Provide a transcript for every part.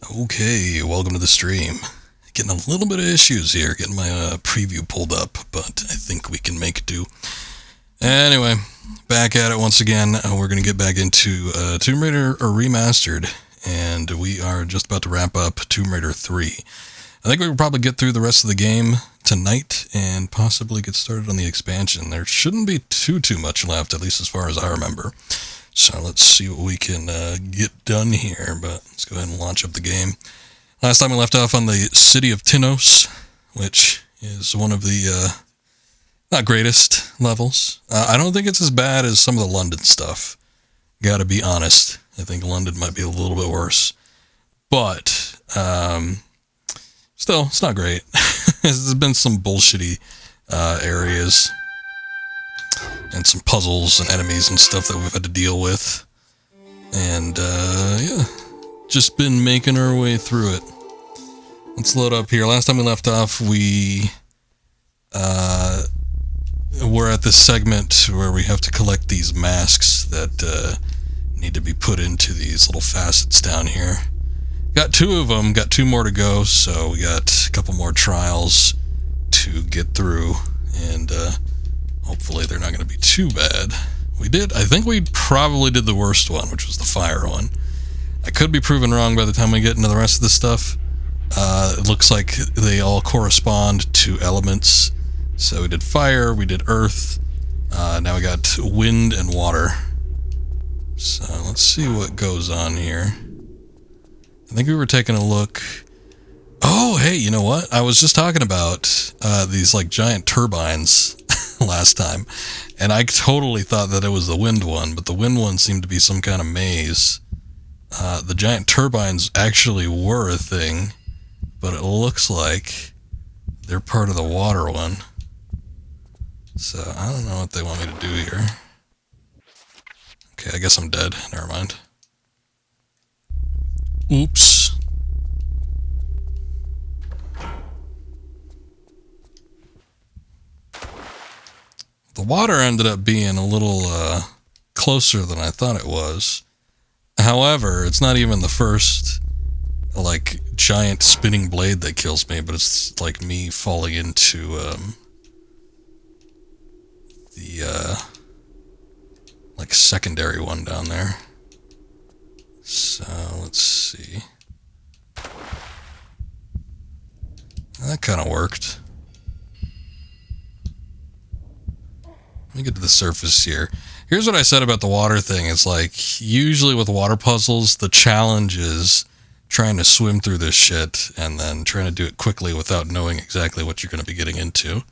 Okay, welcome to the stream. Getting a little bit of issues here, getting my preview pulled up, but I think we can make do. Anyway, back at it once again. We're going to get back into Tomb Raider Remastered, and we are just about to wrap up Tomb Raider 3. I think we will probably get through the rest of the game tonight and possibly get started on the expansion. There shouldn't be too much left, at least as far as I remember. So let's see what we can get done here, but let's go ahead and launch up the game. Last time we left off on the city of Tinos, which is one of the not greatest levels. I don't think it's as bad as some of the London stuff. Gotta be honest. I think London might be a little bit worse. But still, it's not great. There's been some bullshitty areas and some puzzles and enemies and stuff that we've had to deal with. And, yeah, just been making our way through it. Let's load up here. Last time we left off, we were at this segment where we have to collect these masks that need to be put into these little facets down here. Got 2 of them, got 2 more to go, so we got a couple more trials to get through, and hopefully they're not going to be too bad. I think we probably did the worst one, which was the fire one. I could be proven wrong by the time we get into the rest of this stuff. It looks like they all correspond to elements. So we did fire, we did earth, now we got wind and water. So let's see what goes on here. I think we were taking a look. Oh, hey, you know what? I was just talking about these like giant turbines last time, and I totally thought that it was the wind one, but the wind one seemed to be some kind of maze. The giant turbines actually were a thing, but it looks like they're part of the water one. So I don't know what they want me to do here. Okay, I guess I'm dead. Never mind. Oops. The water ended up being a little closer than I thought it was. However, it's not even the first like giant spinning blade that kills me, but it's like me falling into the like secondary one down there. So let's see. That kind of worked. Let me get to the surface here. Here's what I said about the water thing. It's like, usually with water puzzles, the challenge is trying to swim through this shit and then trying to do it quickly without knowing exactly what you're going to be getting into.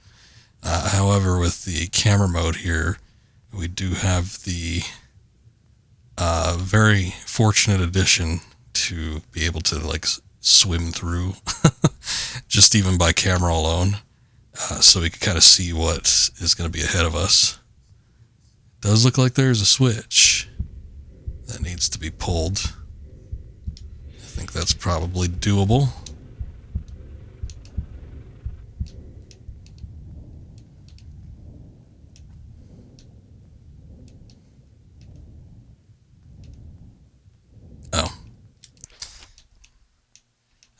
However, with the camera mode here, we do have the very fortunate addition to be able to like swim through just even by camera alone. So we can kind of see what is going to be ahead of us. Does look like there's a switch that needs to be pulled. I think that's probably doable. Oh.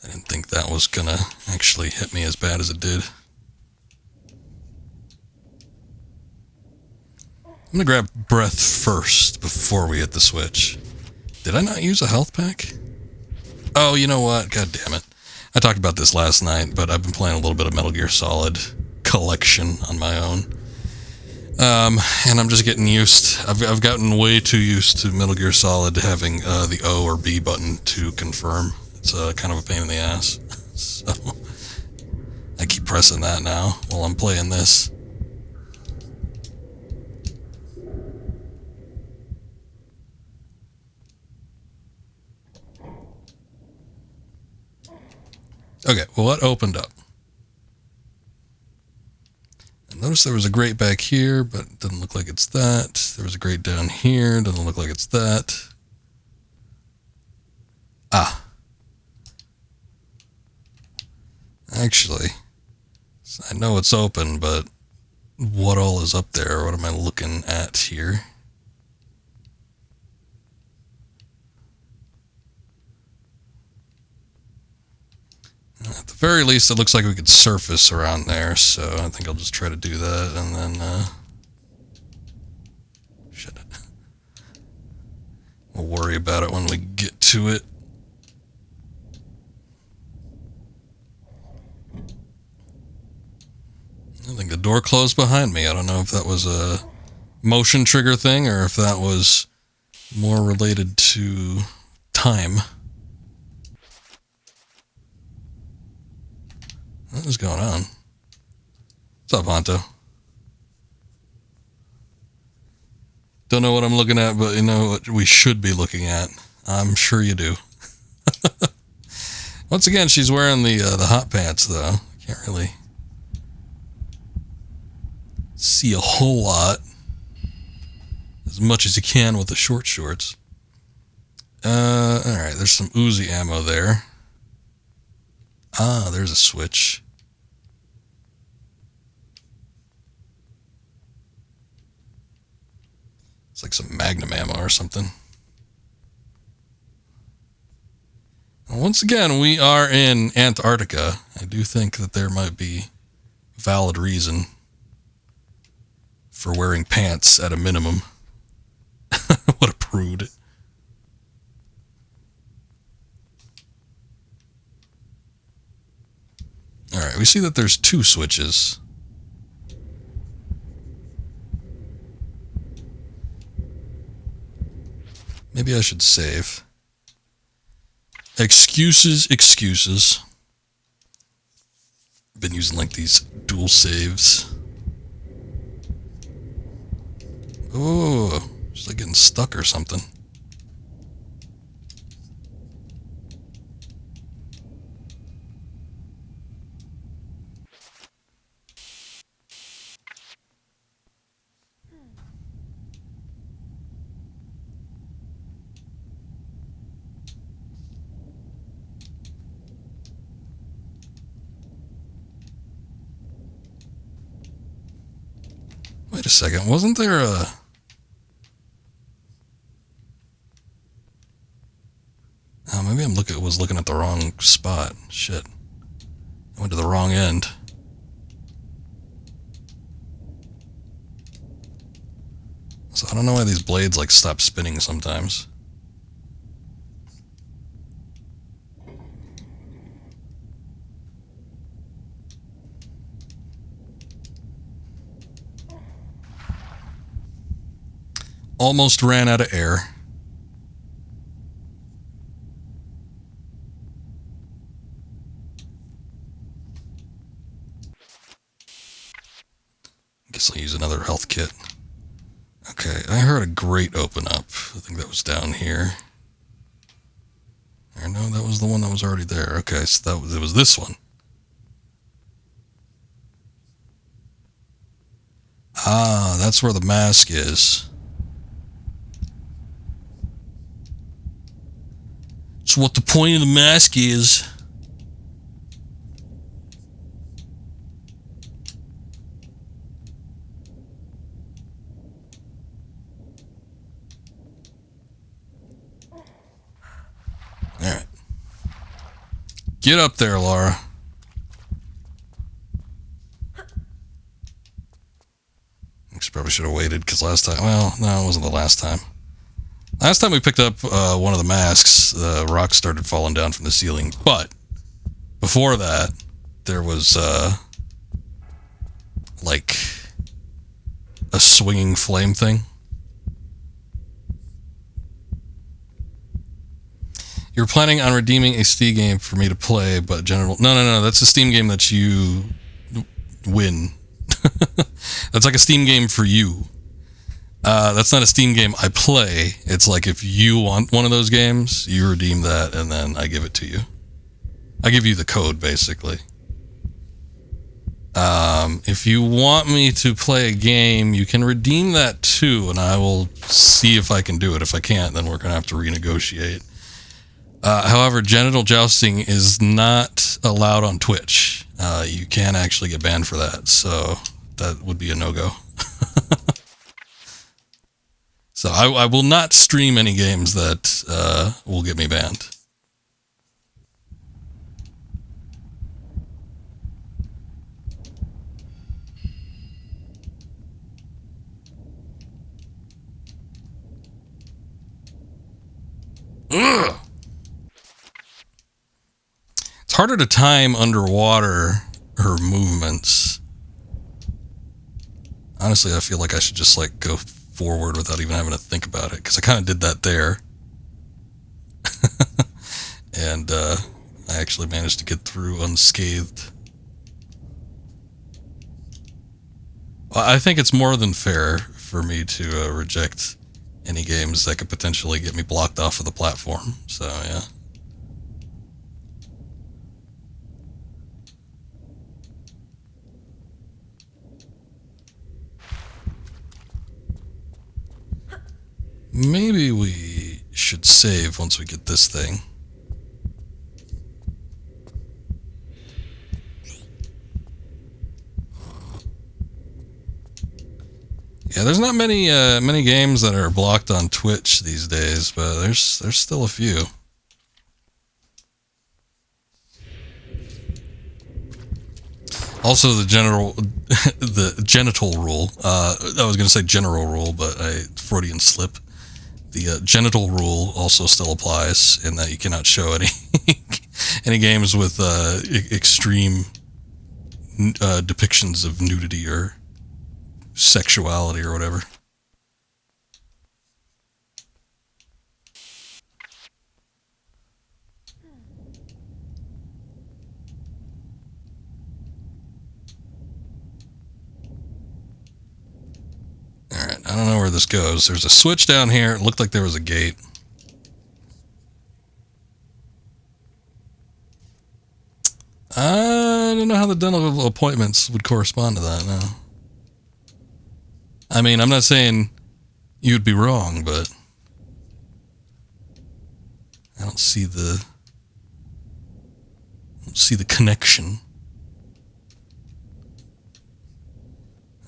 I didn't think that was gonna actually hit me as bad as it did. I'm gonna grab breath first before we hit the switch. Did I not use a health pack? Oh, you know what? God damn it. I talked about this last night, but I've been playing a little bit of Metal Gear Solid Collection on my own. And I'm just getting used. I've gotten way too used to Metal Gear Solid having the O or B button to confirm. It's kind of a pain in the ass. So I keep pressing that now while I'm playing this. Okay, well, what opened up? I noticed there was a grate back here, but it doesn't look like it's that. There was a grate down here, doesn't look like it's that. Ah. Actually, I know it's open, but what all is up there? What am I looking at here? At the very least, it looks like we could surface around there, so I think I'll just try to do that, and then, shit. We'll worry about it when we get to it. I think the door closed behind me. I don't know if that was a motion trigger thing, or if that was more related to time. What is going on? What's up, Honto? Don't know what I'm looking at, but you know what we should be looking at. I'm sure you do. Once again, she's wearing the hot pants, though. Can't really see a whole lot. As much as you can with the short shorts. Alright, there's some Uzi ammo there. Ah, there's a switch. It's like some Magnum ammo or something. And once again, we are in Antarctica. I do think that there might be valid reason for wearing pants at a minimum. What a prude. Alright, we see that there's two switches. Maybe I should save. Excuses. Been using like these dual saves. Oh, she's like getting stuck or something. Wait a second, wasn't there a... Oh, maybe I was looking at the wrong spot. Shit. I went to the wrong end. So I don't know why these blades like stop spinning sometimes. Almost ran out of air. Guess I'll use another health kit. Okay, I heard a grate open up. I think that was down here. Or no, that was the one that was already there. Okay, so it was this one. Ah, that's where the mask is. So what the point of the mask is... Alright. Get up there, Lara. I probably should have waited, because last time... Well, no, it wasn't the last time. Last time we picked up one of the masks, the rocks started falling down from the ceiling. But before that, there was like a swinging flame thing. You're planning on redeeming a Steam game for me to play, but general... No, that's a Steam game that you win. That's like a Steam game for you. That's not a Steam game I play. It's like if you want one of those games, you redeem that, and then I give it to you. I give you the code, basically. If you want me to play a game, you can redeem that too, and I will see if I can do it. If I can't, then we're going to have to renegotiate. However, genital jousting is not allowed on Twitch. You can actually get banned for that, so that would be a no-go. So I will not stream any games that will get me banned. Ugh. It's harder to time underwater her movements. Honestly, I feel like I should just like go forward without even having to think about it, because I kind of did that there. And I actually managed to get through unscathed. Well, I think it's more than fair for me to reject any games that could potentially get me blocked off of the platform. So, yeah. Maybe we should save once we get this thing. Yeah, there's not many many games that are blocked on Twitch these days, but there's still a few. Also, the genital rule. I was going to say general rule, but Freudian slip. The genital rule also still applies in that you cannot show any any games with extreme depictions of nudity or sexuality or whatever. Alright, I don't know where this goes. There's a switch down here. It looked like there was a gate. I don't know how the dental appointments would correspond to that, no. I mean, I'm not saying you'd be wrong, but I don't see the connection.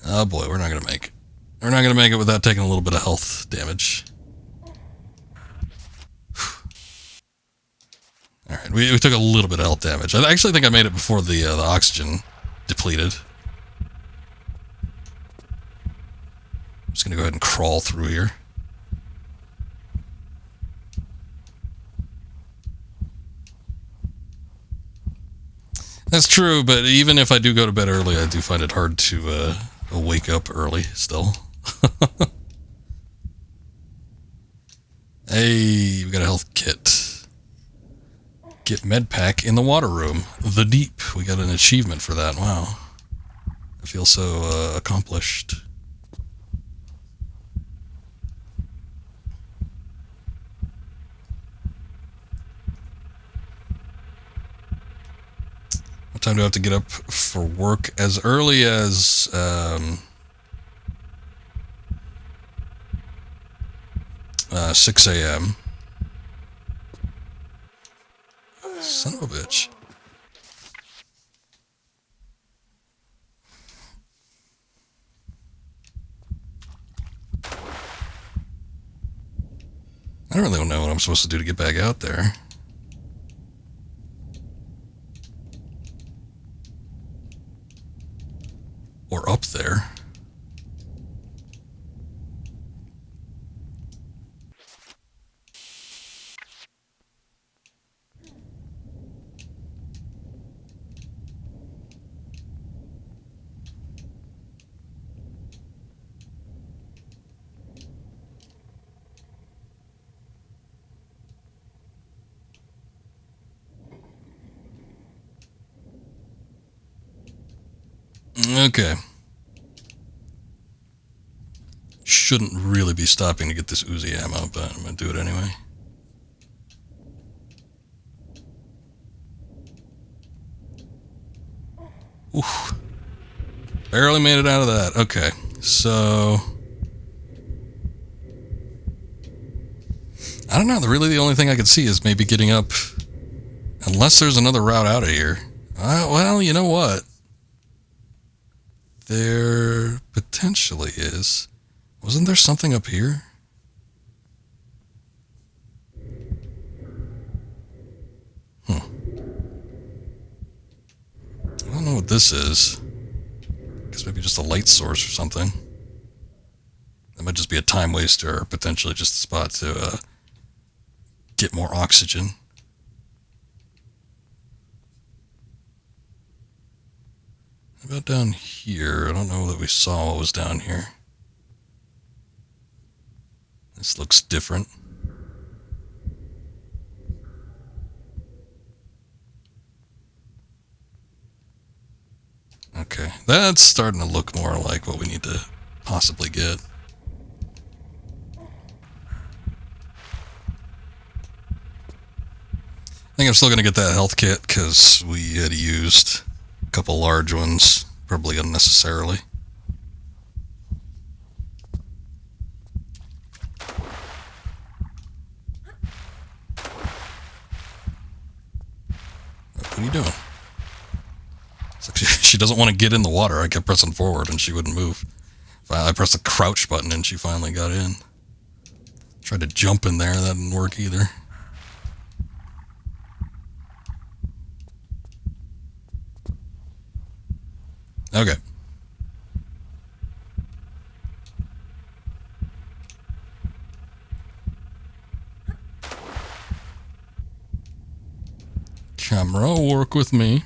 Oh boy, we're not gonna make it. We're not gonna make it without taking a little bit of health damage. Alright, we took a little bit of health damage. I actually think I made it before the oxygen depleted. I'm just gonna go ahead and crawl through here. That's true, but even if I do go to bed early, I do find it hard to wake up early still. Hey, we got a health kit. Get med pack in the water room. The deep. We got an achievement for that. Wow. I feel so accomplished. What time do I have to get up for work? As early as 6 a.m. Son of a bitch. I don't really know what I'm supposed to do to get back out there. Or up there. Okay. Shouldn't really be stopping to get this Uzi ammo, but I'm gonna do it anyway. Oof. Barely made it out of that. Okay, so I don't know. Really, the only thing I could see is maybe getting up, unless there's another route out of here. Well, you know what? There potentially is. Wasn't there something up here? I don't know what this is. I guess maybe just a light source or something. That might just be a time waster, or potentially just a spot to get more oxygen. How about down here? I don't know that we saw what was down here. This looks different. Okay, that's starting to look more like what we need to possibly get. I think I'm still going to get that health kit because we had used a couple large ones, probably unnecessarily. What are you doing? It's like she doesn't want to get in the water. I kept pressing forward and she wouldn't move. I pressed the crouch button and she finally got in. Tried to jump in there, that didn't work either. Okay. Camera, work with me.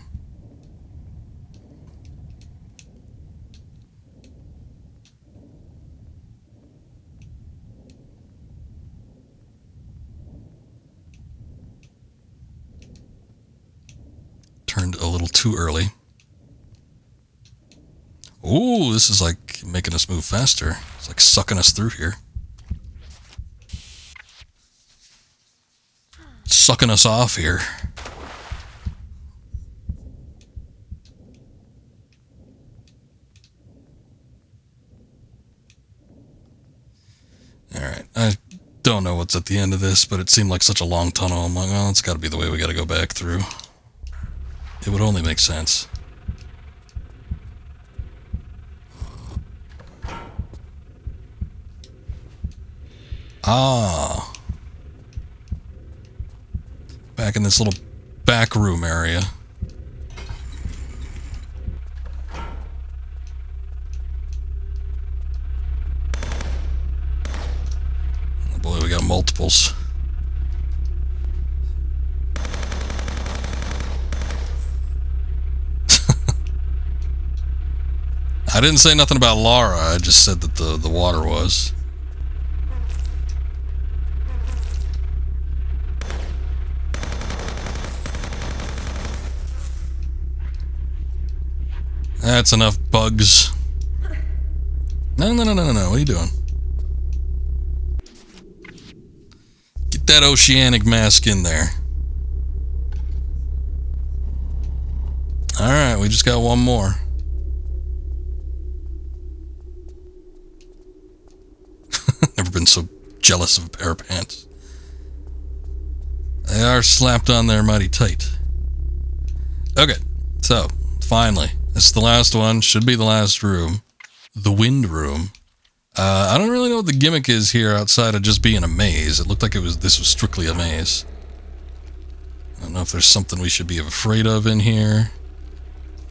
Turned a little too early. Ooh, this is like making us move faster. It's like sucking us through here. Sucking us off here. Alright, I don't know what's at the end of this, but it seemed like such a long tunnel. I'm like, well, it's gotta be the way we gotta go back through. It would only make sense. Ah. Back in this little back room area. Oh boy, we got multiples. I didn't say nothing about Lara, I just said that the water was. That's enough bugs. No. What are you doing? Get that oceanic mask in there. Alright, we just got one more. Never been so jealous of a pair of pants. They are slapped on there mighty tight. Okay, so, finally. This is the last one. Should be the last room. The wind room. I don't really know what the gimmick is here outside of just being a maze. It looked like this was strictly a maze. I don't know if there's something we should be afraid of in here.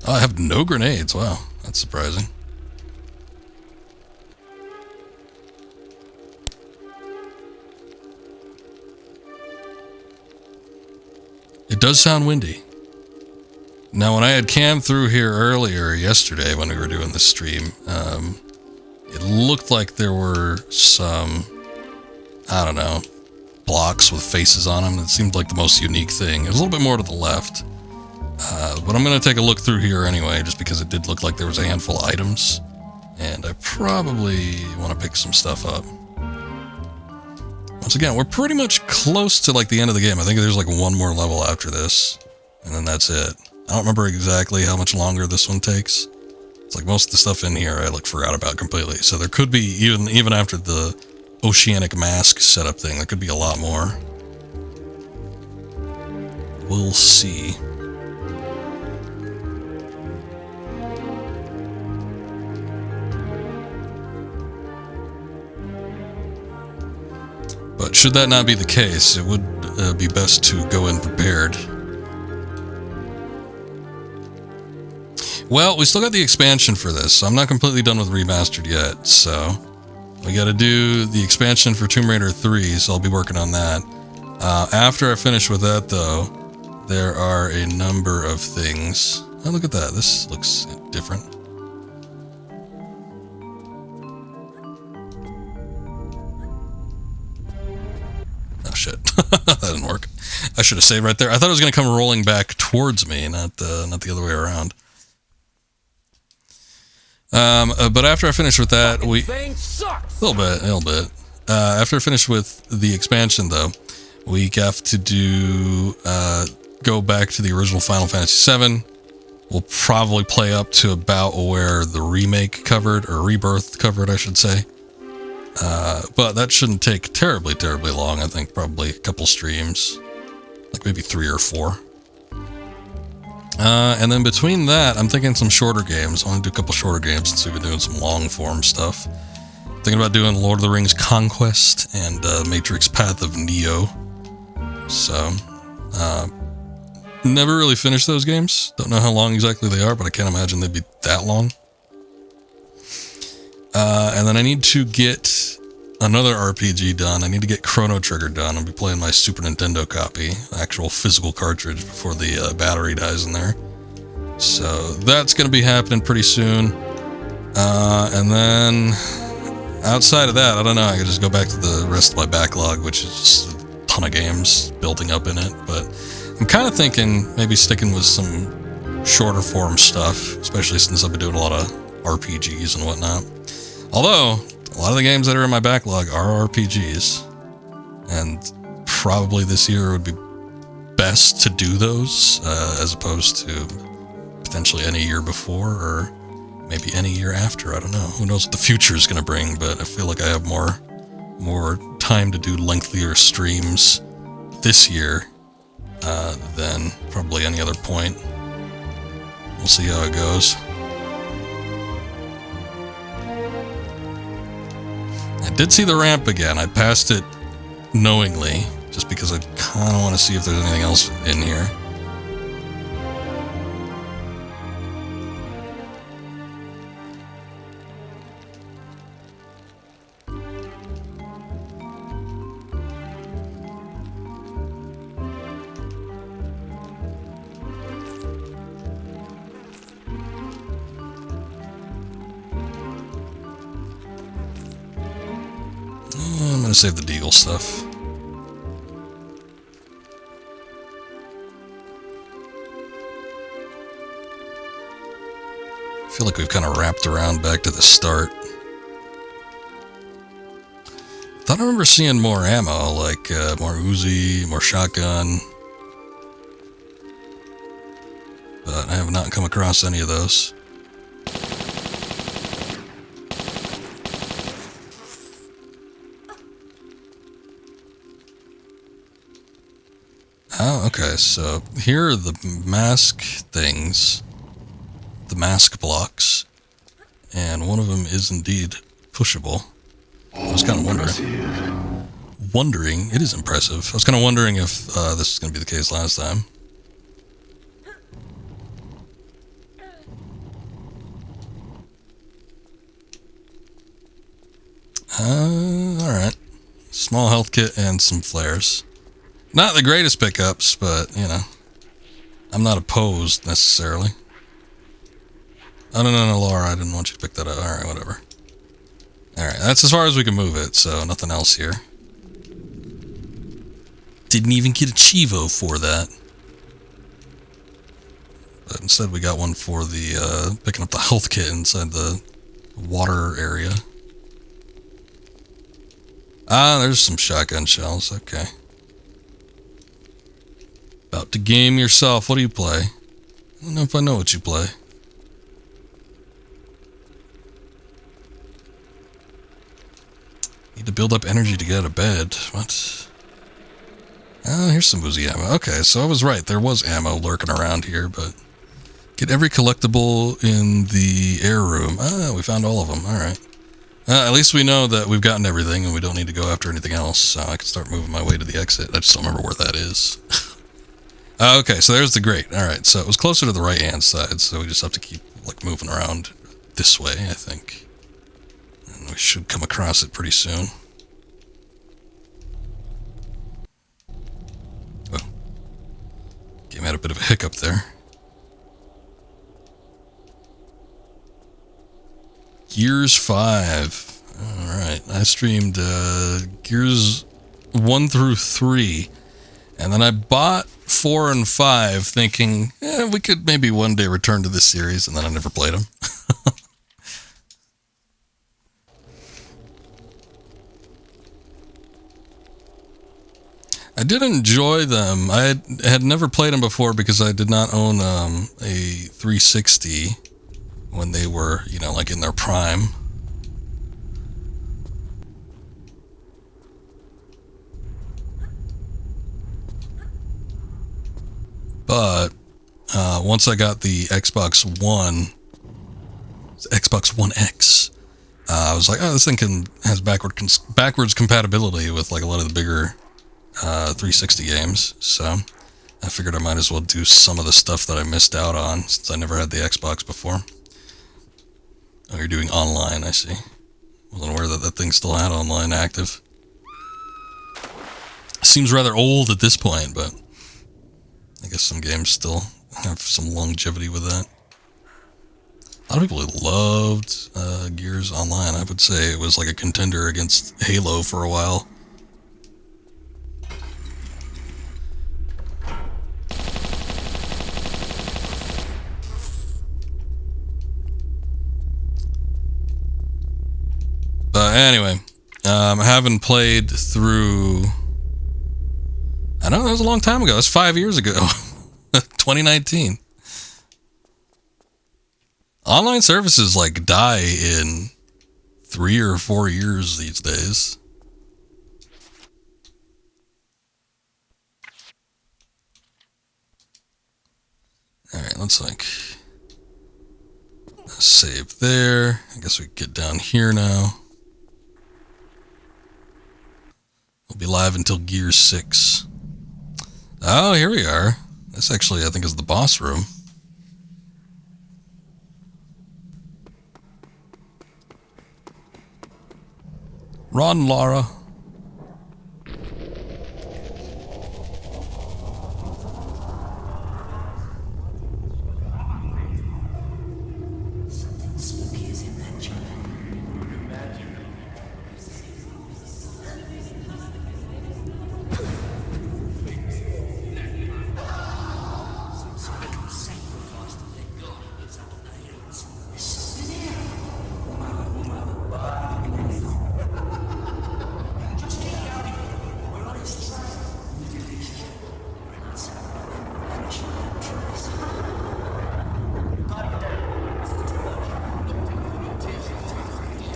Oh, I have no grenades. Wow, that's surprising. It does sound windy. Now, when I had cammed through here earlier yesterday when we were doing the stream, it looked like there were some, I don't know, blocks with faces on them. It seemed like the most unique thing. It was a little bit more to the left. But I'm going to take a look through here anyway, just because it did look like there was a handful of items. And I probably want to pick some stuff up. Once again, we're pretty much close to like the end of the game. I think there's like one more level after this, and then that's it. I don't remember exactly how much longer this one takes. It's like most of the stuff in here I like forgot about completely. So there could be, even after the oceanic mask setup thing, there could be a lot more. We'll see. But should that not be the case, it would be best to go in prepared. Well, we still got the expansion for this, so I'm not completely done with Remastered yet, so we gotta do the expansion for Tomb Raider 3, so I'll be working on that. After I finish with that, though, there are a number of things. Oh, look at that. This looks different. Oh, shit. That didn't work. I should have saved right there. I thought it was going to come rolling back towards me, not the other way around. But after I finish with that, a little bit. After I finish with the expansion, though, we have to do go back to the original Final Fantasy VII. We'll probably play up to about where the remake covered, or rebirth covered, I should say. But that shouldn't take terribly long. I think probably a couple streams, like maybe 3 or 4. And then between that, I'm thinking some shorter games. I want to do a couple shorter games since we've been doing some long form stuff. Thinking about doing Lord of the Rings Conquest and Matrix Path of Neo. So, never really finished those games. Don't know how long exactly they are, but I can't imagine they'd be that long. And then I need to get another RPG done. I need to get Chrono Trigger done. I'll be playing my Super Nintendo copy, actual physical cartridge, before the battery dies in there. So that's going to be happening pretty soon. And then outside of that, I don't know. I could just go back to the rest of my backlog, which is just a ton of games building up in it. But I'm kind of thinking maybe sticking with some shorter form stuff, especially since I've been doing a lot of RPGs and whatnot. Although, a lot of the games that are in my backlog are RPGs, and probably this year would be best to do those, as opposed to potentially any year before, or maybe any year after. I don't know. Who knows what the future is going to bring, but I feel like I have more time to do lengthier streams this year than probably any other point. We'll see how it goes. I did see the ramp again. I passed it knowingly, just because I kind of want to see if there's anything else in here. I'm going to save the Deagle stuff. I feel like we've kind of wrapped around back to the start. Thought I remember seeing more ammo, like more Uzi, more shotgun. But I have not come across any of those. Oh, okay, so here are the mask things, the mask blocks, and one of them is indeed pushable. I was kind of wondering, it is impressive. I was kind of wondering if this was going to be the case last time. Alright. Small health kit and some flares. Not the greatest pickups, but, you know, I'm not opposed, necessarily. Oh, no, Laura, I didn't want you to pick that up. Alright, whatever. Alright, that's as far as we can move it, so nothing else here. Didn't even get a Chivo for that. But instead we got one for the, picking up the health kit inside the water area. Ah, there's some shotgun shells, okay. About to game yourself. What do you play? I don't know if I know what you play. Need to build up energy to get out of bed. What? Oh, here's some Uzi ammo. Okay, so I was right. There was ammo lurking around here, but... Get every collectible in the air room. Ah, we found all of them. Alright. At least we know that we've gotten everything and we don't need to go after anything else, so I can start moving my way to the exit. I just don't remember where that is. Okay, so there's the grate. Alright, so it was closer to the right-hand side, so we just have to keep, like, moving around this way, I think. And we should come across it pretty soon. bit of a hiccup there. Gears 5. Alright, I streamed Gears 1 through 3. And then I bought 4 and 5 thinking, we could maybe one day return to this series, and then I never played them. I did enjoy them. I had never played them before because I did not own a 360 when they were, you know, like in their prime. But once I got the Xbox One X, I was like, oh, this thing has backwards compatibility with like a lot of the bigger 360 games. So I figured I might as well do some of the stuff that I missed out on since I never had the Xbox before. Oh, you're doing online, I see. Wasn't aware that that thing still had online active. Seems rather old at this point, but I guess some games still have some longevity with that. A lot of people loved Gears Online. I would say it was like a contender against Halo for a while. But anyway, I haven't played through... I don't know, that was a long time ago. That's 5 years ago. 2019. Online services like die in 3 or 4 years these days. Alright, let's like save there. I guess we can get down here now. We'll be live until Gear 6. Oh, here we are. This actually, I think, is the boss room. Run, Lara. Something spooky is in that chamber.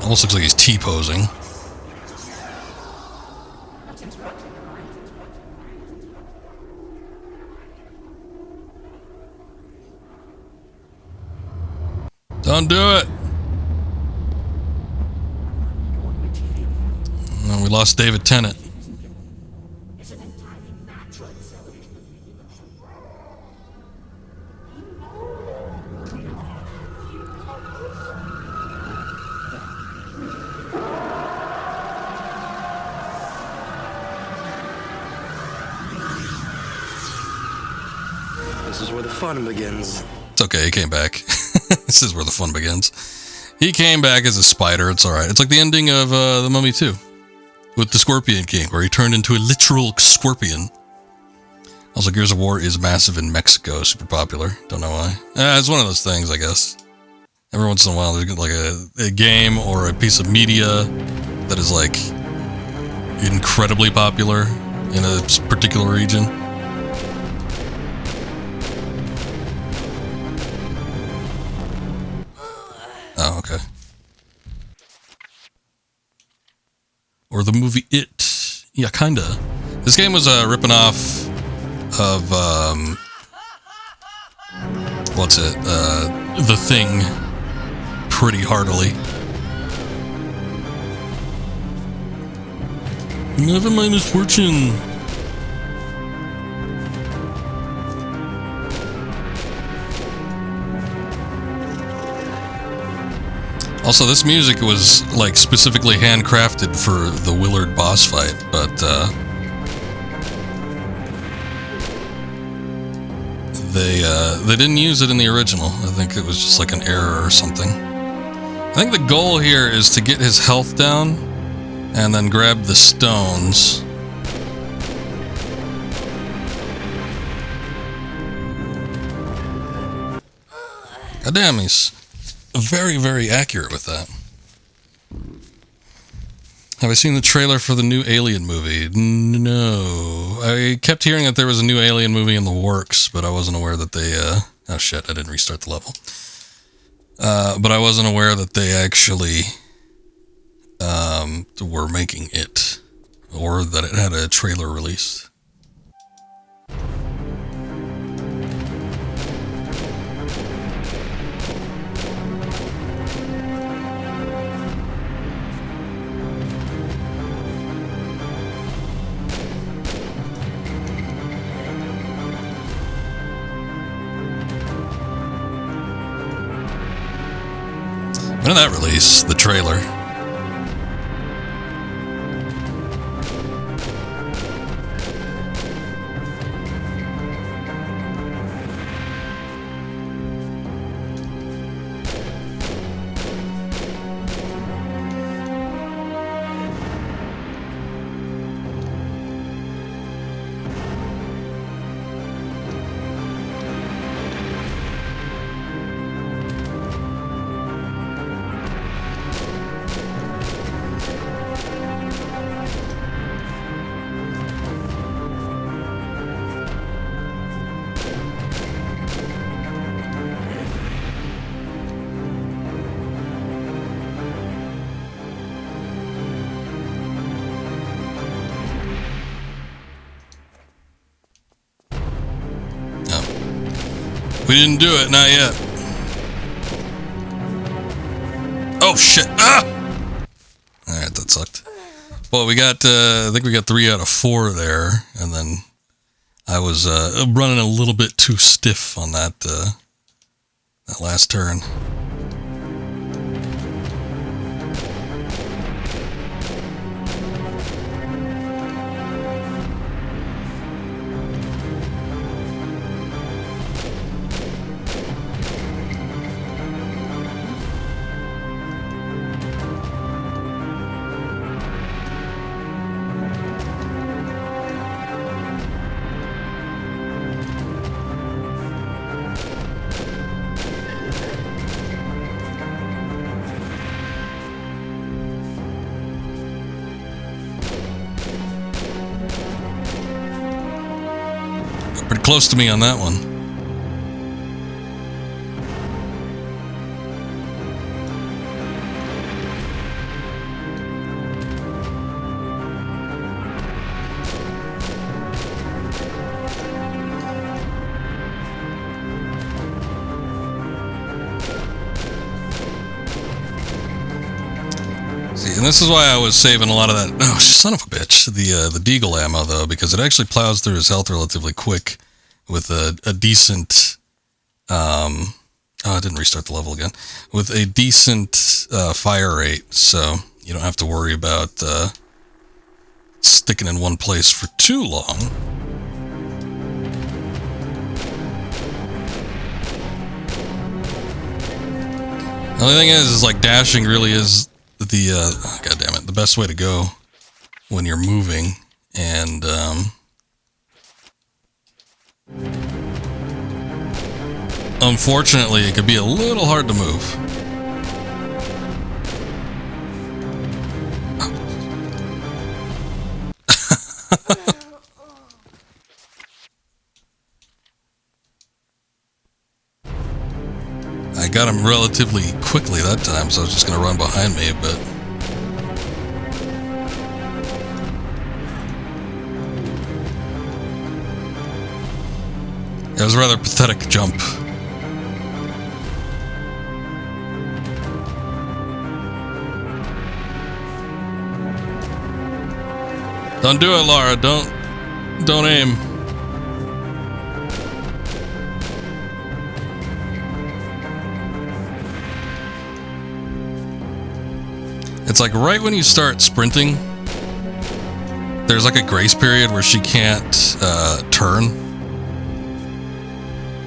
Almost looks like he's T-posing. Don't do it! No, we lost David Tennant. This is where the fun begins. It's okay, he came back. This is where the fun begins. He came back as a spider, it's alright. It's like the ending of The Mummy 2. With the Scorpion King, where he turned into a literal scorpion. Also, Gears of War is massive in Mexico, super popular. Don't know why. It's one of those things, I guess. Every once in a while, there's like a game or a piece of media that is like incredibly popular in a particular region. Oh, okay. Or the movie It. Yeah, kinda. This game was ripping off of, what's it? The Thing. Pretty heartily. Never my misfortune. Also, this music was like specifically handcrafted for the Willard boss fight, but they didn't use it in the original. I think it was just like an error or something. I think the goal here is to get his health down and then grab the stones. God damn, he's very, very accurate with that. Have I seen the trailer for the new Alien movie? No. I kept hearing that there was a new Alien movie in the works, but I wasn't aware that they... oh shit, I didn't restart the level. But I wasn't aware that they actually were making it, or that it had a trailer released. When did that release? The trailer. We didn't do it, not yet. Oh shit! Ah! Alright, that sucked. Well, we got, I think we got 3 out of 4 there, and then I was running a little bit too stiff on that, that last turn. Pretty close to me on that one. See, and this is why I was saving a lot of that. Oh, son of a bitch! The deagle ammo though, because it actually plows through his health relatively quick with a decent. Oh, I didn't restart the level again. With a decent fire rate, so you don't have to worry about sticking in one place for too long. The only thing is like dashing really is the God damn it, the best way to go when you're moving, and unfortunately it could be a little hard to move. I got him relatively quickly that time, so I was just going to run behind me, but... It was a rather pathetic jump. Don't do it, Lara. Don't aim. It's like right when you start sprinting, there's like a grace period where she can't turn.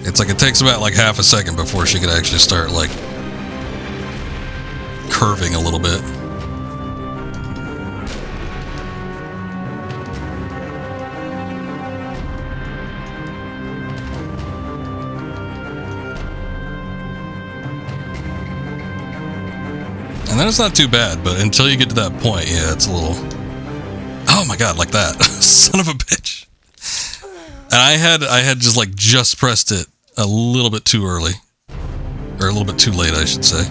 It's like it takes about like half a second before she could actually start like curving a little bit. And then it's not too bad, but until you get to that point, yeah, it's a little... Oh my god, like that. Son of a bitch. And I had just pressed it a little bit too early. Or a little bit too late, I should say.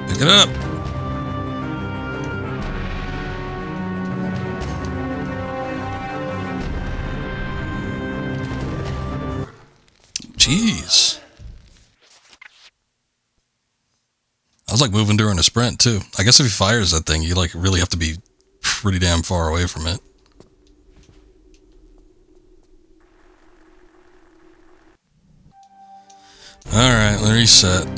Pick it up. Jeez. I was like moving during a sprint too. I guess if he fires that thing, you like really have to be pretty damn far away from it. Alright, let me reset.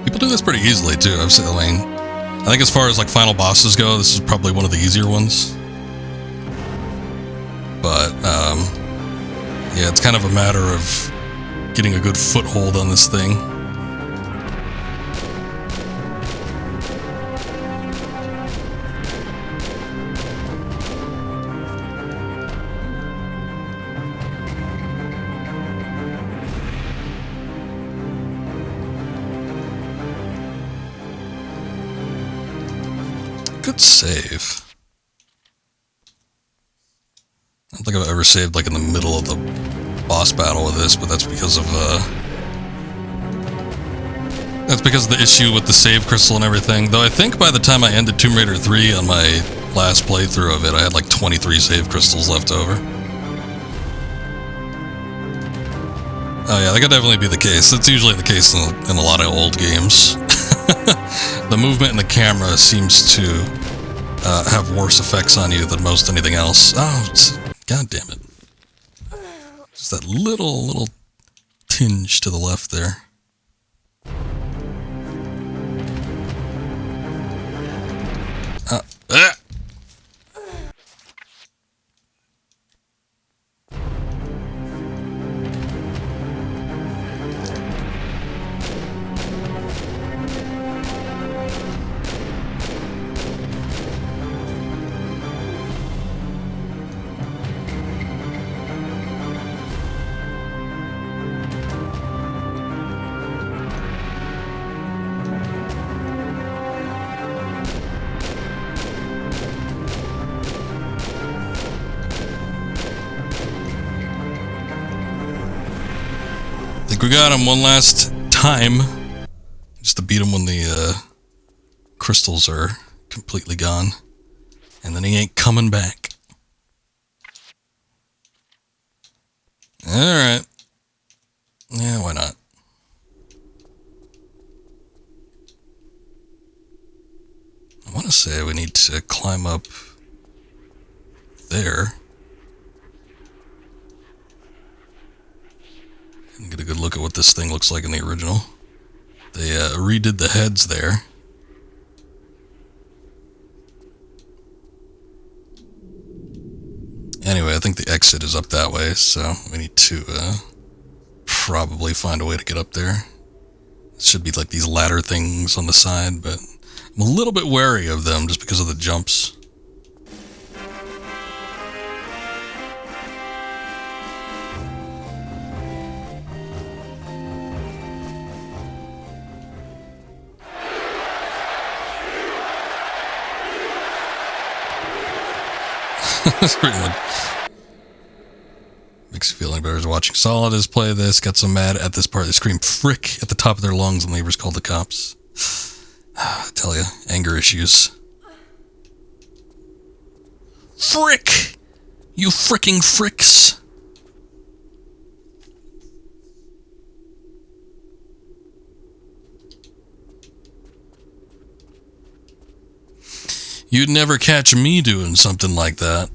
People do this pretty easily too. I think as far as like final bosses go, this is probably one of the easier ones. But yeah, it's kind of a matter of getting a good foothold on this thing. Good save. I don't think I've ever saved like in the middle of the boss battle with this, but that's because of the issue with the save crystal and everything. Though I think by the time I ended Tomb Raider 3 on my last playthrough of it, I had like 23 save crystals left over. Oh yeah, that could definitely be the case. That's usually the case in a lot of old games. The movement in the camera seems to have worse effects on you than most anything else. Oh, god damn it. Just that little tinge to the left there. Ah. We got him one last time, just to beat him when the crystals are completely gone, and then he ain't coming back. Alright. Yeah, why not? I want to say we need to climb up there. And get a good look at what this thing looks like in the original. They redid the heads there. Anyway, I think the exit is up that way, so we need to probably find a way to get up there. It should be like these ladder things on the side, but I'm a little bit wary of them just because of the jumps. That's pretty much. Makes you feel any better as watching Solidus play this. Got so mad at this part, they scream frick at the top of their lungs and neighbors called the cops. I tell you, anger issues. Frick! You fricking fricks! You'd never catch me doing something like that.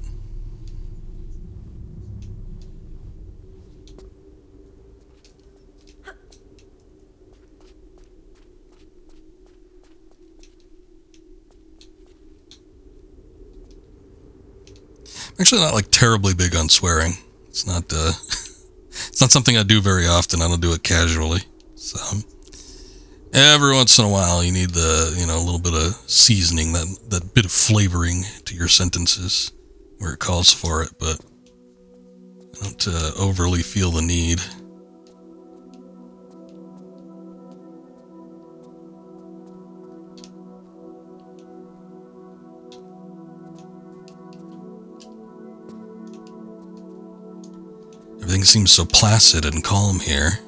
I'm actually not like terribly big on swearing. It's not it's not something I do very often. I don't do it casually. So every once in a while you need the, a little bit of seasoning, that bit of flavoring to your sentences where it calls for it, but I don't overly feel the need. Everything seems so placid and calm here.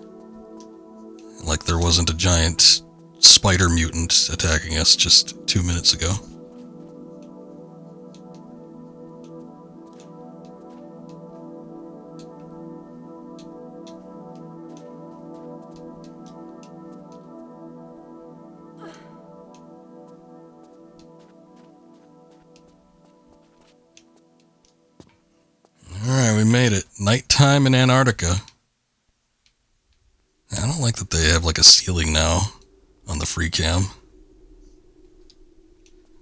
Like there wasn't a giant spider mutant attacking us just 2 minutes ago. Alright, we made it. Nighttime in Antarctica. I don't like that they have like a ceiling now on the free cam.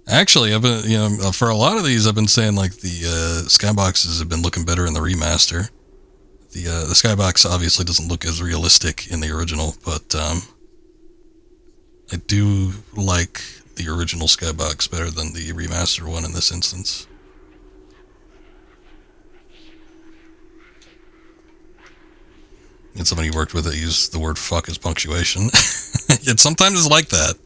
Actually, I've been, for a lot of these, I've been saying like the skyboxes have been looking better in the remaster. The skybox obviously doesn't look as realistic in the original, but I do like the original skybox better than the remastered one in this instance. And somebody who worked with it used the word fuck as punctuation. Sometimes it's like that.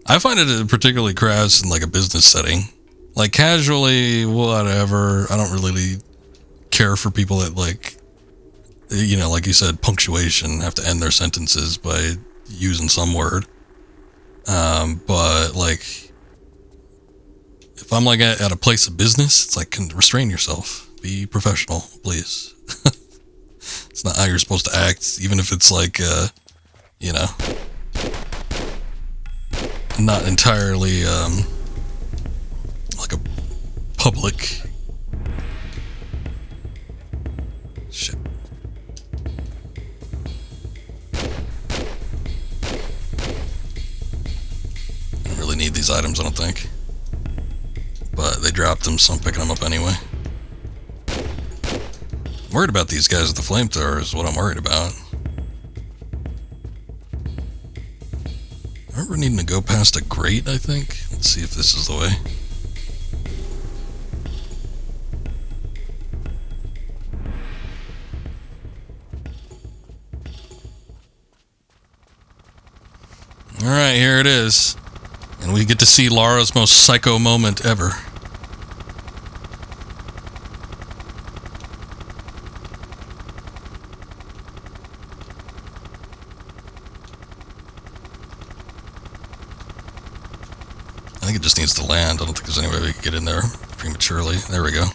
I find it particularly crass in like a business setting. Like casually, whatever. I don't really care for people that like you said, punctuation, have to end their sentences by using some word. But like, if I'm like at a place of business, it's like, restrain yourself. Be professional, please. It's not how you're supposed to act, even if it's like, not entirely, like a public... Shit. I don't really need these items, I don't think. But they dropped them, so I'm picking them up anyway. I'm worried about these guys with the flamethrower is what I'm worried about. I remember needing to go past a grate, I think. Let's see if this is the way. Alright, here it is. And we get to see Lara's most psycho moment ever. I think it just needs to land. I don't think there's any way we can get in there prematurely. There we go.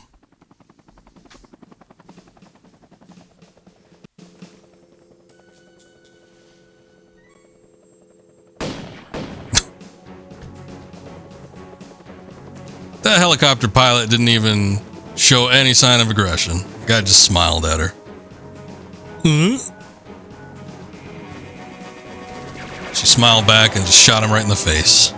That helicopter pilot didn't even show any sign of aggression. The guy just smiled at her. She smiled back and just shot him right in the face.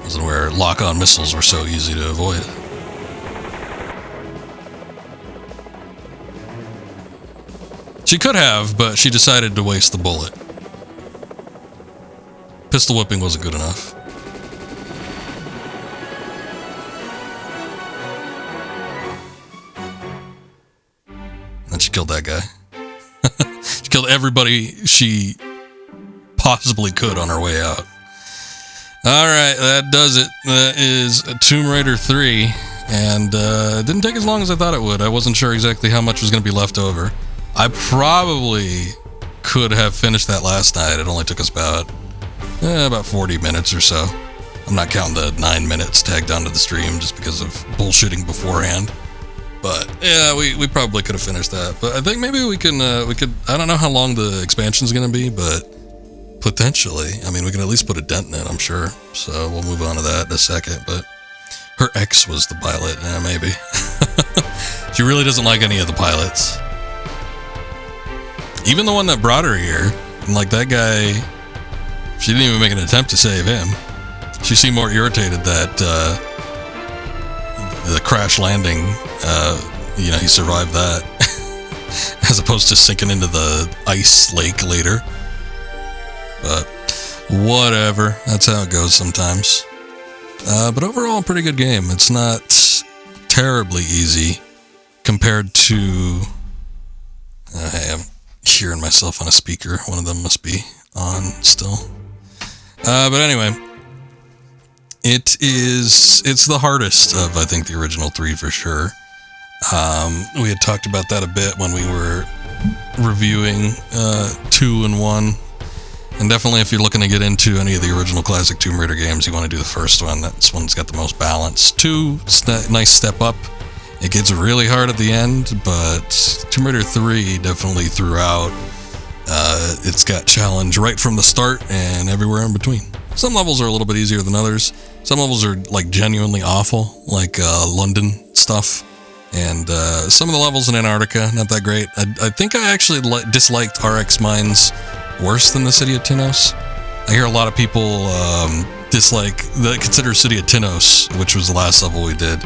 Wasn't where lock-on missiles were so easy to avoid. She could have, but she decided to waste the bullet. Pistol whipping wasn't good enough. Then she killed that guy. She killed everybody she possibly could on her way out. Alright, that does it. That is Tomb Raider 3. And it didn't take as long as I thought it would. I wasn't sure exactly how much was going to be left over. I probably could have finished that last night. It only took us about 40 minutes or so. I'm not counting the 9 minutes tagged onto the stream just because of bullshitting beforehand. But yeah, we probably could have finished that. But I think maybe we could, I don't know how long the expansion's going to be, but potentially. I mean, we can at least put a dent in it, I'm sure. So we'll move on to that in a second. But her ex was the pilot. Yeah, maybe. She really doesn't like any of the pilots. Even the one that brought her here, like that guy, she didn't even make an attempt to save him. She seemed more irritated that the crash landing, he survived that, as opposed to sinking into the ice lake later. But whatever, that's how it goes sometimes. But overall, pretty good game. It's not terribly easy compared to... hey, I'm hearing myself on a speaker. One of them must be on still. But anyway, it's the hardest of, I think, the original 3 for sure. We had talked about that a bit when we were reviewing 2 and 1. And definitely if you're looking to get into any of the original classic Tomb Raider games, you want to do the first one. That's one's got the most balance. 2, nice step up. It gets really hard at the end, but Tomb Raider 3 definitely throughout. It's got challenge right from the start and everywhere in between. Some levels are a little bit easier than others. Some levels are like genuinely awful, like London stuff. And some of the levels in Antarctica, not that great. I think I actually disliked RX Mines worse than the City of Tinos. I hear a lot of people consider City of Tinos, which was the last level we did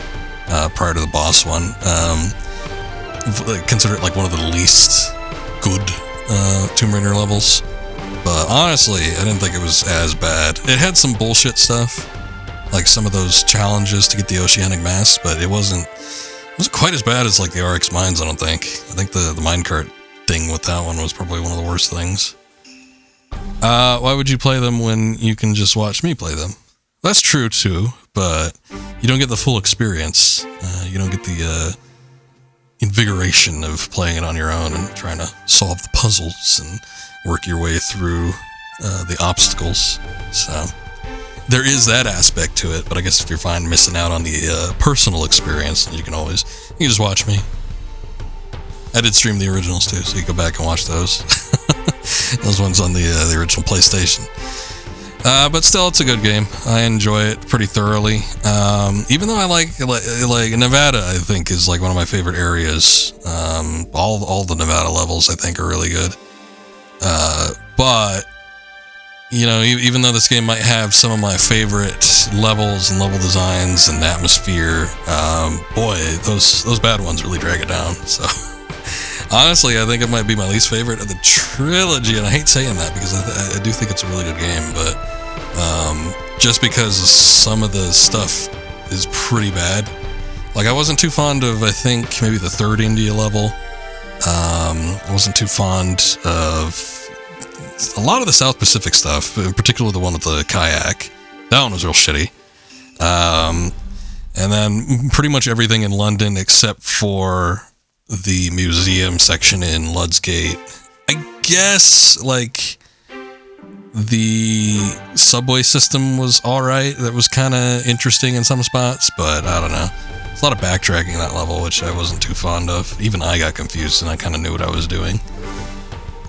prior to the boss one, consider it like one of the least good Tomb Raider levels. But honestly, I didn't think it was as bad. It had some bullshit stuff, like some of those challenges to get the Oceanic Mass, but it wasn't quite as bad as like the RX Mines, I don't think. I think the minecart thing with that one was probably one of the worst things. Why would you play them when you can just watch me play them? That's true too, but you don't get the full experience. You don't get the invigoration of playing it on your own and trying to solve the puzzles and work your way through the obstacles. So there is that aspect to it, but I guess if you're fine missing out on the personal experience, then you can just watch me. I did stream the originals too, so you go back and watch those. Those ones on the original PlayStation. But still, it's a good game. I enjoy it pretty thoroughly. Even though I like Nevada, I think is like one of my favorite areas. All the Nevada levels I think are really good. But even though this game might have some of my favorite levels and level designs and atmosphere, boy, those bad ones really drag it down. So. Honestly, I think it might be my least favorite of the trilogy, and I hate saying that because I do think it's a really good game, but just because some of the stuff is pretty bad. Like, I wasn't too fond of, I think, maybe the third India level. I wasn't too fond of a lot of the South Pacific stuff, in particular the one with the kayak. That one was real shitty. And then pretty much everything in London except for the museum section in Ludsgate. I guess, like, the subway system was alright. That was kind of interesting in some spots, but I don't know. There's a lot of backtracking in that level, which I wasn't too fond of. Even I got confused, and I kind of knew what I was doing.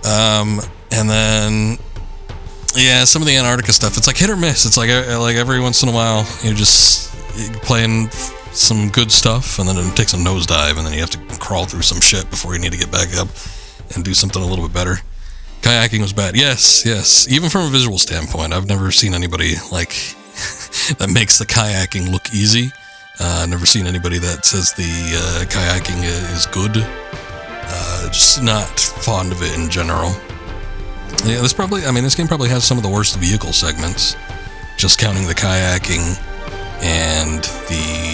And then, yeah, some of the Antarctica stuff, it's like hit or miss. It's like every once in a while, you're just playing some good stuff, and then it takes a nosedive, and then you have to crawl through some shit before you need to get back up and do something a little bit better. Kayaking was bad. Yes. Even from a visual standpoint, I've never seen anybody like that makes the kayaking look easy. I've never seen anybody that says the kayaking is good. Just not fond of it in general. Yeah, this game probably has some of the worst vehicle segments, just counting the kayaking and the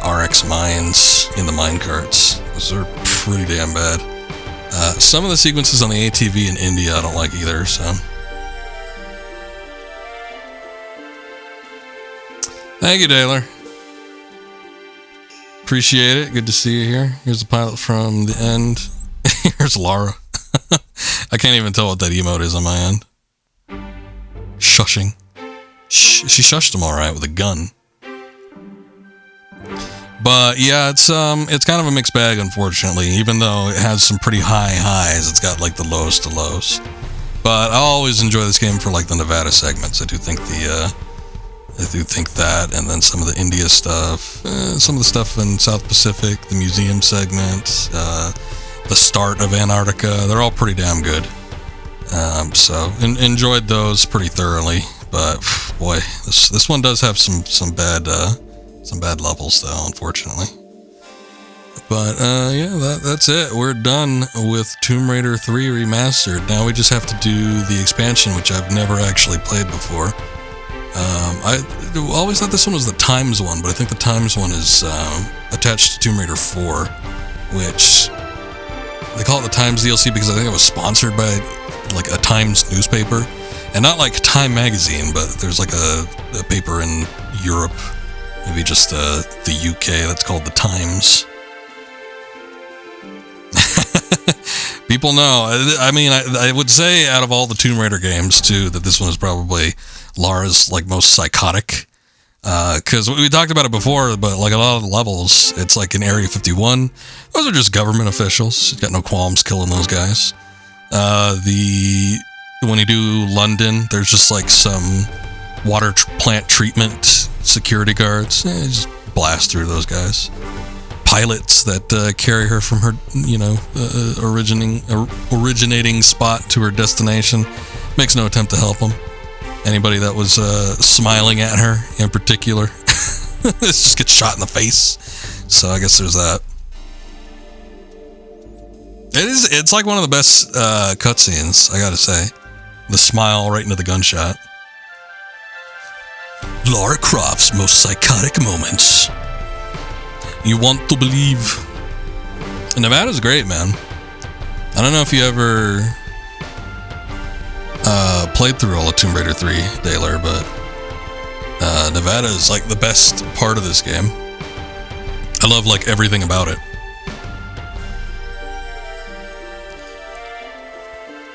RX mines in the minecarts. Those are pretty damn bad. Some of the sequences on the ATV in India I don't like either, so. Thank you, Daler. Appreciate it. Good to see you here. Here's the pilot from the end. Here's Lara. I can't even tell what that emote is on my end. Shushing. She shushed him all right with a gun. But yeah, it's kind of a mixed bag, unfortunately. Even though it has some pretty high highs, it's got like the lowest to lows. But I always enjoy this game for like the Nevada segments. I do think that, and then some of the India stuff, some of the stuff in South Pacific, the museum segment, the start of Antarctica. They're all pretty damn good. So enjoyed those pretty thoroughly. But boy, this one does have some bad levels though, unfortunately. But yeah, that's it. We're done with Tomb Raider 3 Remastered. Now we just have to do the expansion, which I've never actually played before. I always thought this one was the Times one, but I think the Times one is attached to Tomb Raider 4, which they call it the Times DLC because I think it was sponsored by like a Times newspaper, and not like Time magazine, but there's like a paper in Europe, maybe just the UK, that's called the Times. People know. I mean, I would say out of all the Tomb Raider games too, that this one is probably Lara's like most psychotic, because we talked about it before, but like a lot of the levels, it's like in Area 51, those are just government officials. She's got no qualms killing those guys. When you do London, there's just like some water plant treatment security guards. Just blast through those guys. Pilots that carry her from her, originating spot to her destination. Makes no attempt to help them. Anybody that was smiling at her in particular just gets shot in the face. So I guess there's that. It's like one of the best cutscenes, I gotta say. The smile right into the gunshot. Lara Croft's most psychotic moments. You want to believe. And Nevada's great, man. I don't know if you ever played through all of Tomb Raider 3, Daler, but Nevada is like the best part of this game. I love like everything about it.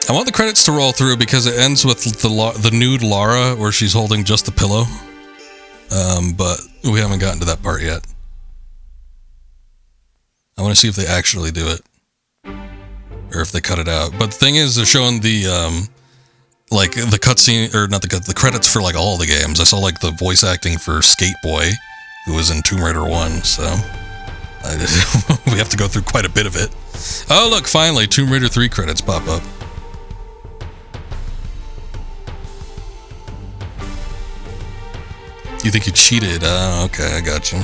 I want the credits to roll through because it ends with the nude Lara where she's holding just the pillow. But we haven't gotten to that part yet. I want to see if they actually do it. Or if they cut it out. But the thing is, they're showing the, like, the cutscene, or not the credits for, like, all the games. I saw, like, the voice acting for Skate Boy, who was in Tomb Raider 1, so we have to go through quite a bit of it. Oh, look, finally, Tomb Raider 3 credits pop up. You think you cheated? Okay, I got you.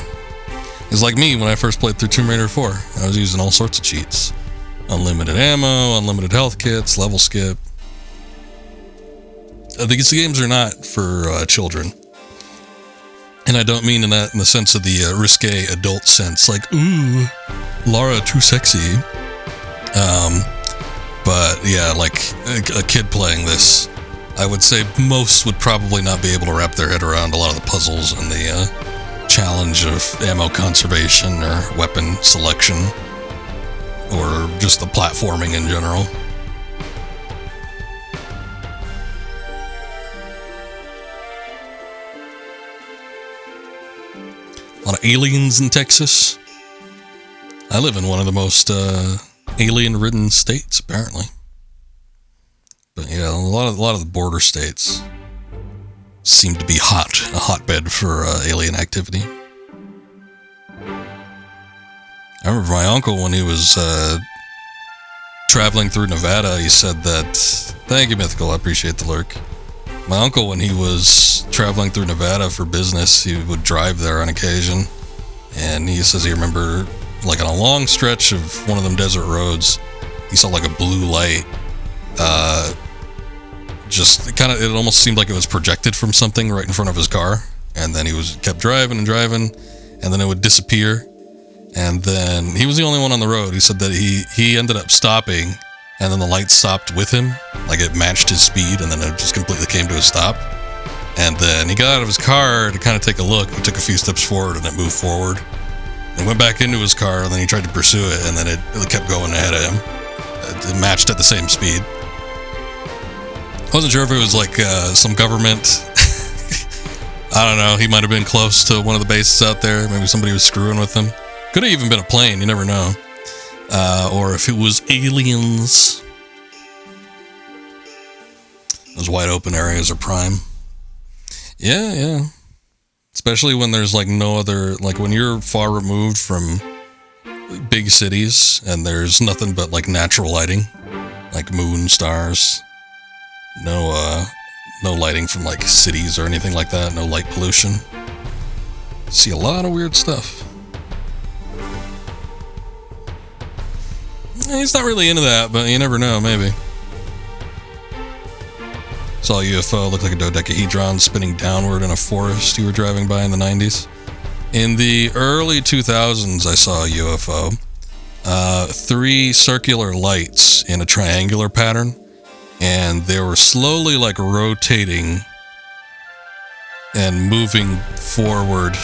It's like me when I first played through Tomb Raider 4. I was using all sorts of cheats. Unlimited ammo, unlimited health kits, level skip. These games are not for children. And I don't mean in the sense of the risque adult sense. Like, ooh, Lara too sexy. But yeah, like a kid playing this, I would say most would probably not be able to wrap their head around a lot of the puzzles and the challenge of ammo conservation or weapon selection, or just the platforming in general. A lot of aliens in Texas. I live in one of the most alien-ridden states, apparently. But yeah, a lot of the border states seem to be a hotbed for alien activity. I remember my uncle, when he was traveling through Nevada, he said that, thank you, Mythical, I appreciate the lurk. My uncle, when he was traveling through Nevada for business, he would drive there on occasion, and he says he remember, like on a long stretch of one of them desert roads, he saw like a blue light, it almost seemed like it was projected from something right in front of his car, and then he kept driving and driving, and then it would disappear, and then he was the only one on the road. He said that he ended up stopping and then the light stopped with him. Like it matched his speed, and then it just completely came to a stop. And then he got out of his car to kind of take a look. He took a few steps forward, and it moved forward. And went back into his car, and then he tried to pursue it, and then it kept going ahead of him. It matched at the same speed. I wasn't sure if it was like some government. I don't know. He might have been close to one of the bases out there. Maybe somebody was screwing with him. Could have even been a plane. You never know. Or if it was aliens. Those wide open areas are prime. Yeah. Especially when there's like no other, like when you're far removed from big cities and there's nothing but like natural lighting, like moon, stars, no lighting from like cities or anything like that, no light pollution. See a lot of weird stuff. He's not really into that, but you never know, maybe. Saw a UFO, looked like a dodecahedron spinning downward in a forest you were driving by in the 90s. In the early 2000s, I saw a UFO. 3 circular lights in a triangular pattern, and they were slowly like rotating and moving forward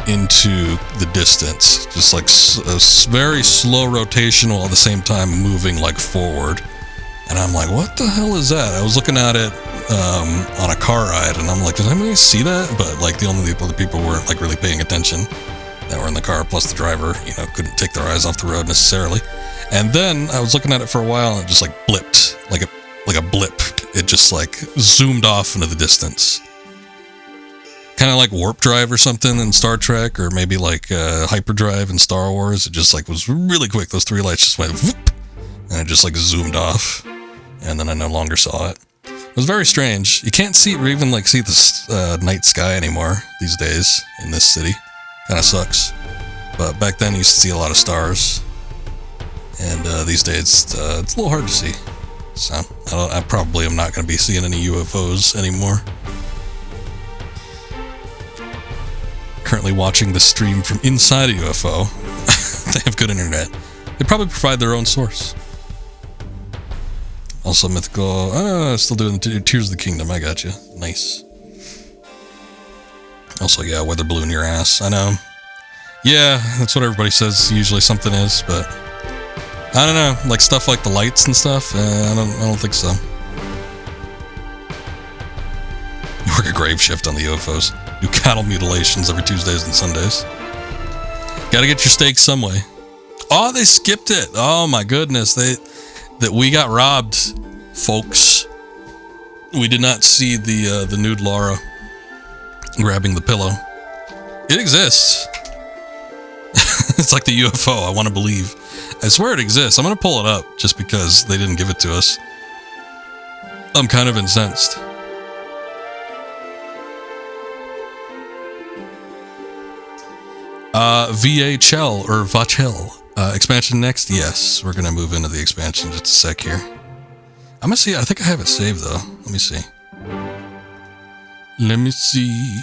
into the distance. Just like a very slow rotational at the same time moving like forward. And I'm like, what the hell is that? I was looking at it on a car ride, and I'm like, does anybody see that? But like the only other people weren't like really paying attention that were in the car, plus the driver, couldn't take their eyes off the road necessarily. And then I was looking at it for a while, and it just like blipped, like a blip. It just like zoomed off into the distance. Kind of like warp drive or something in Star Trek, or maybe like hyperdrive in Star Wars. It just like was really quick. Those 3 lights just went whoop, and it just like zoomed off. And then I no longer saw it. It was very strange. You can't see or even like see the night sky anymore these days in this city. Kind of sucks. But back then you used to see a lot of stars. And these days it's a little hard to see. So I probably am not going to be seeing any UFOs anymore. Currently watching the stream from inside a UFO. They have good internet. They probably provide their own source. Also mythical. Still doing the Tears of the Kingdom. I got you. Nice. Also, yeah, weather balloon your ass. I know. Yeah, that's what everybody says. Usually something is, but I don't know. Like stuff like the lights and stuff. I don't think so. Work a grave shift on the UFOs. Do cattle mutilations every Tuesdays and Sundays. Got to get your steak some way. Oh, they skipped it. Oh my goodness. That we got robbed, folks. We did not see the nude Lara grabbing the pillow. It exists. It's like the UFO, I want to believe. I swear it exists. I'm going to pull it up just because they didn't give it to us. I'm kind of incensed. VHL or Vachel. Expansion next? Yes. We're going to move into the expansion just a sec here. I'm going to see. I think I have it saved, though. Let me see. Let me see.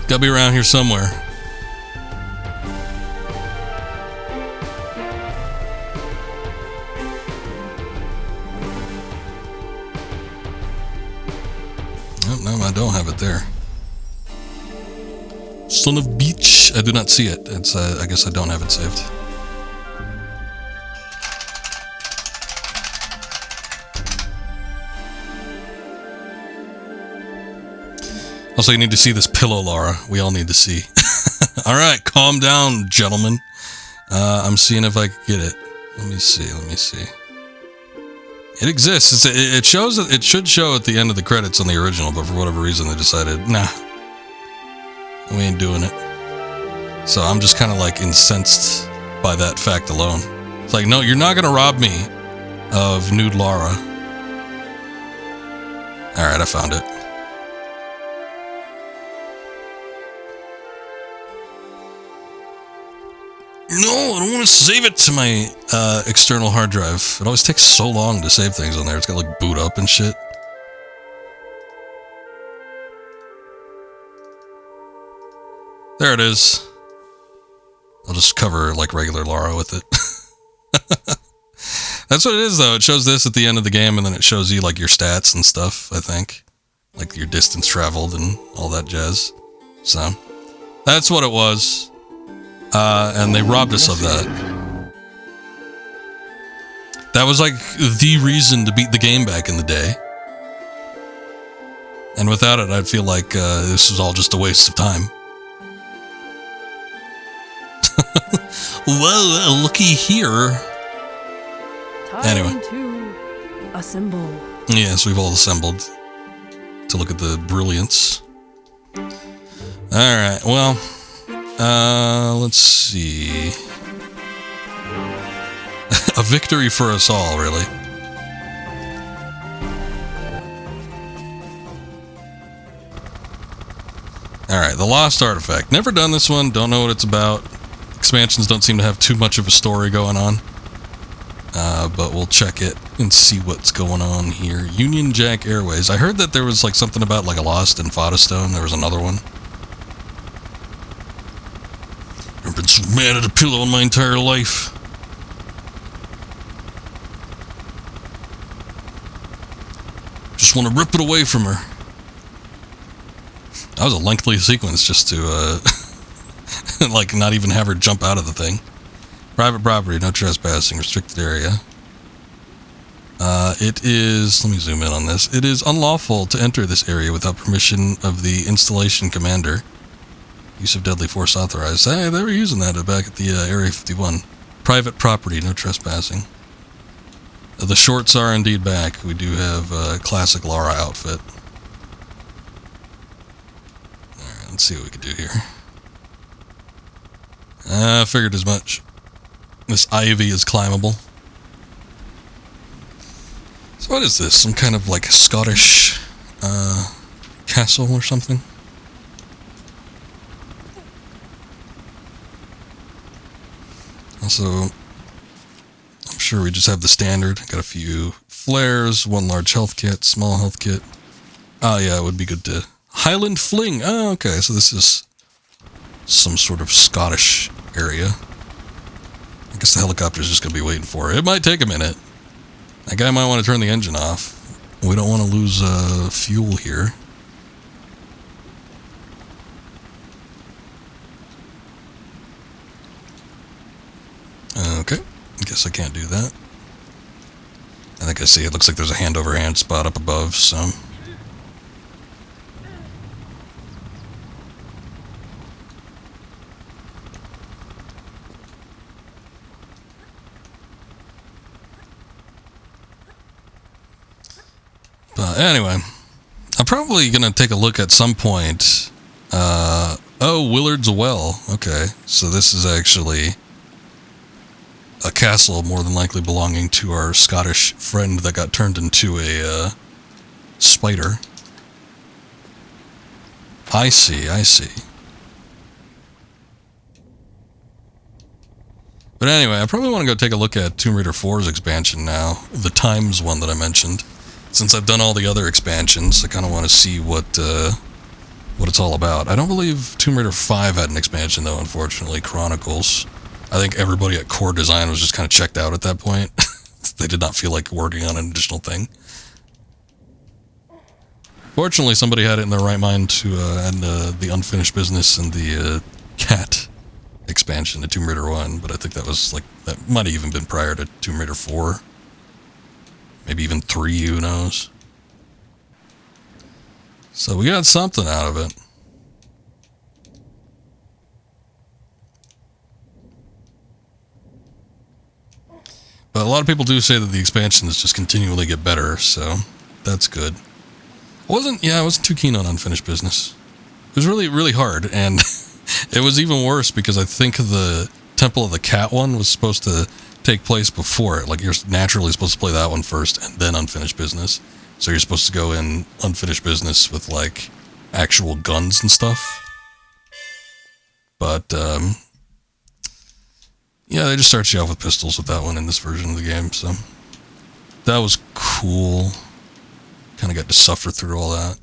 Gotta be around here somewhere. Oh, no, I don't have it there. Son of Beach. I do not see it. It's. I guess I don't have it saved. Also, you need to see this pillow, Lara. We all need to see. All right, calm down, gentlemen. I'm seeing if I can get it. Let me see. It exists. It shows. It should show at the end of the credits on the original, but for whatever reason, they decided, nah, we ain't doing it. So I'm just kind of like incensed by that fact alone. It's like, no, you're not gonna rob me of nude Lara. All right, I found it. No, I don't want to save it to my external hard drive. It always takes so long to save things on there. It's got like boot up and shit. There it is. I'll just cover like regular Lara with it. That's what it is though. It shows this at the end of the game and then it shows you like your stats and stuff, I think. Like your distance traveled and all that jazz. So, that's what it was. And they robbed us of that. That was like the reason to beat the game back in the day. And without it, I'd feel like this was all just a waste of time. Whoa, looky here. Anyway. Time to assemble. Yes, we've all assembled to look at the brilliance. Alright, well, let's see. A victory for us all, really. Alright, the Lost Artifact. Never done this one, don't know what it's about. Expansions don't seem to have too much of a story going on. But we'll check it and see what's going on here. Union Jack Airways. I heard that there was like something about like a lost Infada Stone. There was another one. I've been so mad at a pillow in my entire life. Just want to rip it away from her. That was a lengthy sequence just to like not even have her jump out of the thing. Private property, no trespassing, restricted area. It is, let me zoom in on this. It is unlawful to enter this area without permission of the installation commander. Use of deadly force authorized. Hey, they were using that back at the Area 51. Private property, no trespassing. The shorts are indeed back. We do have a classic Lara outfit. Alright, let's see what we can do here. I figured as much. This ivy is climbable. So what is this? Some kind of like Scottish castle or something? Also, I'm sure we just have the standard. Got a few flares, one large health kit, small health kit. Oh yeah, it would be good to... Highland Fling! Oh, okay, so this is some sort of Scottish area. I guess the helicopter's just going to be waiting for it. It might take a minute. That guy might want to turn the engine off. We don't want to lose fuel here. Okay. I guess I can't do that. I think I see it looks like there's a hand-over-hand spot up above, so... But anyway, I'm probably going to take a look at some point. Oh, Willard's Well. Okay, so this is actually a castle more than likely belonging to our Scottish friend that got turned into a spider. I see, I see. But anyway, I probably want to go take a look at Tomb Raider 4's expansion now. The Times one that I mentioned. Since I've done all the other expansions, I kind of want to see what it's all about. I don't believe Tomb Raider 5 had an expansion, though, unfortunately. Chronicles. I think everybody at Core Design was just kind of checked out at that point. They did not feel like working on an additional thing. Fortunately, somebody had it in their right mind to add the unfinished business and the cat expansion to Tomb Raider 1, but I think that was like, that might have even been prior to Tomb Raider 4. Maybe even 3, who knows? So we got something out of it. But a lot of people do say that the expansions just continually get better, so that's good. I wasn't too keen on unfinished business. It was really, really hard, and it was even worse because I think the Temple of the Cat one was supposed to take place before it. Like, you're naturally supposed to play that one first and then unfinished business. So you're supposed to go in unfinished business with like actual guns and stuff. But yeah, they just start you off with pistols with that one in this version of the game, so that was cool. Kind of got to suffer through all that.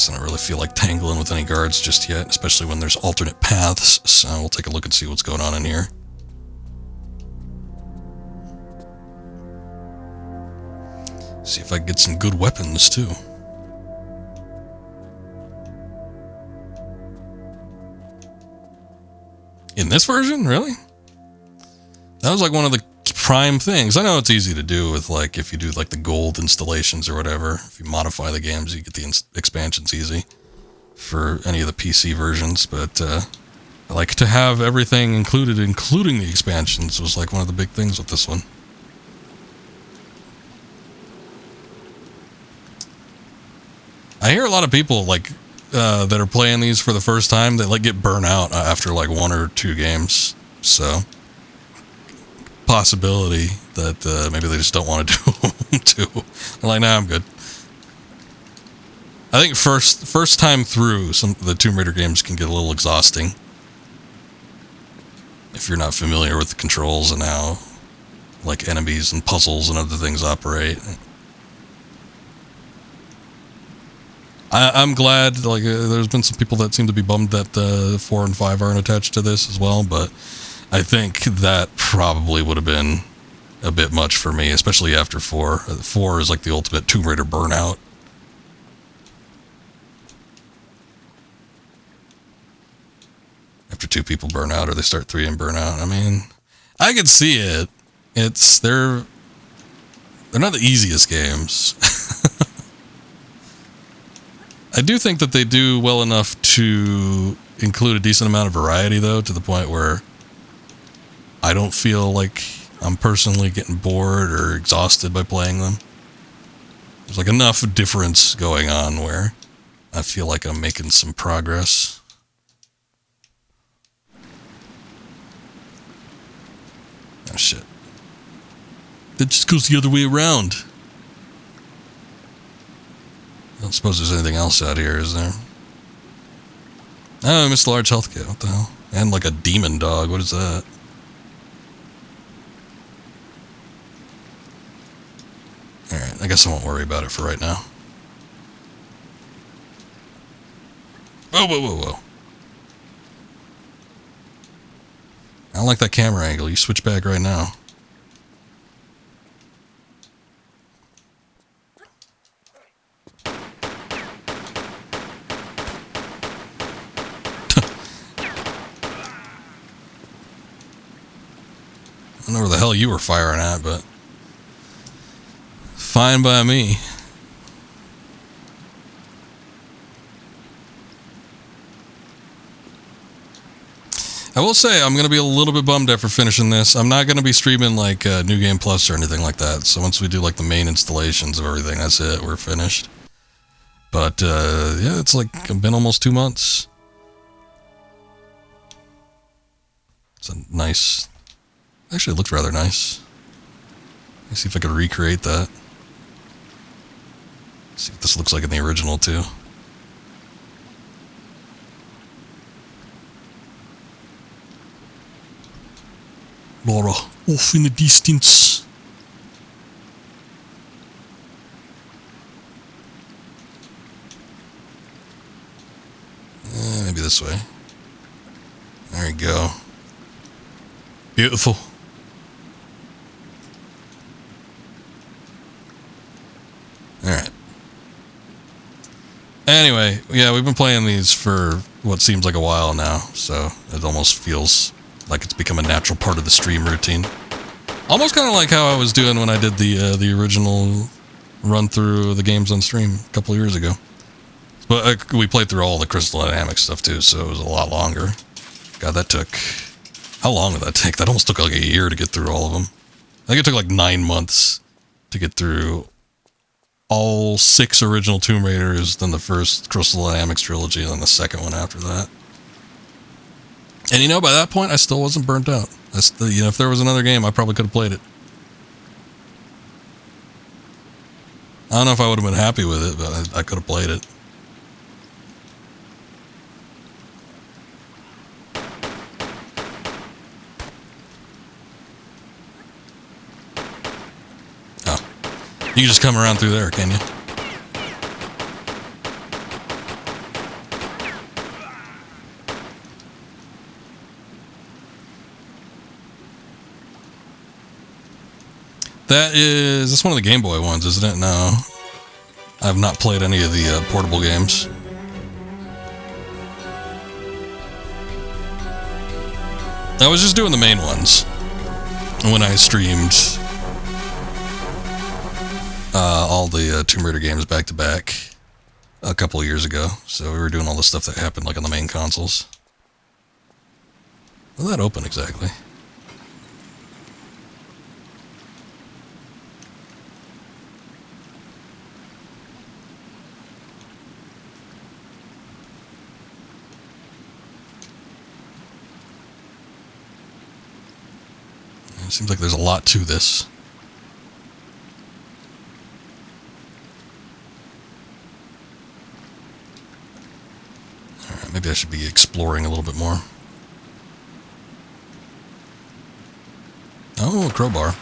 guess I don't really feel like tangling with any guards just yet, especially when there's alternate paths, so we'll take a look and see what's going on in here. See if I can get some good weapons, too. In this version? Really? That was like one of the prime things. I know it's easy to do with, like, if you do like the gold installations or whatever. If you modify the games, you get the expansions easy for any of the PC versions. But I like to have everything included, including the expansions, was like one of the big things with this one. I hear a lot of people like that are playing these for the first time that like get burnt out after like 1 or 2 games. So possibility that maybe they just don't want to do them too. I'm like, nah, I'm good. I think first time through, some of the Tomb Raider games can get a little exhausting if you're not familiar with the controls and how like enemies and puzzles and other things operate. I'm glad, like, there's been some people that seem to be bummed that 4 and 5 aren't attached to this as well, but I think that probably would have been a bit much for me, especially after 4. 4 is like the ultimate Tomb Raider burnout. After 2 people burn out, or they start 3 and burn out. I mean, I could see it. They're not the easiest games. I do think that they do well enough to include a decent amount of variety, though, to the point where I don't feel like I'm personally getting bored or exhausted by playing them. There's like enough difference going on where I feel like I'm making some progress. Oh, shit. That just goes the other way around. I don't suppose there's anything else out here, is there? Oh, I missed a large health kit. What the hell? And like a demon dog. What is that? Alright, I guess I won't worry about it for right now. Whoa, whoa, whoa, whoa. I don't like that camera angle. You switch back right now. I don't know where the hell you were firing at, but fine by me. I will say I'm going to be a little bit bummed after finishing this. I'm not going to be streaming like New Game Plus or anything like that. So once we do like the main installations of everything, that's it. We're finished. But yeah, it's like been almost 2 months. It's a nice... Actually, it looked rather nice. Let me see if I could recreate that. See what this looks like in the original, too. Lara, off in the distance. Maybe this way. There we go. Beautiful. Alright. Anyway, yeah, we've been playing these for what seems like a while now, so it almost feels like it's become a natural part of the stream routine. Almost kind of like how I was doing when I did the original run-through of the games on stream a couple of years ago. But we played through all the crystal dynamics stuff too, so it was a lot longer. God, that took... How long did that take? That almost took like a year to get through all of them. I think it took like 9 months to get through all 6 original Tomb Raiders, then the first Crystal Dynamics trilogy, and then the second one after that. And you know, by that point, I still wasn't burnt out. You know, if there was another game, I probably could have played it. I don't know if I would have been happy with it, but I could have played it. You can just come around through there, can you? That's one of the Game Boy ones, isn't it? No. I've not played any of the portable games. I was just doing the main ones when I streamed all the Tomb Raider games back to back a couple of years ago. So we were doing all the stuff that happened like on the main consoles. Will that open exactly? It seems like there's a lot to this. Alright, maybe I should be exploring a little bit more. Oh, a crowbar.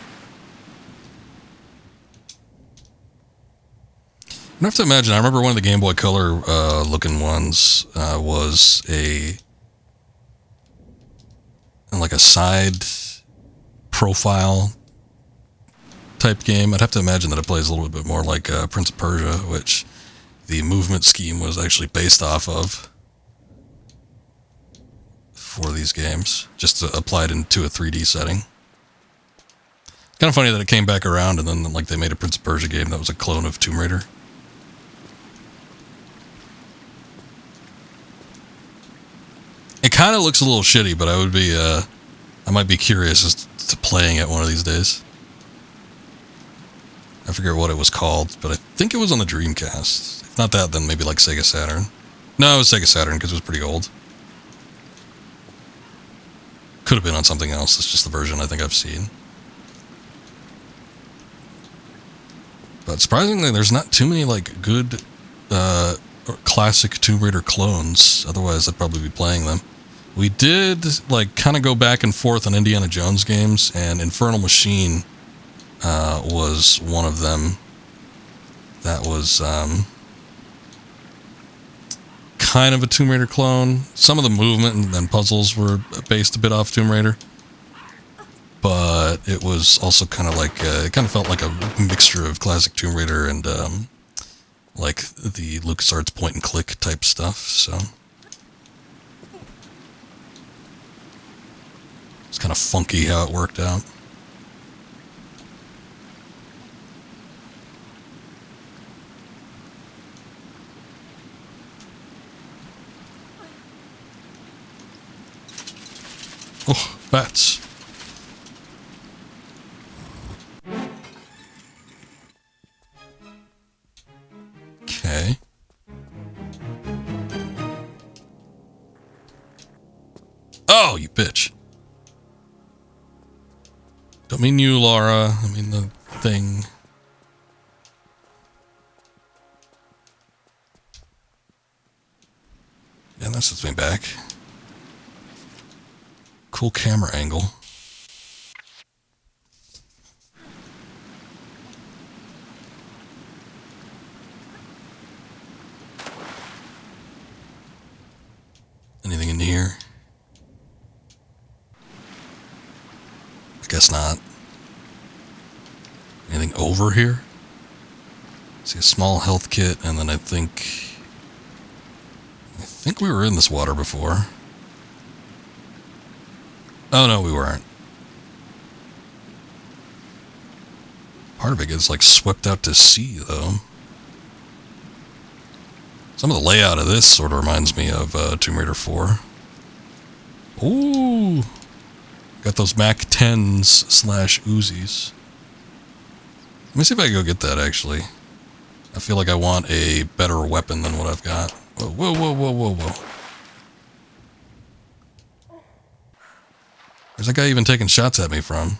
I have to imagine, I remember one of the Game Boy Color looking ones was like a side profile type game. I'd have to imagine that it plays a little bit more like Prince of Persia, which the movement scheme was actually based off of for these games, just applied into a 3D setting. Kind of funny that it came back around and then like they made a Prince of Persia game that was a clone of Tomb Raider. It kind of looks a little shitty, but I might be curious as to playing it one of these days. I forget what it was called, but I think it was on the Dreamcast. If not that, then maybe like Sega Saturn. No, it was Sega Saturn because it was pretty old. Could have been on something else. It's just the version I think I've seen. But surprisingly, there's not too many like good classic Tomb Raider clones. Otherwise, I'd probably be playing them. We did like kind of go back and forth on Indiana Jones games, and Infernal Machine was one of them. That was kind of a Tomb Raider clone. Some of the movement and puzzles were based a bit off Tomb Raider, but it was also kind of like it kind of felt like a mixture of classic Tomb Raider and like the LucasArts point and click type stuff. So it's kind of funky how it worked out. Oh, bats. Okay. Oh, you bitch. Don't mean you, Lara. I mean the thing. Yeah, that sets me back. Cool camera angle. Anything in here? I guess not. Anything over here? See a small health kit, and then I think we were in this water before. Oh no, we weren't. Part of it gets like swept out to sea, though. Some of the layout of this sort of reminds me of Tomb Raider 4. Ooh, got those Mac 10s / Uzis. Let me see if I can go get that, actually. I feel like I want a better weapon than what I've got. Whoa, whoa, whoa, whoa, whoa, whoa. Where's that guy even taking shots at me from?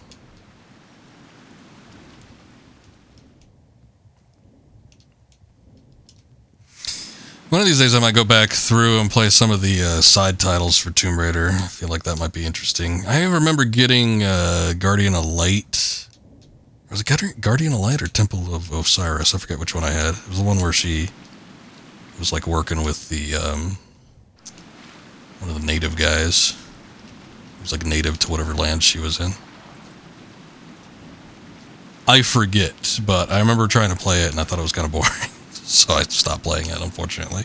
One of these days I might go back through and play some of the side titles for Tomb Raider. I feel like that might be interesting. I remember getting Guardian of Light. Was it Guardian of Light or Temple of Osiris? I forget which one I had. It was the one where she was like working with the one of the native guys. It was like native to whatever land she was in. I forget, but I remember trying to play it and I thought it was kind of boring. So I stopped playing it, unfortunately.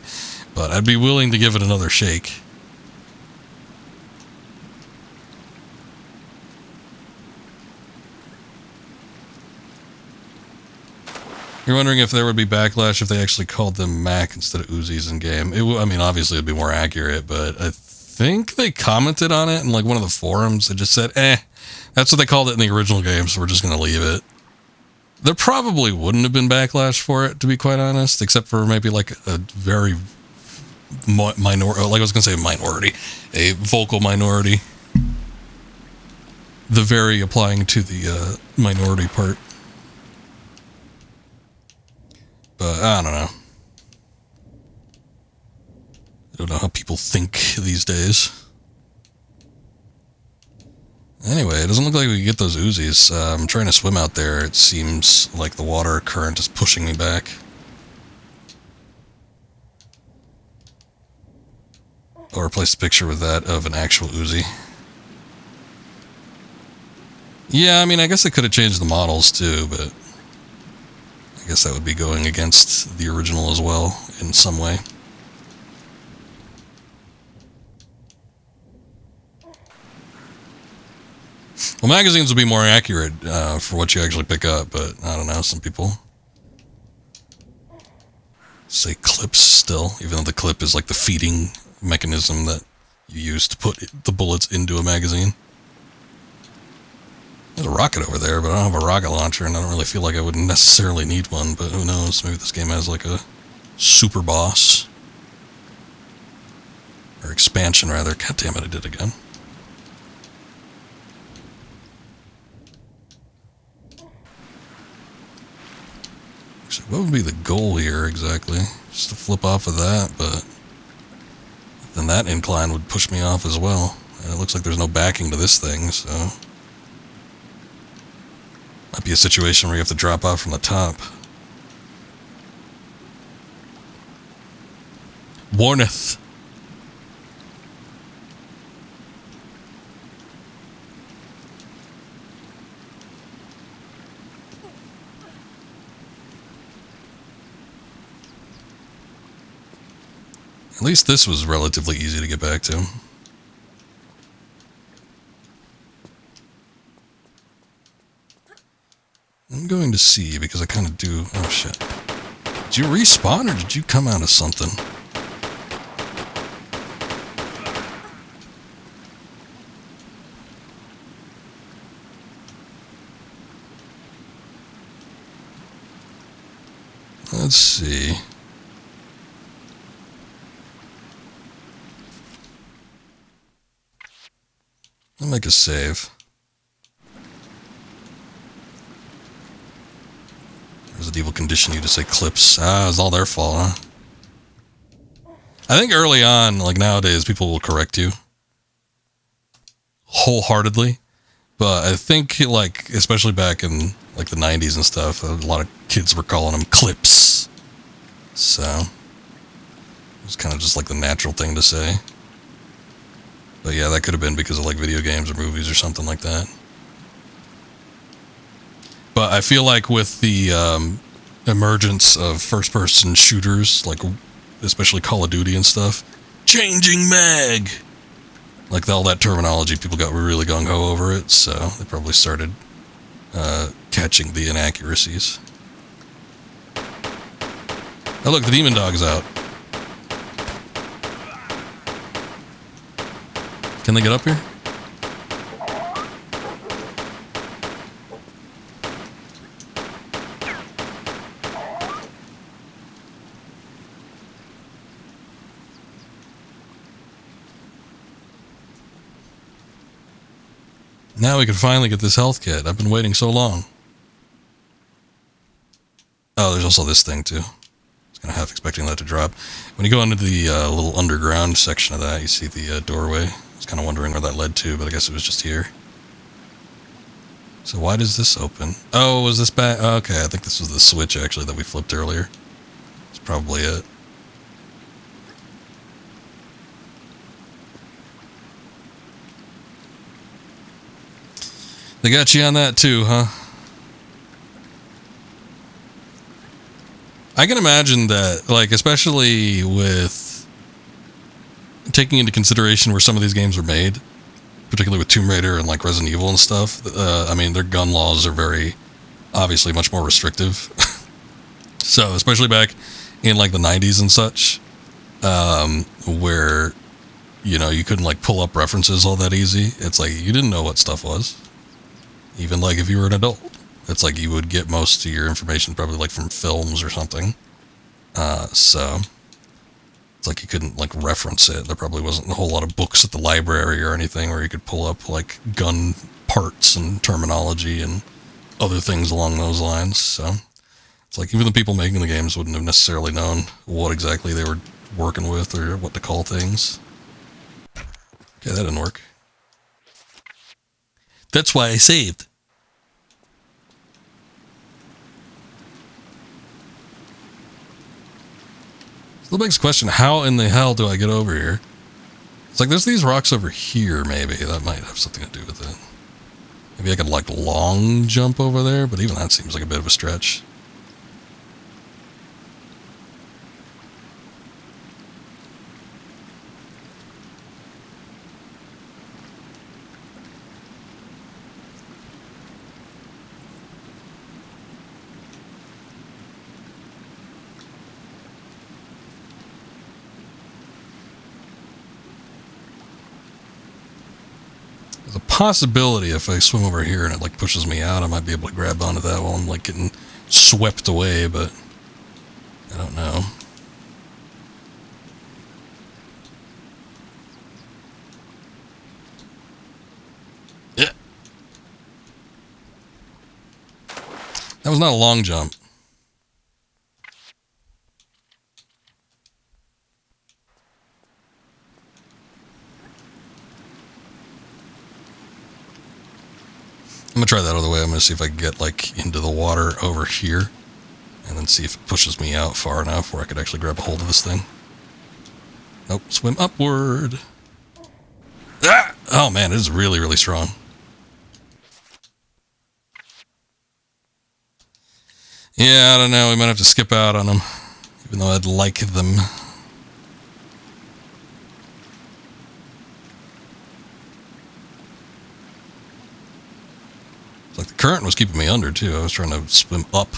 But I'd be willing to give it another shake. You're wondering if there would be backlash if they actually called them Mac instead of Uzis in game. I mean, obviously it'd be more accurate, but I think they commented on it in like one of the forums. They just said, that's what they called it in the original game, so we're just going to leave it. There probably wouldn't have been backlash for it, to be quite honest, except for maybe like a very minority, a vocal minority. The very applying to the minority part. But I don't know. I don't know how people think these days. Anyway, it doesn't look like we can get those Uzis. I'm trying to swim out there. It seems like the water current is pushing me back. I'll replace the picture with that of an actual Uzi. Yeah, I mean, I guess I could have changed the models too, but I guess that would be going against the original as well in some way. Well, magazines will be more accurate for what you actually pick up, but I don't know, some people say clips still, even though the clip is like the feeding mechanism that you use to put the bullets into a magazine. There's a rocket over there, but I don't have a rocket launcher, and I don't really feel like I would necessarily need one, but who knows, maybe this game has like a super boss. Or expansion, rather. God damn it, I did it again. So what would be the goal here, exactly? Just to flip off of that, but then that incline would push me off as well. And it looks like there's no backing to this thing, so might be a situation where you have to drop off from the top. Warneth. At least this was relatively easy to get back to. I'm going to see, because I kind of do... Oh, shit. Did you respawn, or did you come out of something? Let's see. I'll make a save. There's a evil condition you to say clips. Ah, it's all their fault, huh? I think early on, like nowadays, people will correct you wholeheartedly. But I think, like, especially back in like the 90s and stuff, a lot of kids were calling them clips. So it was kind of just like the natural thing to say. But yeah, that could have been because of like video games or movies or something like that. But I feel like with the emergence of first-person shooters, like especially Call of Duty and stuff, changing mag, like all that terminology, people got really gung-ho over it, so they probably started catching the inaccuracies. Oh look, the demon dog's out. Can they get up here? Now we can finally get this health kit. I've been waiting so long. Oh, there's also this thing too. I was kind of half expecting that to drop. When you go into the little underground section of that, you see the doorway. I was kind of wondering where that led to, but I guess it was just here. So why does this open? Oh, was this back? Oh, okay, I think this was the switch actually that we flipped earlier. That's probably it. They got you on that too, huh? I can imagine that, like, especially with taking into consideration where some of these games are made, particularly with Tomb Raider and, like, Resident Evil and stuff, I mean, their gun laws are very, obviously, much more restrictive. So, especially back in, like, the 90s and such, where, you know, you couldn't, like, pull up references all that easy. It's like, you didn't know what stuff was. Even, like, if you were an adult. It's like you would get most of your information probably like from films or something. So it's like you couldn't like reference it. There probably wasn't a whole lot of books at the library or anything where you could pull up like gun parts and terminology and other things along those lines. So it's like even the people making the games wouldn't have necessarily known what exactly they were working with or what to call things. Okay, that didn't work. That's why I saved. Still begs the question, how in the hell do I get over here? It's like there's these rocks over here, maybe. That might have something to do with it. Maybe I could like long jump over there, but even that seems like a bit of a stretch. There's a possibility if I swim over here and it like pushes me out, I might be able to grab onto that while I'm like getting swept away, but I don't know. Yeah. That was not a long jump. I'm gonna try that other way. I'm gonna see if I can get like into the water over here and then see if it pushes me out far enough where I could actually grab a hold of this thing. Nope, swim upward. Ah! Oh man, it is really, really strong. Yeah, I don't know. We might have to skip out on them, even though I'd like them. Like the current was keeping me under too. I was trying to swim up.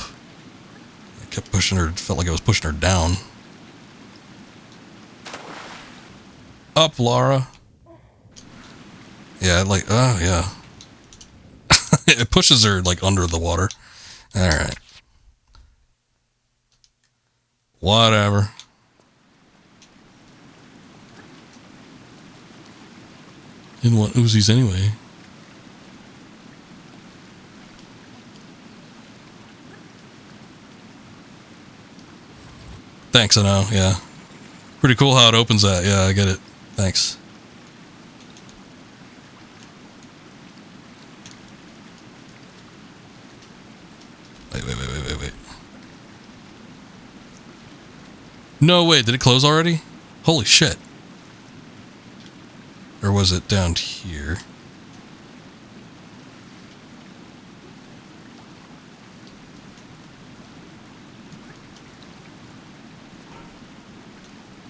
I kept pushing her. Felt like I was pushing her down. Up, Lara. Yeah, like, oh yeah. It pushes her like under the water. All right. Whatever. Didn't want Uzis anyway. Thanks, I know, yeah. Pretty cool how it opens that. Yeah, I get it. Thanks. Wait. No, wait, did it close already? Holy shit. Or was it down here?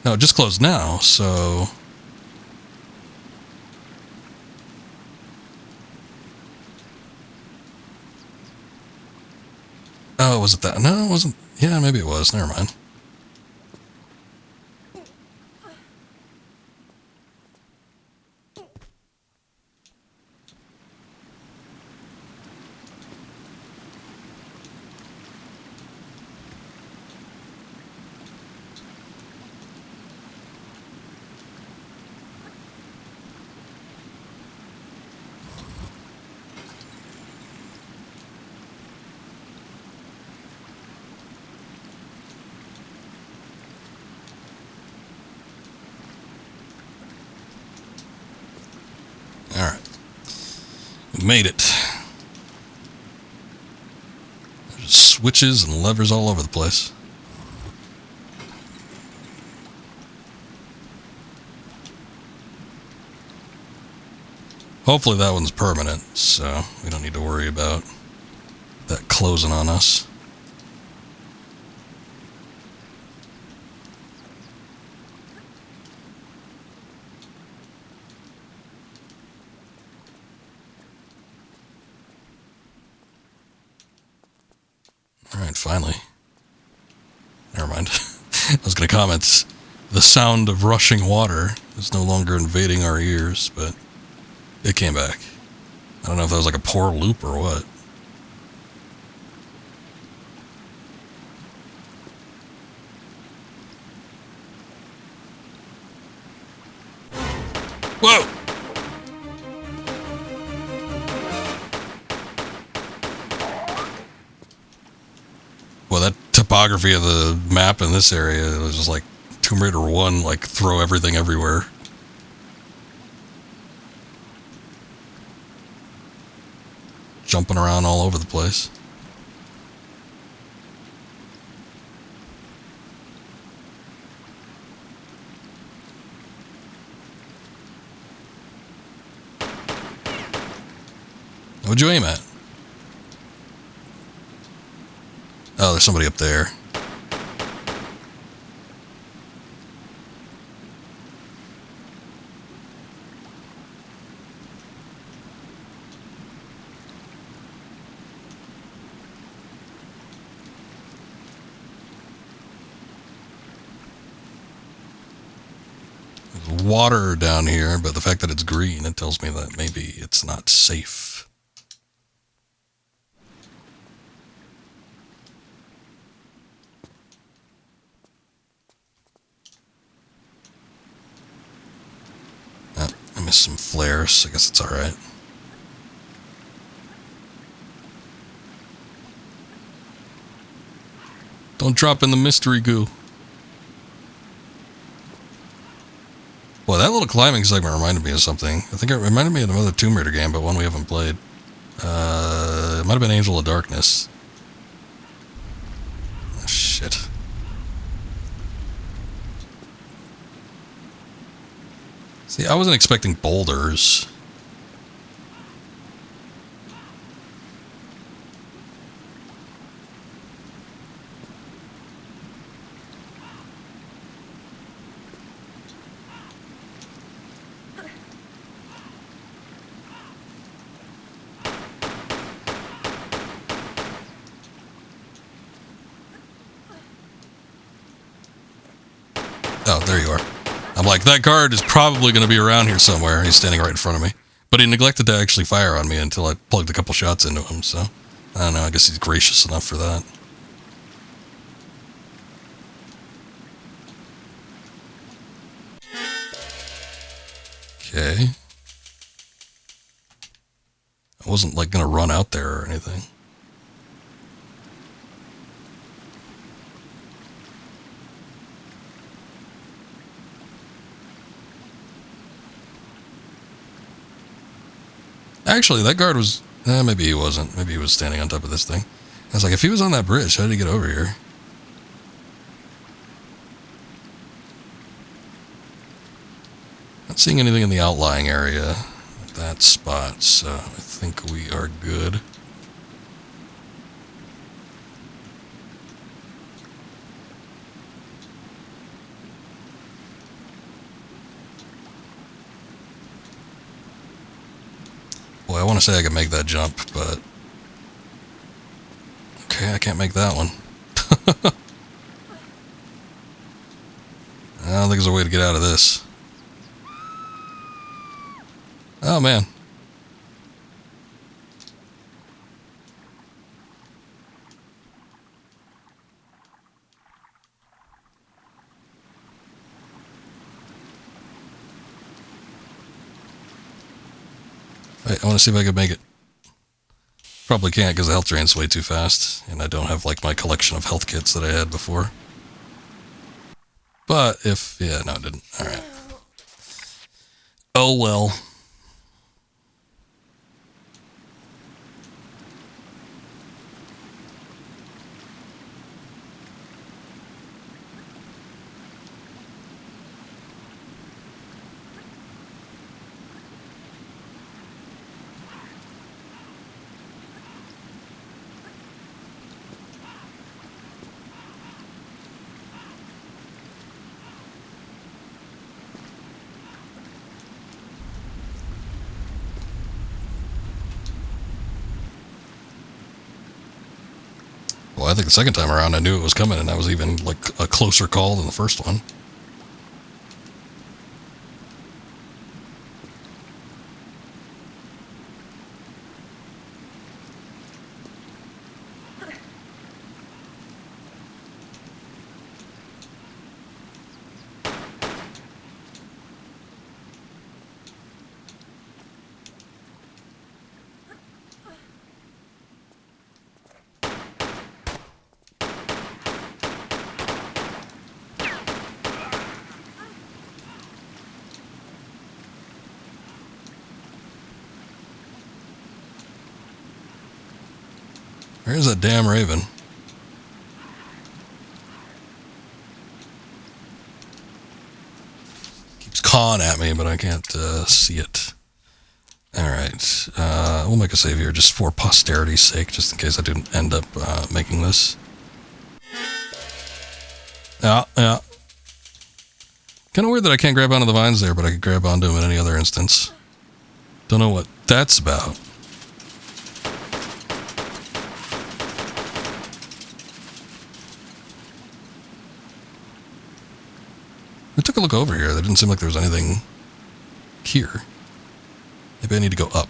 No, it just closed now, so... Oh, was it that? No, it wasn't. Yeah, maybe it was. Never mind. Alright. We made it. There's switches and levers all over the place. Hopefully that one's permanent, so we don't need to worry about that closing on us. Alright, finally. Never mind. I was going to comment, the sound of rushing water is no longer invading our ears, but it came back. I don't know if that was like a poor loop or what. Whoa! Well, that topography of the map in this area was just like Tomb Raider 1, like throw everything everywhere. Jumping around all over the place. What'd you aim at? Oh, there's somebody up there. There's water down here, but the fact that it's green, it tells me that maybe it's not safe. I missed some flares. I guess it's alright. Don't drop in the mystery goo. Boy, that little climbing segment reminded me of something. I think it reminded me of another Tomb Raider game, but one we haven't played. It might have been Angel of Darkness. Oh, shit. See, I wasn't expecting boulders. Oh, there you are. I'm like, that guard is probably going to be around here somewhere. He's standing right in front of me. But he neglected to actually fire on me until I plugged a couple shots into him, so I don't know, I guess he's gracious enough for that. Okay. I wasn't like going to run out there or anything. Actually, that guard was... maybe he wasn't. Maybe he was standing on top of this thing. I was like, if he was on that bridge, how did he get over here? Not seeing anything in the outlying area at that spot, so I think we are good. Boy, I want to say I could make that jump, but... okay, I can't make that one. I don't think there's a way to get out of this. Oh, man. Wait, I want to see if I can make it. Probably can't because the health drain's way too fast, and I don't have like my collection of health kits that I had before. But if... yeah, no, it didn't. Alright. Oh well. Well, I think the second time around I knew it was coming, and that was even like a closer call than the first one. Where's that damn raven? Keeps cawing at me, but I can't see it. Alright, we'll make a save here just for posterity's sake, just in case I didn't end up making this. Yeah. Kind of weird that I can't grab onto the vines there, but I could grab onto them in any other instance. Don't know what that's about. I took a look over here. There didn't seem like there was anything here. Maybe I need to go up.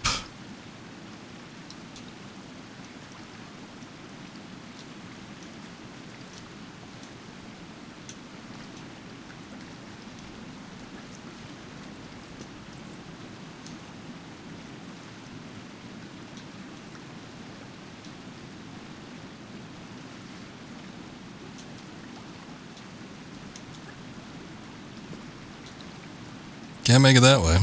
Can't make it that way.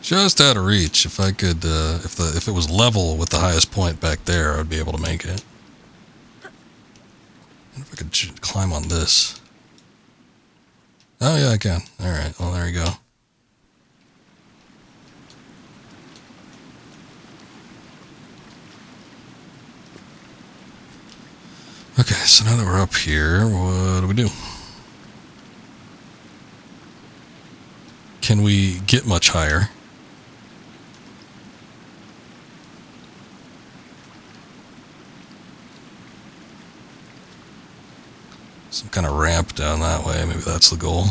Just out of reach. If I could, if it was level with the highest point back there, I would be able to make it. And if I could climb on this. Oh yeah, I can. All right. Well, there you go. Okay, so now that we're up here, what do we do? Can we get much higher? Some kind of ramp down that way, maybe that's the goal.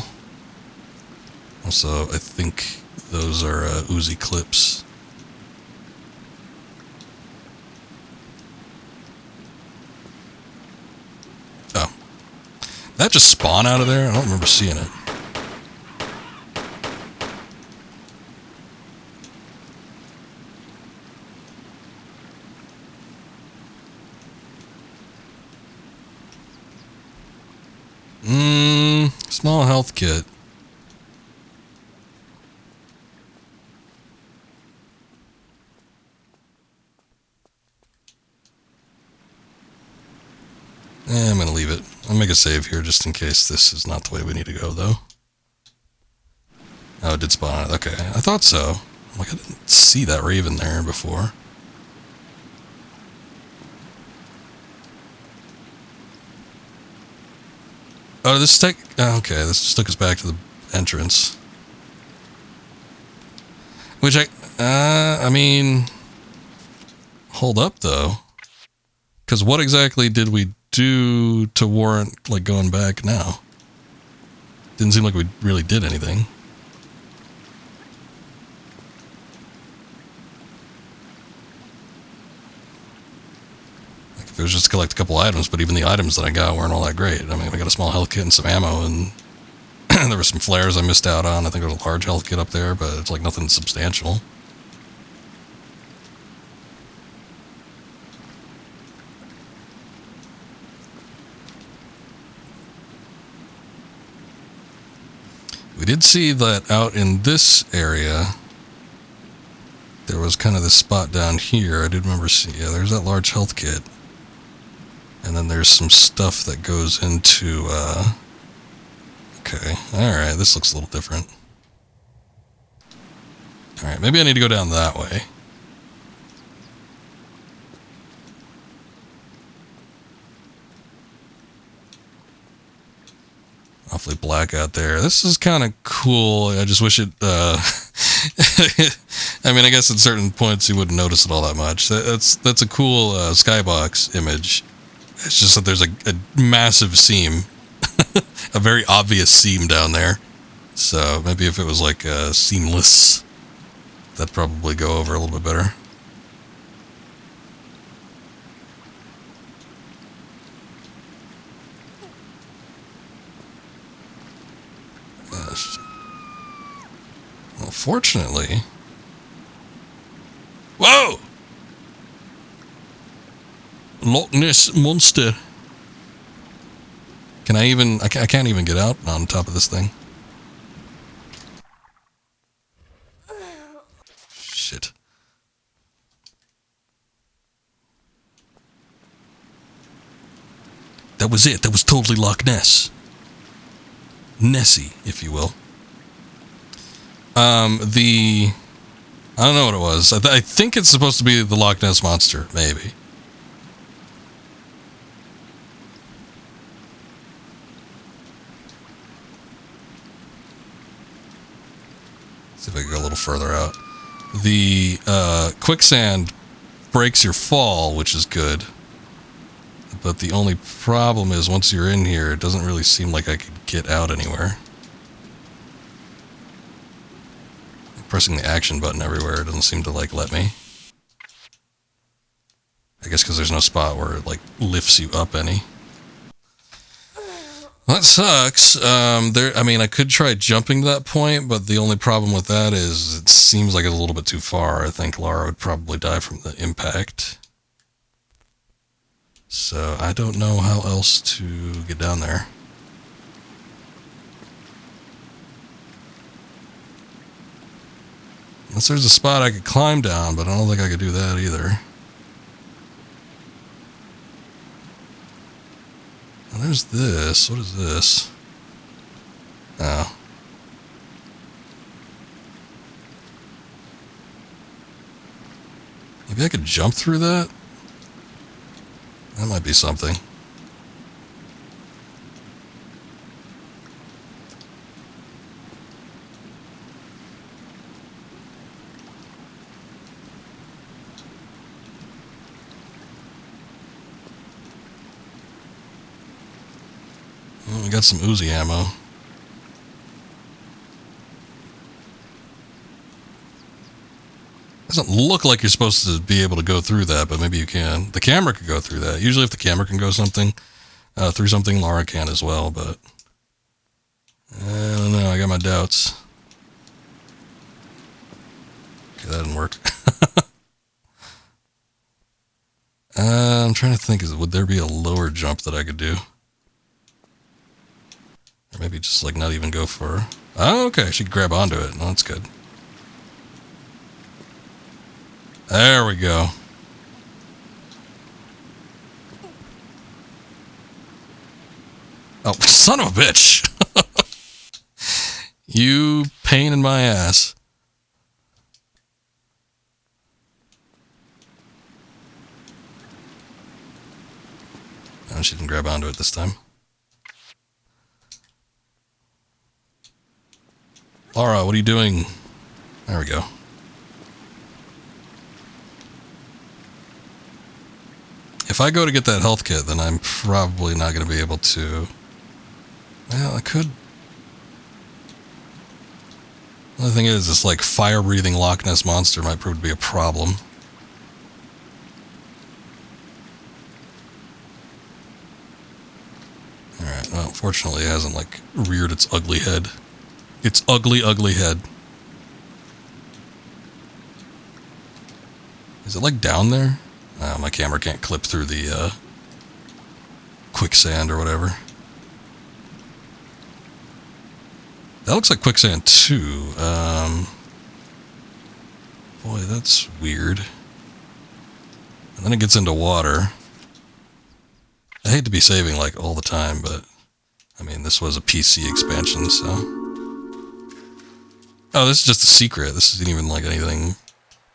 Also, I think those are Uzi clips. Oh. That just spawn out of there? I don't remember seeing it. Small health kit. I'm going to leave it. I'll make a save here just in case this is not the way we need to go, though. Oh, it did spawn. Okay, I thought so. I'm like, I didn't see that raven there before. Oh, this take... okay, this just took us back to the entrance. Which I mean... Hold up, though. Because what exactly did we do to warrant, like, going back now? Didn't seem like we really did anything. Like, if it was just to collect a couple items, but even the items that I got weren't all that great. I mean, I got a small health kit and some ammo, and there were some flares I missed out on. I think there was a large health kit up there, but it's like nothing substantial. We did see that out in this area, there was kind of this spot down here. I did remember seeing, yeah, there's that large health kit. And then there's some stuff that goes into, okay, alright, this looks a little different. Alright, maybe I need to go down that way. Awfully black out there. This is kind of cool. I just wish it I mean, I guess at certain points you wouldn't notice it all that much. That's a cool skybox image. It's just that there's a massive seam, a very obvious seam down there. So maybe if it was like seamless, that'd probably go over a little bit better. Well, fortunately... Whoa! Loch Ness Monster. Can I even... I can't even get out on top of this thing. Shit. That was it. That was totally Loch Ness. Nessie, if you will. I don't know what it was. I think it's supposed to be the Loch Ness Monster, maybe. See if I can go a little further out. The quicksand breaks your fall, which is good. But the only problem is once you're in here, it doesn't really seem like I could get out anywhere. Pressing the action button everywhere doesn't seem to like let me. I guess because there's no spot where it like lifts you up any. Well, that sucks. I mean, I could try jumping to that point, but the only problem with that is it seems like it's a little bit too far. I think Lara would probably die from the impact. So I don't know how else to get down there. Unless there's a spot I could climb down, but I don't think I could do that either. And there's this. What is this? Oh. Maybe I could jump through that? That might be something. Well, we got some Uzi ammo. Doesn't look like you're supposed to be able to go through that, but maybe you can. The camera could go through that. Usually if the camera can go through something, Lara can as well, but I don't know. I got my doubts. Okay, that didn't work. I'm trying to think, would there be a lower jump that I could do? Or maybe just like not even go for... Oh, okay, she could grab onto it. No, that's good. There we go. Oh, son of a bitch! You pain in my ass. Oh, she didn't grab onto it this time. Lara, what are you doing? There we go. If I go to get that health kit, then I'm probably not going to be able to... Well, I could... The thing is, this like fire-breathing Loch Ness Monster might prove to be a problem. Alright, well, fortunately it hasn't like reared its ugly head. Its ugly, ugly head. Is it like down there? My camera can't clip through the quicksand or whatever. That looks like quicksand too. Boy, that's weird. And then it gets into water. I hate to be saving like all the time, but I mean, this was a PC expansion, so. Oh, this is just a secret. This isn't even like anything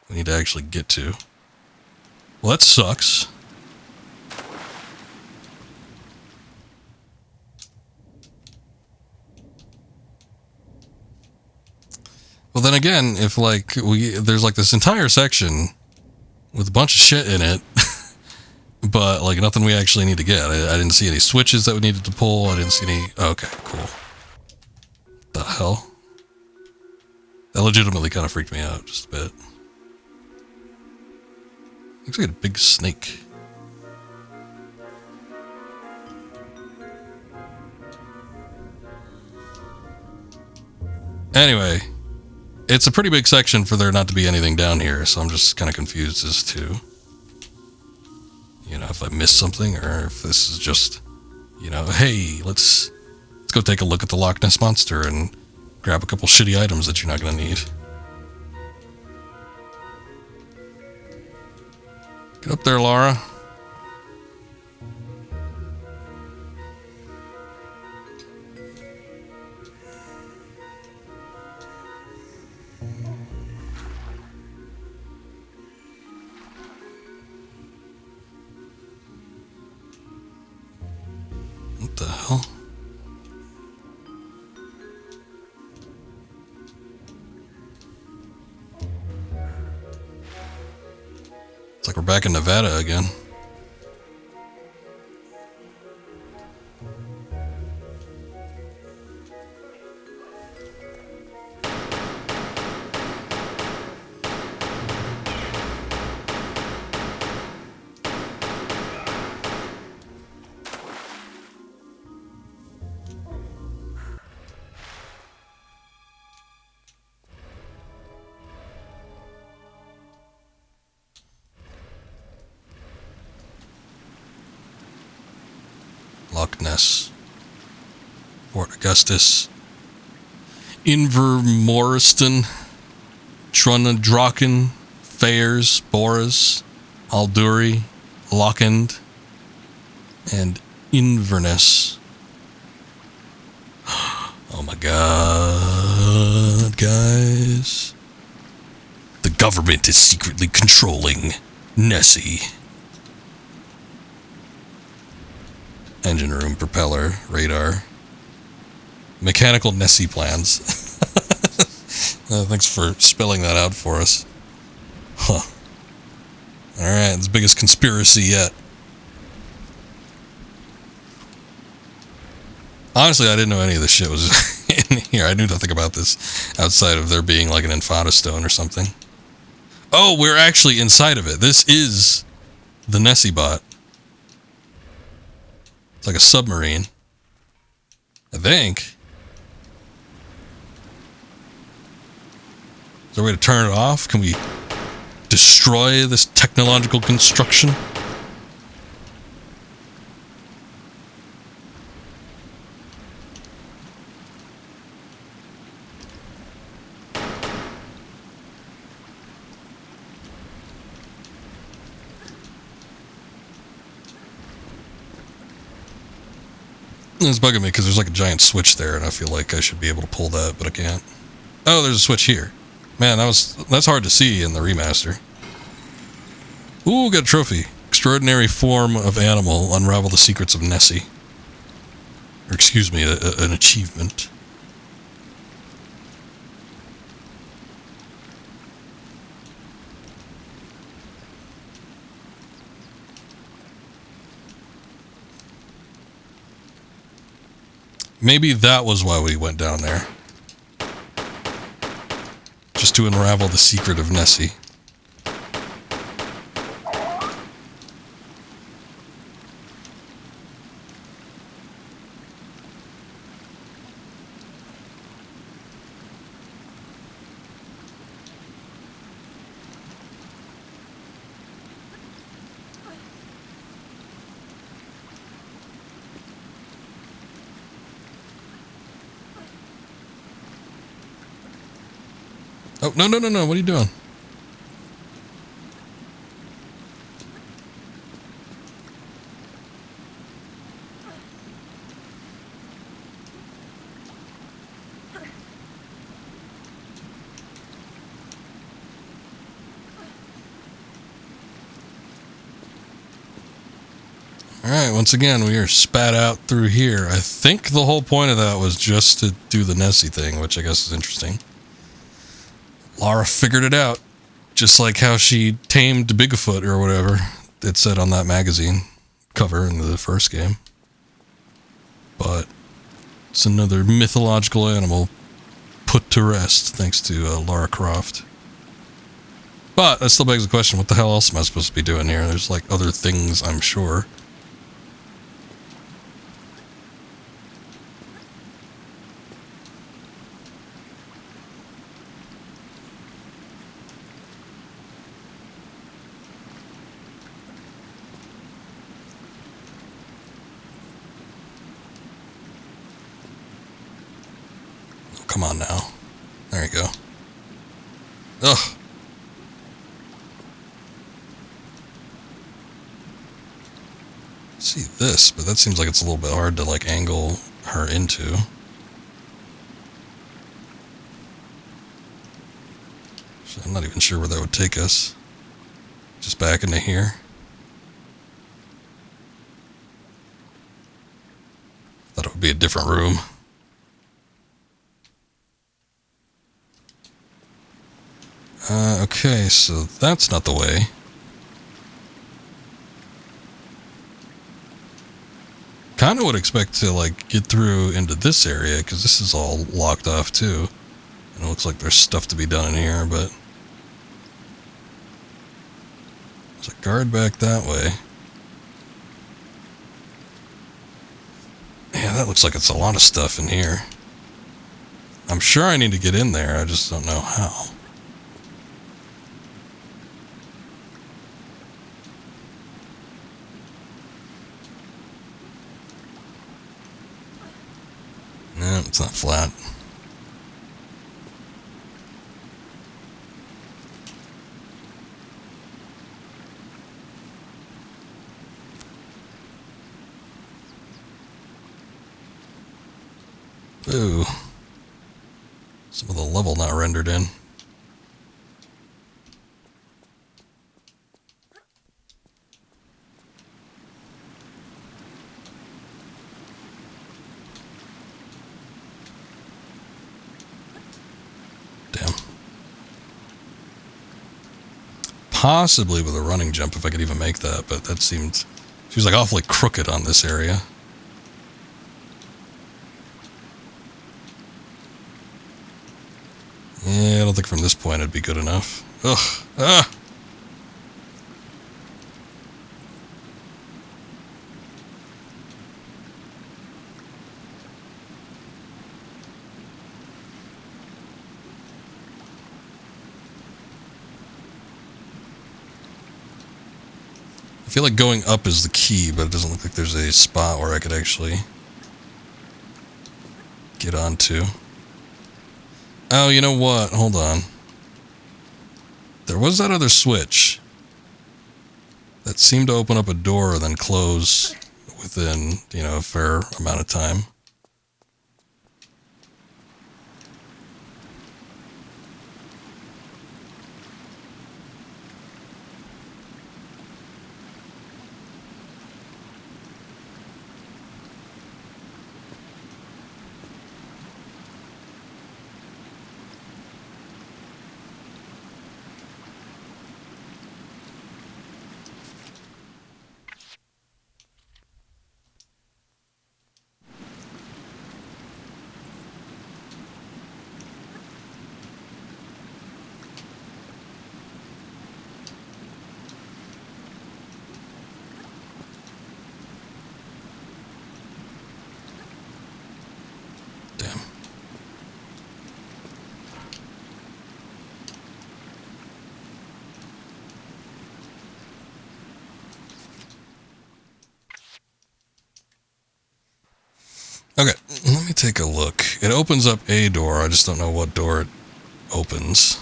we need to actually get to. Well, that sucks. Well, then again, if like there's like this entire section with a bunch of shit in it, but like nothing we actually need to get. I didn't see any switches that we needed to pull. I didn't see any. Okay, cool. The hell? That legitimately kind of freaked me out just a bit. Looks like a big snake. Anyway, it's a pretty big section for there not to be anything down here, so I'm just kind of confused as to, you know, if I missed something or if this is just, you know, hey, let's go take a look at the Loch Ness Monster and grab a couple shitty items that you're not going to need. Get up there, Lara. What the hell? It's like we're back in Nevada again. Loch Ness, Fort Augustus, Invermoriston, Trundrachen, Fairs, Boris, Alduri, Lochend, and Inverness. Oh my god, guys. The government is secretly controlling Nessie. Engine room, propeller, radar. Mechanical Nessie plans. Thanks for spelling that out for us. Huh. Alright, it's the biggest conspiracy yet. Honestly, I didn't know any of this shit was in here. I knew nothing about this outside of there being like an Infada Stone or something. Oh, we're actually inside of it. This is the Nessie bot. It's like a submarine, I think. Is there a way to turn it off? Can we destroy this technological construction? It's bugging me because there's like a giant switch there and I feel like I should be able to pull that, but I can't. Oh, there's a switch here. Man, that's hard to see in the remaster. Ooh, got a trophy. Extraordinary form of animal. Unravel the secrets of Nessie. Or excuse me, an achievement. Maybe that was why we went down there. Just to unravel the secret of Nessie. Oh, no. What are you doing? Alright, once again, we are spat out through here. I think the whole point of that was just to do the Nessie thing, which I guess is interesting. Lara figured it out. Just like how she tamed Bigfoot or whatever it said on that magazine cover in the first game. But it's another mythological animal put to rest thanks to Lara Croft. But that still begs the question, what the hell else am I supposed to be doing here? There's like other things, I'm sure. Oh, come on now. There you go. Ugh. See this, but that seems like it's a little bit hard to like angle her into. So I'm not even sure where that would take us. Just back into here. Thought it would be a different room. Okay, so that's not the way. Kind of would expect to like get through into this area because this is all locked off too, and it looks like there's stuff to be done in here. But there's a guard back that way. Yeah, that looks like it's a lot of stuff in here. I'm sure I need to get in there. I just don't know how. No, it's not flat. Ooh. Some of the level not rendered in. Possibly with a running jump if I could even make that, but that seems like awfully crooked on this area. Yeah, I don't think from this point it'd be good enough. Ugh. Ah! I feel like going up is the key, but it doesn't look like there's a spot where I could actually get onto. Oh, you know what? Hold on. There was that other switch that seemed to open up a door and then close within, a fair amount of time. Damn. Okay, let me take a look. It opens up a door, I just don't know what door it opens.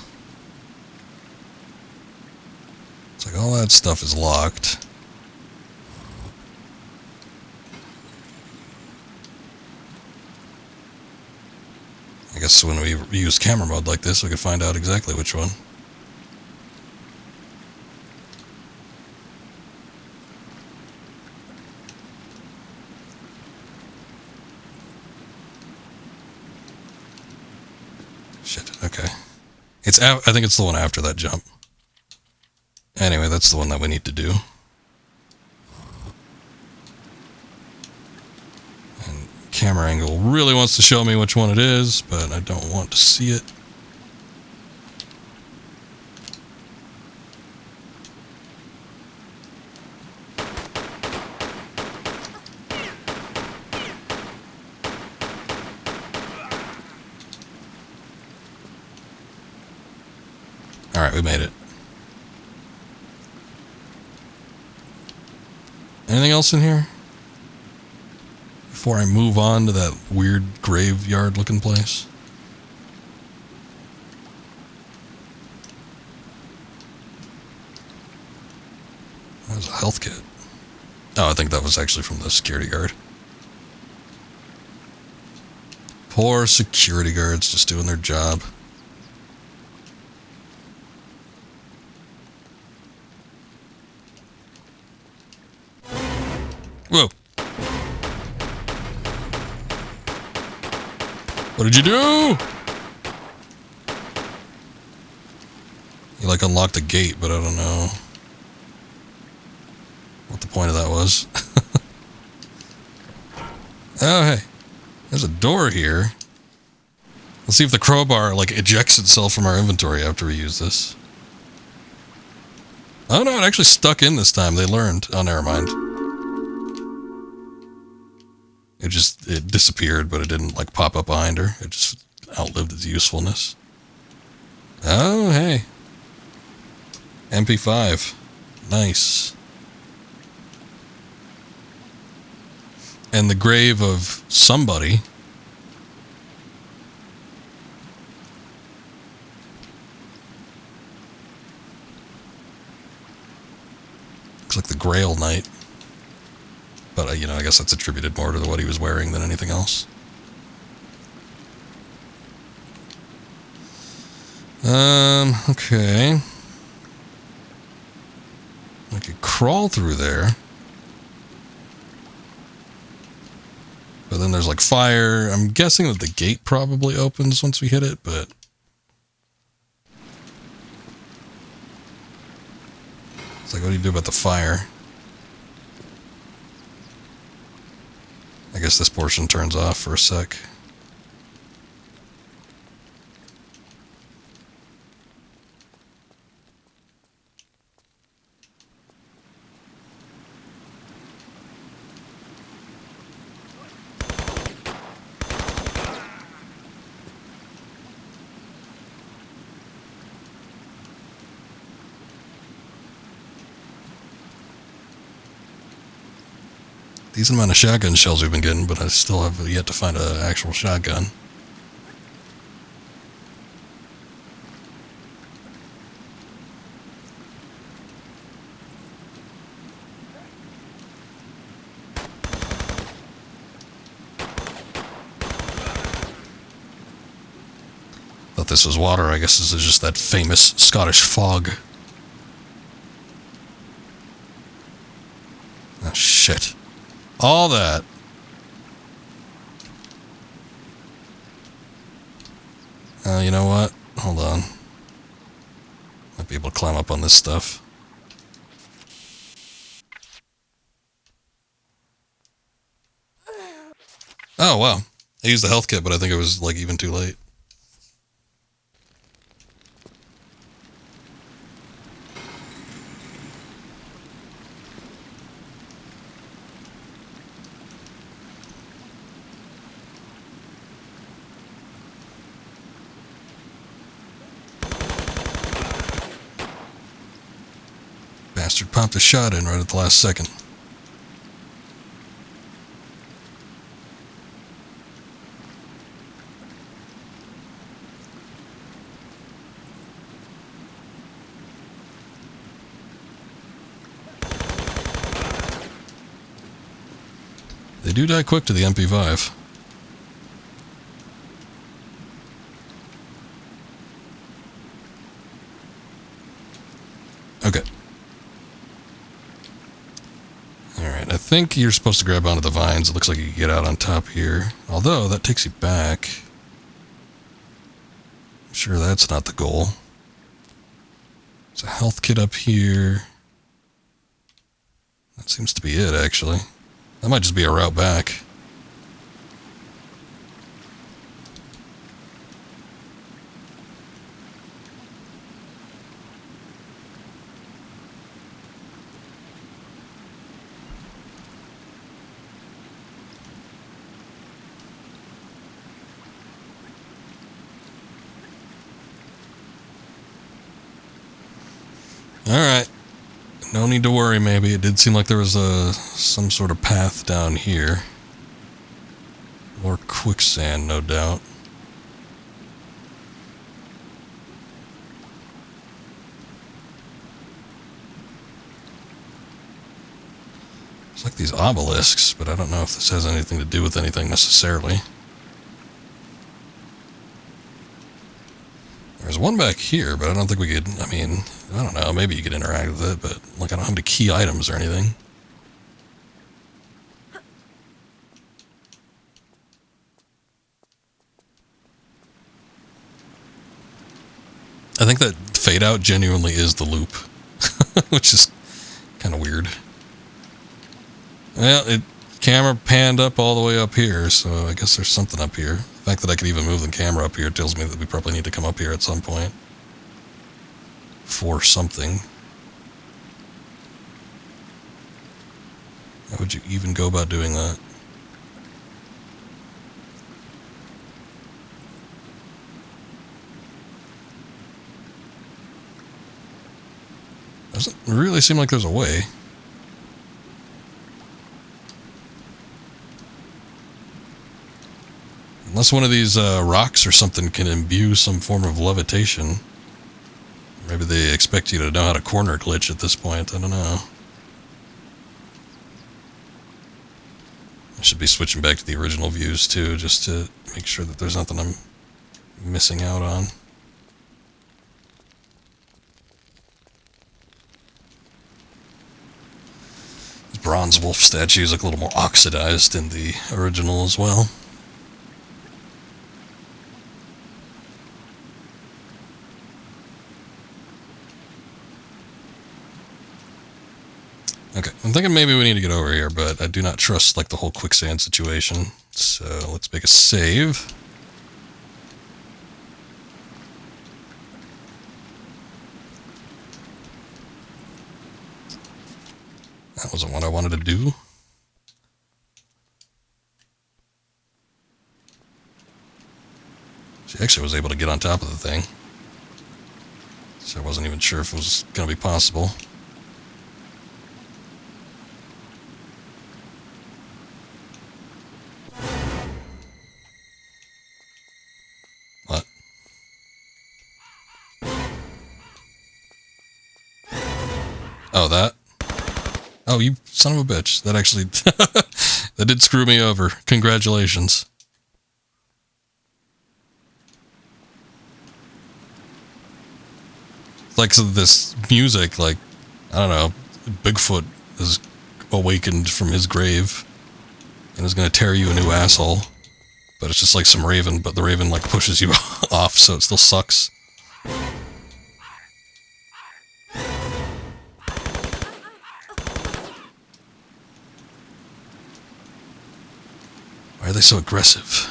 It's like all that stuff is locked. I guess when we use camera mode like this, we can find out exactly which one. Shit, okay. I think it's the one after that jump. Anyway, that's the one that we need to do. And camera angle really wants to show me which one it is, but I don't want to see it. Alright, we made it. Anything else in here? Before I move on to that weird graveyard looking place? That was a health kit. Oh, I think that was actually from the security guard. Poor security guards just doing their job. Whoa. What did you do? You like unlocked the gate, but I don't know what the point of that was. Oh, hey. There's a door here. Let's see if the crowbar, like, ejects itself from our inventory after we use this. Oh, no, it actually stuck in this time. They learned. Oh, never mind. It disappeared, but it didn't, like, pop up behind her. It just outlived its usefulness. Oh, hey. MP5. Nice. And the grave of somebody. Looks like the Grail Knight. But, you know, I guess that's attributed more to what he was wearing than anything else. Okay. I could crawl through there. But then there's, like, fire. I'm guessing that the gate probably opens once we hit it, but... It's like, what do you do about the fire? I guess this portion turns off for a sec. Decent amount of shotgun shells we've been getting, but I still have yet to find an actual shotgun. Thought this was water. I guess this is just that famous Scottish fog. Oh, shit. All that. You know what? Hold on. Might be able to climb up on this stuff. Oh, wow. I used the health kit, but I think it was, like, even too late. Bastard popped a shot in right at the last second. They do die quick to the MP5. Okay. Alright, I think you're supposed to grab onto the vines. It looks like you can get out on top here. Although, that takes you back. I'm sure that's not the goal. There's a health kit up here. That seems to be it, actually. That might just be a route back. Alright. No need to worry, maybe. It did seem like there was some sort of path down here. More quicksand, no doubt. It's like these obelisks, but I don't know if this has anything to do with anything necessarily. There's one back here, but I don't think we could, I mean, I don't know, maybe you could interact with it, but like I don't have any key items or anything. I think that fade out genuinely is the loop, which is kind of weird. Well, camera panned up all the way up here, so I guess there's something up here. The fact that I could even move the camera up here tells me that we probably need to come up here at some point. For something. How would you even go about doing that? Doesn't really seem like there's a way. Unless one of these rocks or something can imbue some form of levitation. Maybe they expect you to know how to corner glitch at this point. I don't know. I should be switching back to the original views too, just to make sure that there's nothing I'm missing out on. These bronze wolf statues look a little more oxidized in the original as well. Okay, I'm thinking maybe we need to get over here, but I do not trust, like, the whole quicksand situation. So, let's make a save. That wasn't what I wanted to do. She actually was able to get on top of the thing. So I wasn't even sure if it was going to be possible. What? Oh, that? Oh, you son of a bitch. That actually... that did screw me over. Congratulations. Like, so this music, like, I don't know, Bigfoot is awakened from his grave and is going to tear you a new asshole. But it's just like some raven, but the raven, like, pushes you off, so it still sucks. Why are they so aggressive?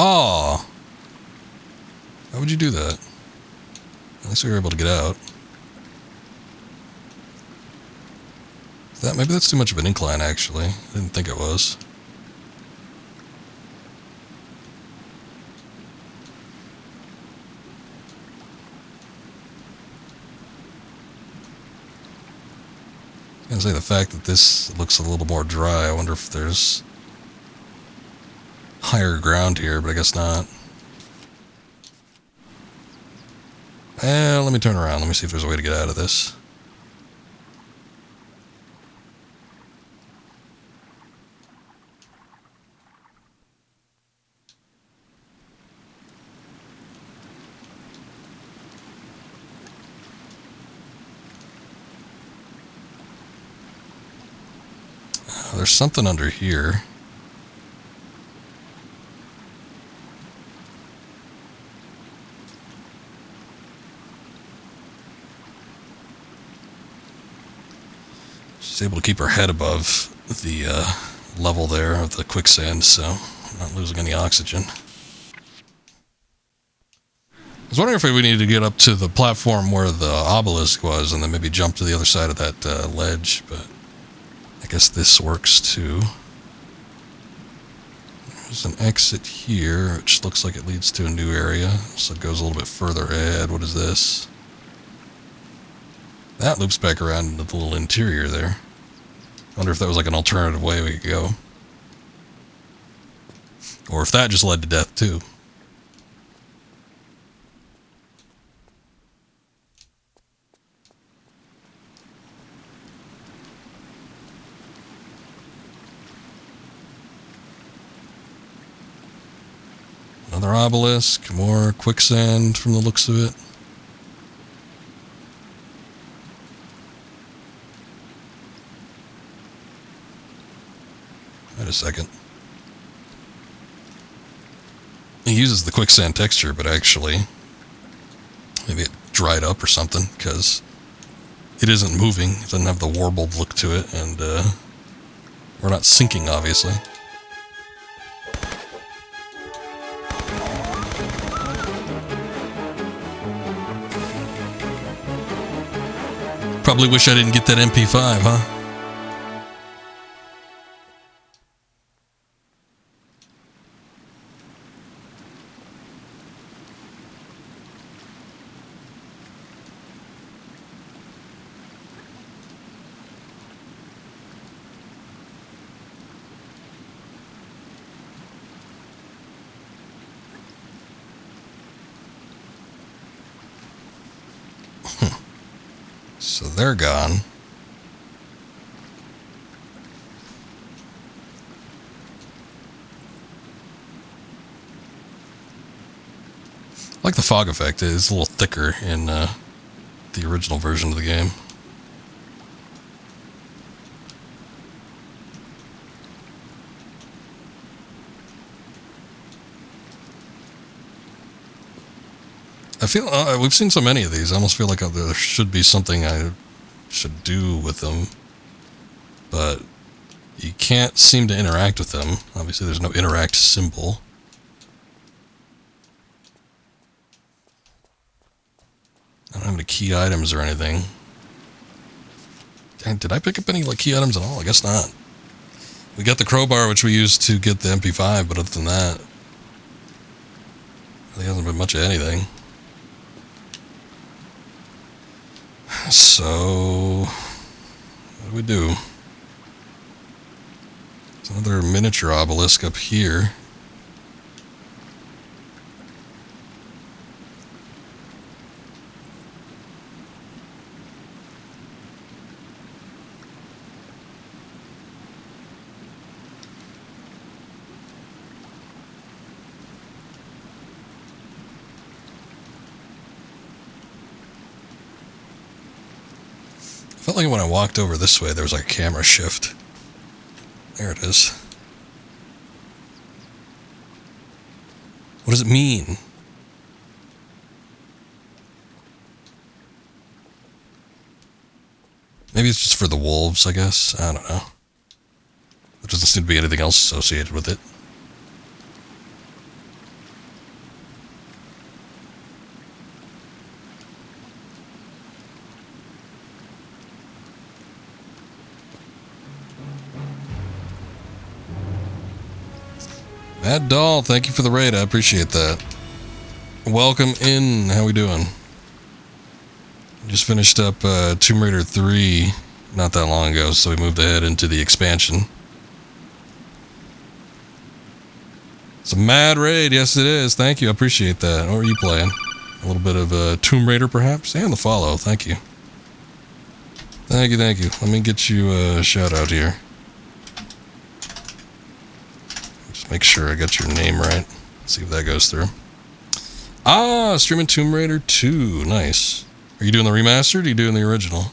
Oh! Why would you do that? At least we were able to get out. Maybe that's too much of an incline, actually. I didn't think it was. I was gonna say, the fact that this looks a little more dry, I wonder if there's higher ground here, but I guess not. Let me turn around. Let me see if there's a way to get out of this. There's something under here. She's able to keep her head above the level there of the quicksand, so I'm not losing any oxygen. I was wondering if we needed to get up to the platform where the obelisk was and then maybe jump to the other side of that ledge, but I guess this works too. There's an exit here, which looks like it leads to a new area, so it goes a little bit further ahead. What is this? That loops back around into the little interior there. I wonder if that was like an alternative way we could go. Or if that just led to death too. Another obelisk, more quicksand from the looks of it. Wait a second. It uses the quicksand texture, but actually, maybe it dried up or something, because it isn't moving. It doesn't have the warbled look to it, and we're not sinking, obviously. Probably wish I didn't get that MP5, huh? So they're gone. I like the fog effect. It's a little thicker in the original version of the game. I feel we've seen so many of these. I almost feel like there should be something I should do with them, but you can't seem to interact with them. Obviously, there's no interact symbol. I don't have any key items or anything. Dang, did I pick up any like key items at all? I guess not. We got the crowbar, which we used to get the MP5, but other than that, there hasn't been much of anything. So, what do we do? There's another miniature obelisk up here. I felt like when I walked over this way, there was like a camera shift. There it is. What does it mean? Maybe it's just for the wolves, I guess. I don't know. There doesn't seem to be anything else associated with it. Mad Doll, thank you for the raid. I appreciate that. Welcome in. How we doing? Just finished up Tomb Raider 3 not that long ago, so we moved ahead into the expansion. It's a mad raid. Yes, it is. Thank you. I appreciate that. What are you playing? A little bit of Tomb Raider, perhaps? And the follow. Thank you. Thank you, thank you. Let me get you a shout out here. Make sure I got your name right. See if that goes through. Ah, streaming Tomb Raider 2. Nice. Are you doing the remastered or are you doing the original?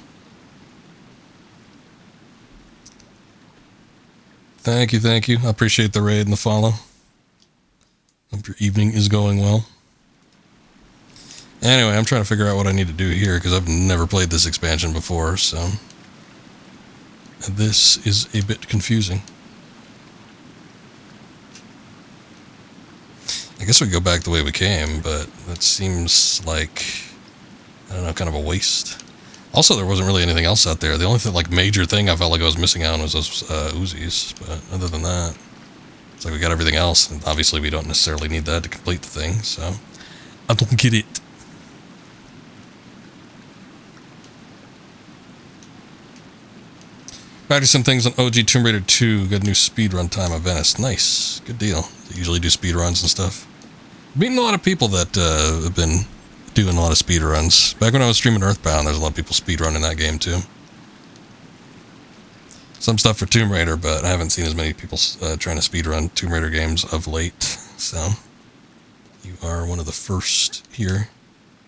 Thank you, thank you. I appreciate the raid and the follow. Hope your evening is going well. Anyway, I'm trying to figure out what I need to do here because I've never played this expansion before, so this is a bit confusing. I guess we go back the way we came, but that seems like, I don't know, kind of a waste. Also, there wasn't really anything else out there. The only thing, like, major thing I felt like I was missing out on was those Uzis, but other than that, it's like we got everything else, and obviously we don't necessarily need that to complete the thing, so I don't get it. Practice some things on OG Tomb Raider 2. Got a new speedrun time of Venice. Nice. Good deal. They usually do speedruns and stuff. Meeting a lot of people that have been doing a lot of speedruns. Back when I was streaming Earthbound, there's a lot of people speedrunning that game too. Some stuff for Tomb Raider, but I haven't seen as many people trying to speedrun Tomb Raider games of late. So, you are one of the first here.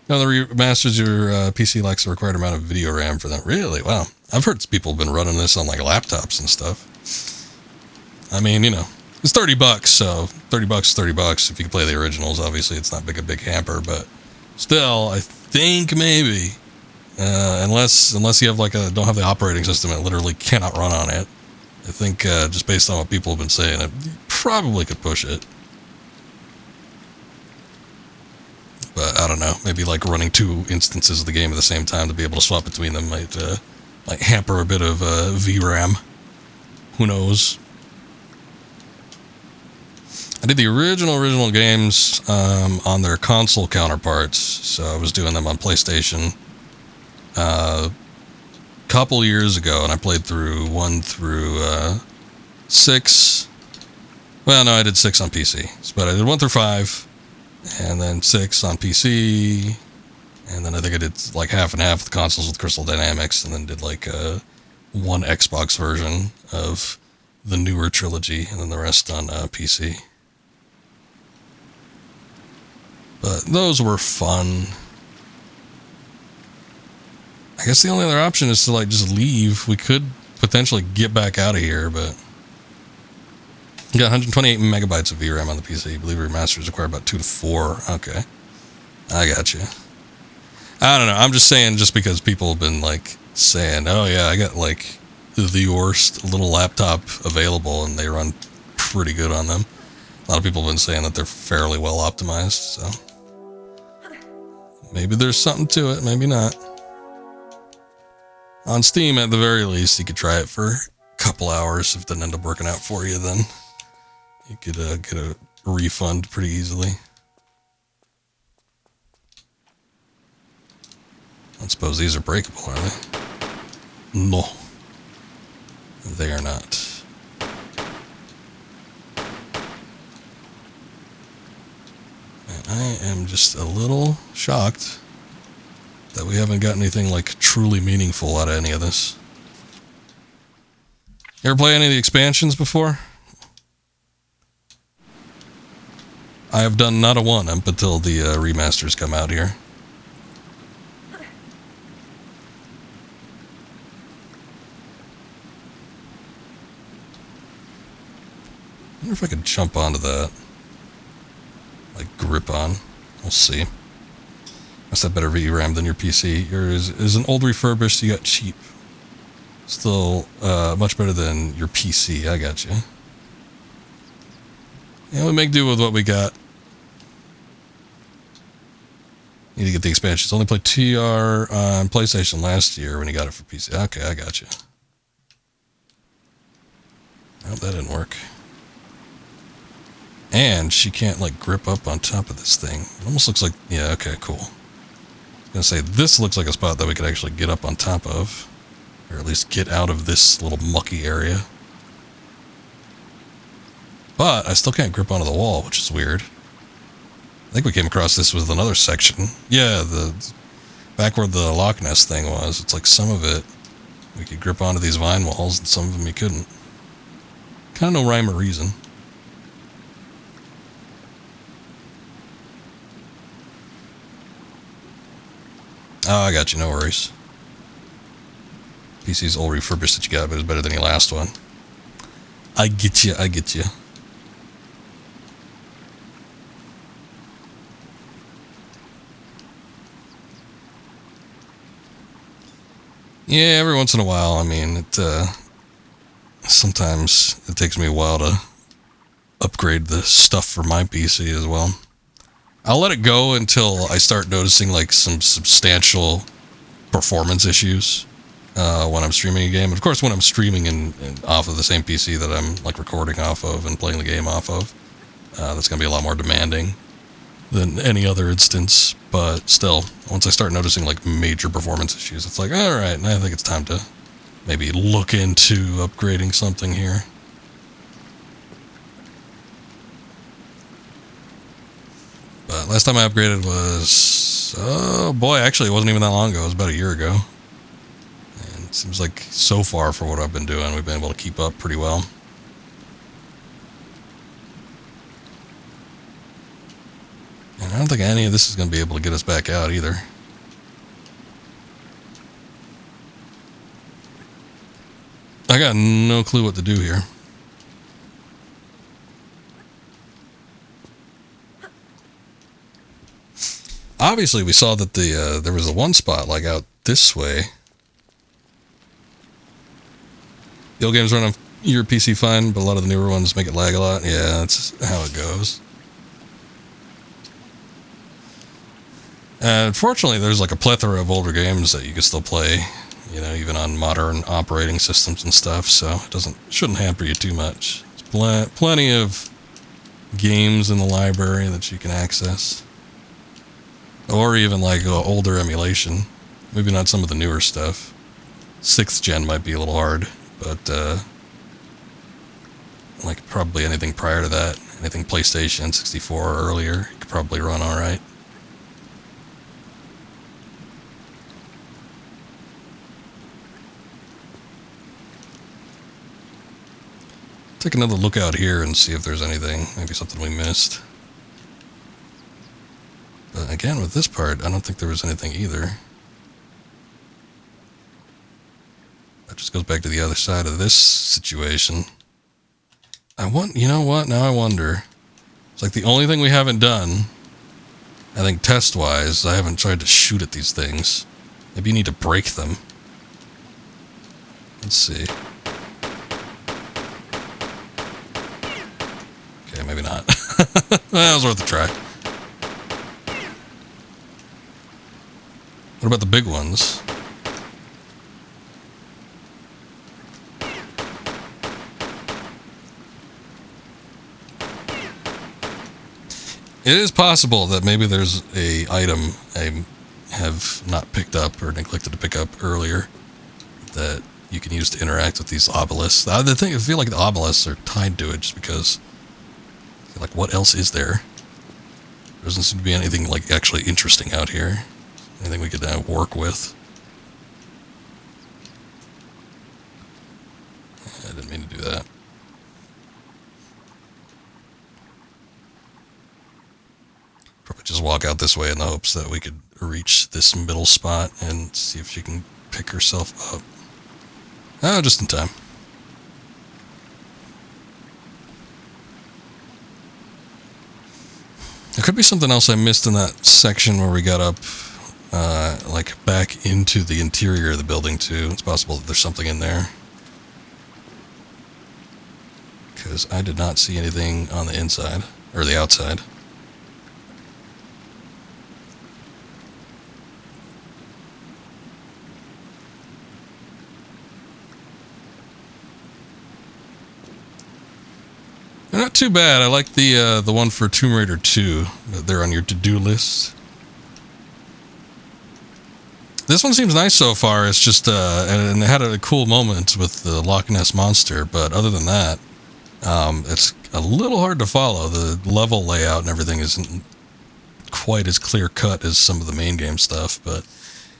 Now, the remasters, your PC lacks the required amount of video RAM for them. Really? Wow. I've heard people have been running this on like laptops and stuff. I mean, you know, it's $30, so $30 is $30 if you can play the originals. Obviously, it's not a big hamper, but still, I think maybe, unless you have like don't have the operating system, it literally cannot run on it. I think just based on what people have been saying, it probably could push it. But I don't know, maybe like running 2 instances of the game at the same time to be able to swap between them might hamper a bit of VRAM. Who knows? I did the original games on their console counterparts, so I was doing them on PlayStation a couple years ago, and I played through 1 through 6. Well, no, I did 6 on PC, but I did 1 through 5. And then 6 on PC, and then I think I did like half and half with consoles with Crystal Dynamics, and then did like one Xbox version of the newer trilogy, and then the rest on PC. But those were fun. I guess the only other option is to like just leave. We could potentially get back out of here, but you got 128 megabytes of VRAM on the PC. I believe remasters require about 2 to 4. Okay. I got you. I don't know. I'm just saying, just because people have been like saying, oh yeah, I got like the worst little laptop available and they run pretty good on them. A lot of people have been saying that they're fairly well optimized, so maybe there's something to it, maybe not. On Steam, at the very least, you could try it for a couple hours. If it doesn't end up working out for you, then you could get a refund pretty easily. I suppose these are breakable, are they? No. They are not. And I am just a little shocked that we haven't got anything like truly meaningful out of any of this. You ever play any of the expansions before? I have done not a one up until the remasters come out here. I wonder if I could jump onto that. Like grip on. We'll see. Must have better VRAM than your PC. Yours is an old refurbished, you got cheap. Still much better than your PC, I got you. Yeah, we make do with what we got. Need to get the expansions. Only played TR on PlayStation last year when you got it for PC. Okay, I got you. Oh, that didn't work. And she can't like grip up on top of this thing. It almost looks like, yeah, okay, cool. I was gonna say, this looks like a spot that we could actually get up on top of. Or at least get out of this little mucky area. But I still can't grip onto the wall, which is weird. I think we came across this with another section. Yeah, back where the Loch Ness thing was. It's like some of it, we could grip onto these vine walls, and some of them you couldn't. Kind of no rhyme or reason. Oh, I got you, no worries. PC's old refurbished that you got, but it's better than your last one. I get you. I get you. Yeah, every once in a while. I mean, sometimes it takes me a while to upgrade the stuff for my PC as well. I'll let it go until I start noticing like some substantial performance issues when I'm streaming a game. Of course, when I'm streaming in off of the same PC that I'm like recording off of and playing the game off of, that's going to be a lot more demanding than any other instance. But still, once I start noticing like major performance issues, it's like, all right, I think it's time to maybe look into upgrading something here. But last time I upgraded was, oh boy, actually it wasn't even that long ago. It was about a year ago. And it seems like so far for what I've been doing, we've been able to keep up pretty well. And I don't think any of this is going to be able to get us back out either. I got no clue what to do here. Obviously, we saw that there was a one spot like out this way. The old games run on your PC fine, but a lot of the newer ones make it lag a lot. Yeah, that's how it goes. Unfortunately, there's like a plethora of older games that you can still play, you know, even on modern operating systems and stuff. So it shouldn't hamper you too much. There's plenty of games in the library that you can access. Or even like older emulation. Maybe not some of the newer stuff. 6th gen might be a little hard, but like probably anything prior to that, anything PlayStation 64 or earlier, you could probably run alright. Take another look out here and see if there's anything, maybe something we missed. But again, with this part, I don't think there was anything either. That just goes back to the other side of this situation. You know what? Now I wonder. It's like the only thing we haven't done, I think test-wise, I haven't tried to shoot at these things. Maybe you need to break them. Let's see. Okay, maybe not. That was worth a try. What about the big ones? It is possible that maybe there's a item I have not picked up or neglected to pick up earlier that you can use to interact with these obelisks. I feel like the obelisks are tied to it just because, like, what else is there? There doesn't seem to be anything like actually interesting out here. Anything we could work with. I didn't mean to do that. Probably just walk out this way in the hopes that we could reach this middle spot and see if she can pick herself up. Oh, just in time. There could be something else I missed in that section where we got up like back into the interior of the building too. It's possible that there's something in there. Because I did not see anything on the inside, or the outside. They're not too bad. I like the one for Tomb Raider 2. They're on your to-do list. This one seems nice so far. It's just, and it had a cool moment with the Loch Ness Monster, but other than that, it's a little hard to follow. The level layout and everything isn't quite as clear-cut as some of the main game stuff, but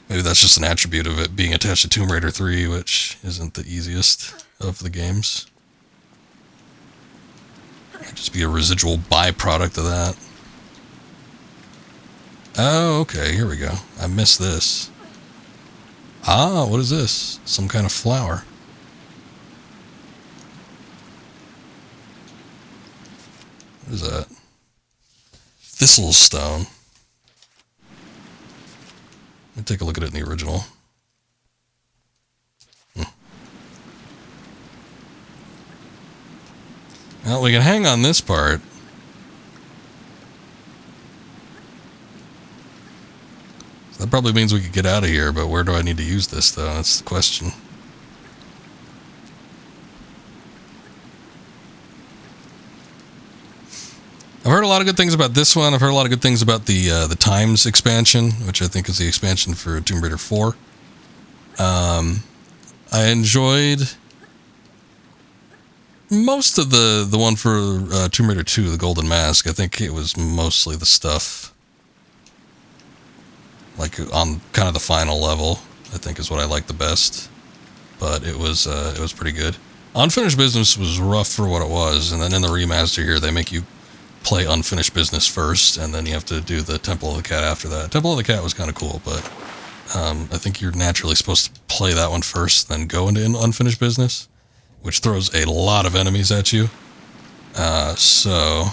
maybe that's just an attribute of it being attached to Tomb Raider 3, which isn't the easiest of the games. Might just be a residual byproduct of that. Oh, okay, here we go. I missed this. Ah, what is this? Some kind of flower. What is that? Thistle stone. Let me take a look at it in the original. Well, we can hang on this part. So that probably means we could get out of here, but where do I need to use this, though? That's the question. I've heard a lot of good things about this one. I've heard a lot of good things about the Times expansion, which I think is the expansion for Tomb Raider 4. I enjoyed most of the one for Tomb Raider 2, the Golden Mask. I think it was mostly the stuff like on kind of the final level, I think is what I liked the best. But it was pretty good. Unfinished Business was rough for what it was, and then in the remaster here, they make you play Unfinished Business first, and then you have to do the Temple of the Cat after that. Temple of the Cat was kind of cool, but I think you're naturally supposed to play that one first, then go into Unfinished Business, which throws a lot of enemies at you. So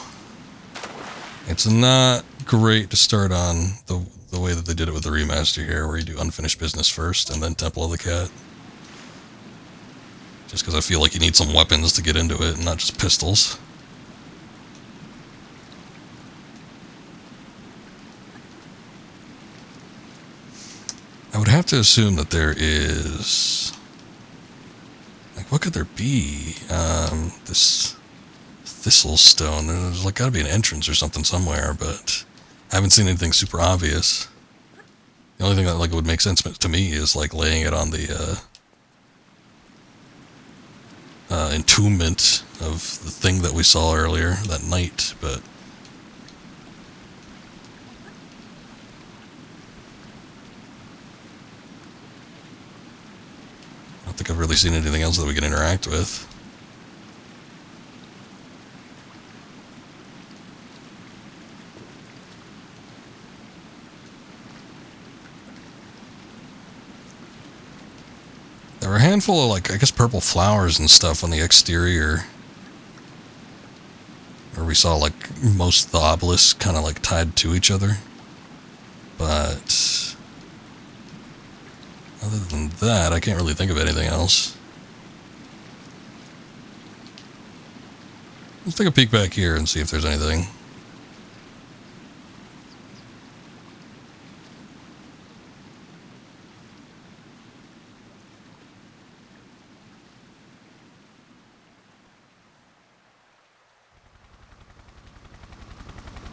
it's not great to start on the way that they did it with the remaster here, where you do Unfinished Business first, and then Temple of the Cat. Just because I feel like you need some weapons to get into it, and not just pistols. I would have to assume that there is... Like, what could there be? This Thistle Stone. There's like got to be an entrance or something somewhere, but I haven't seen anything super obvious. The only thing that like would make sense to me is like laying it on the entombment of the thing that we saw earlier, that knight, but... I don't think I've really seen anything else that we can interact with. There were a handful of, like, I guess purple flowers and stuff on the exterior. Where we saw, like, most of the obelisks kind of, like, tied to each other. But... other than that, I can't really think of anything else. Let's take a peek back here and see if there's anything.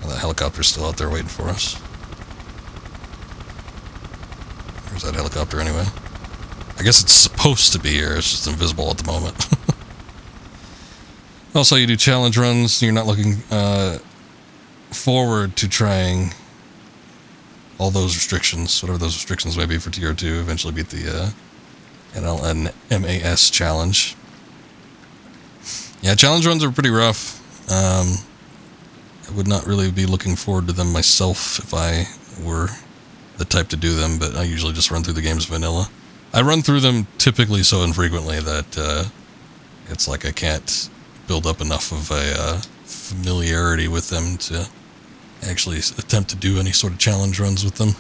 Oh, that helicopter's still out there waiting for us. Where's that helicopter anyway? I guess it's supposed to be here, it's just invisible at the moment. Also, you do challenge runs, you're not looking forward to trying all those restrictions, whatever those restrictions may be for Tier 2, eventually beat the NLNMAS challenge. Yeah, challenge runs are pretty rough. I would not really be looking forward to them myself if I were the type to do them, but I usually just run through the games vanilla. I run through them typically so infrequently that it's like I can't build up enough of a familiarity with them to actually attempt to do any sort of challenge runs with them.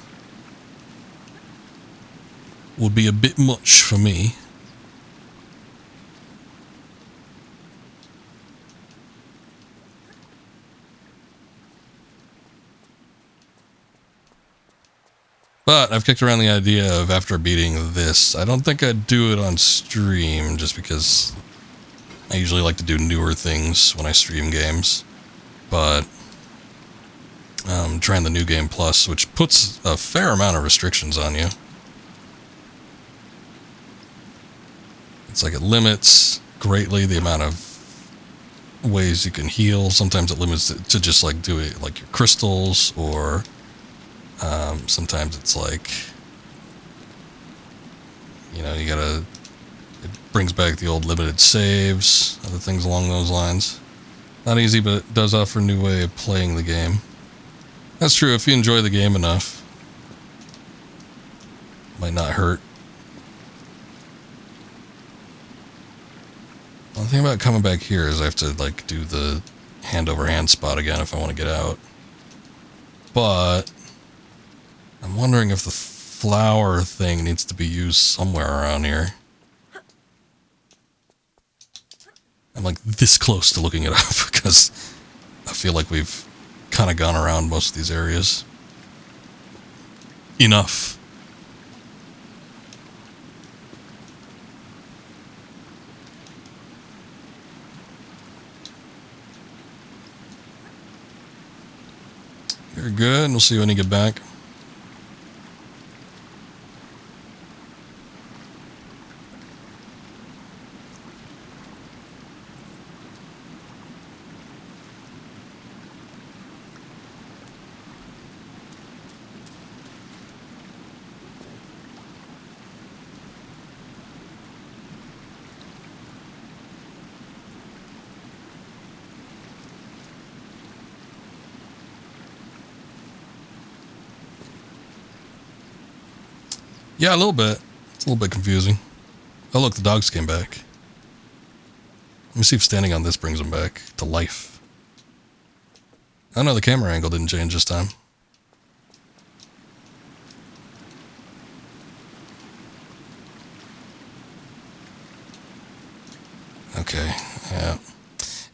Would be a bit much for me. But I've kicked around the idea of after beating this, I don't think I'd do it on stream just because I usually like to do newer things when I stream games. But trying the New Game Plus, which puts a fair amount of restrictions on you. It's like it limits greatly the amount of ways you can heal. Sometimes it limits it to just like do it like your crystals, or sometimes it's like, you know, you gotta, it brings back the old limited saves, other things along those lines. Not easy, but it does offer a new way of playing the game. That's true, if you enjoy the game enough. Might not hurt. One thing about coming back here is I have to like do the hand-over-hand spot again if I want to get out. But I'm wondering if the flower thing needs to be used somewhere around here. I'm like this close to looking it up because I feel like we've kind of gone around most of these areas. Enough. You're good. We'll see you when you get back. Yeah, a little bit. It's a little bit confusing. Oh, look, the dogs came back. Let me see if standing on this brings them back to life. Oh no, the camera angle didn't change this time. Okay, yeah.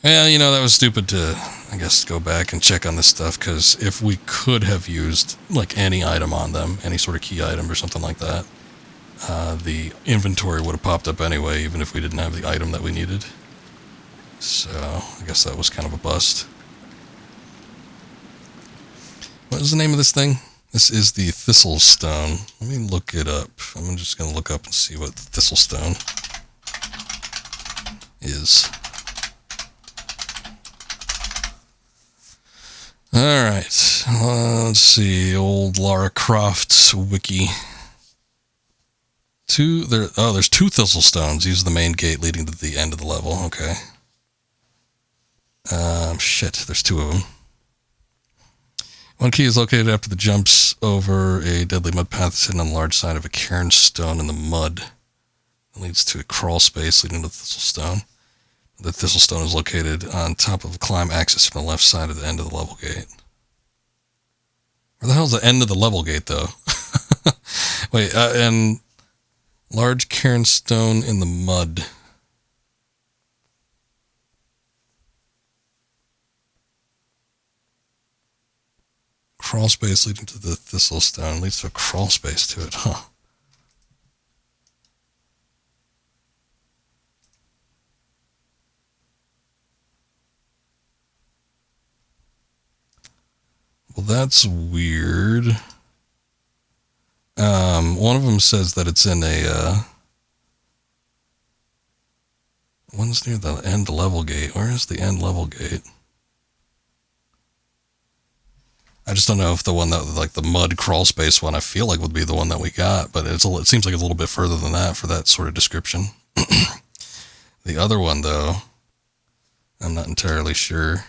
Yeah, you know, that was stupid to, I guess, go back and check on this stuff, because if we could have used, like, any item on them, any sort of key item or something like that, the inventory would have popped up anyway, even if we didn't have the item that we needed. So, I guess that was kind of a bust. What is the name of this thing? This is the Thistle Stone. Let me look it up. I'm just going to look up and see what the Thistle Stone is. Alright, let's see, old Lara Croft's wiki. There's 2 Thistle Stones. These are the main gate leading to the end of the level, okay. Shit, there's 2 of them. One key is located after the jumps over a deadly mud path sitting on the large side of a cairn stone in the mud. It leads to a crawl space leading to the Thistle Stone. The Thistle Stone is located on top of a climb axis from the left side of the end of the level gate. Where the hell's the end of the level gate, though? Wait, and large cairn stone in the mud. Crawl space leading to the Thistle Stone. Leads to a crawl space to it, huh? Well, that's weird. One of them says that it's in a, one's near the end level gate. Where is the end level gate? I just don't know if the one that, like the mud crawl space one, I feel like would be the one that we got, but it seems like it's a little bit further than that for that sort of description. The other one, though, I'm not entirely sure.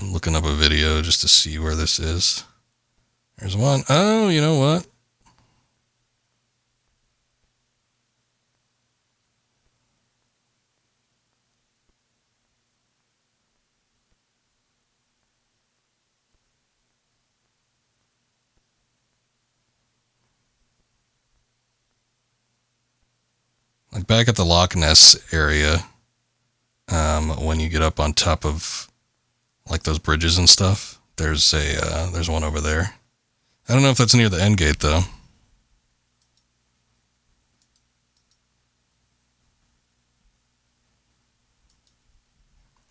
I'm looking up a video just to see where this is. There's one. Oh, you know what? Like back at the Loch Ness area, when you get up on top of like those bridges and stuff, there's one over there. I don't know if that's near the end gate though.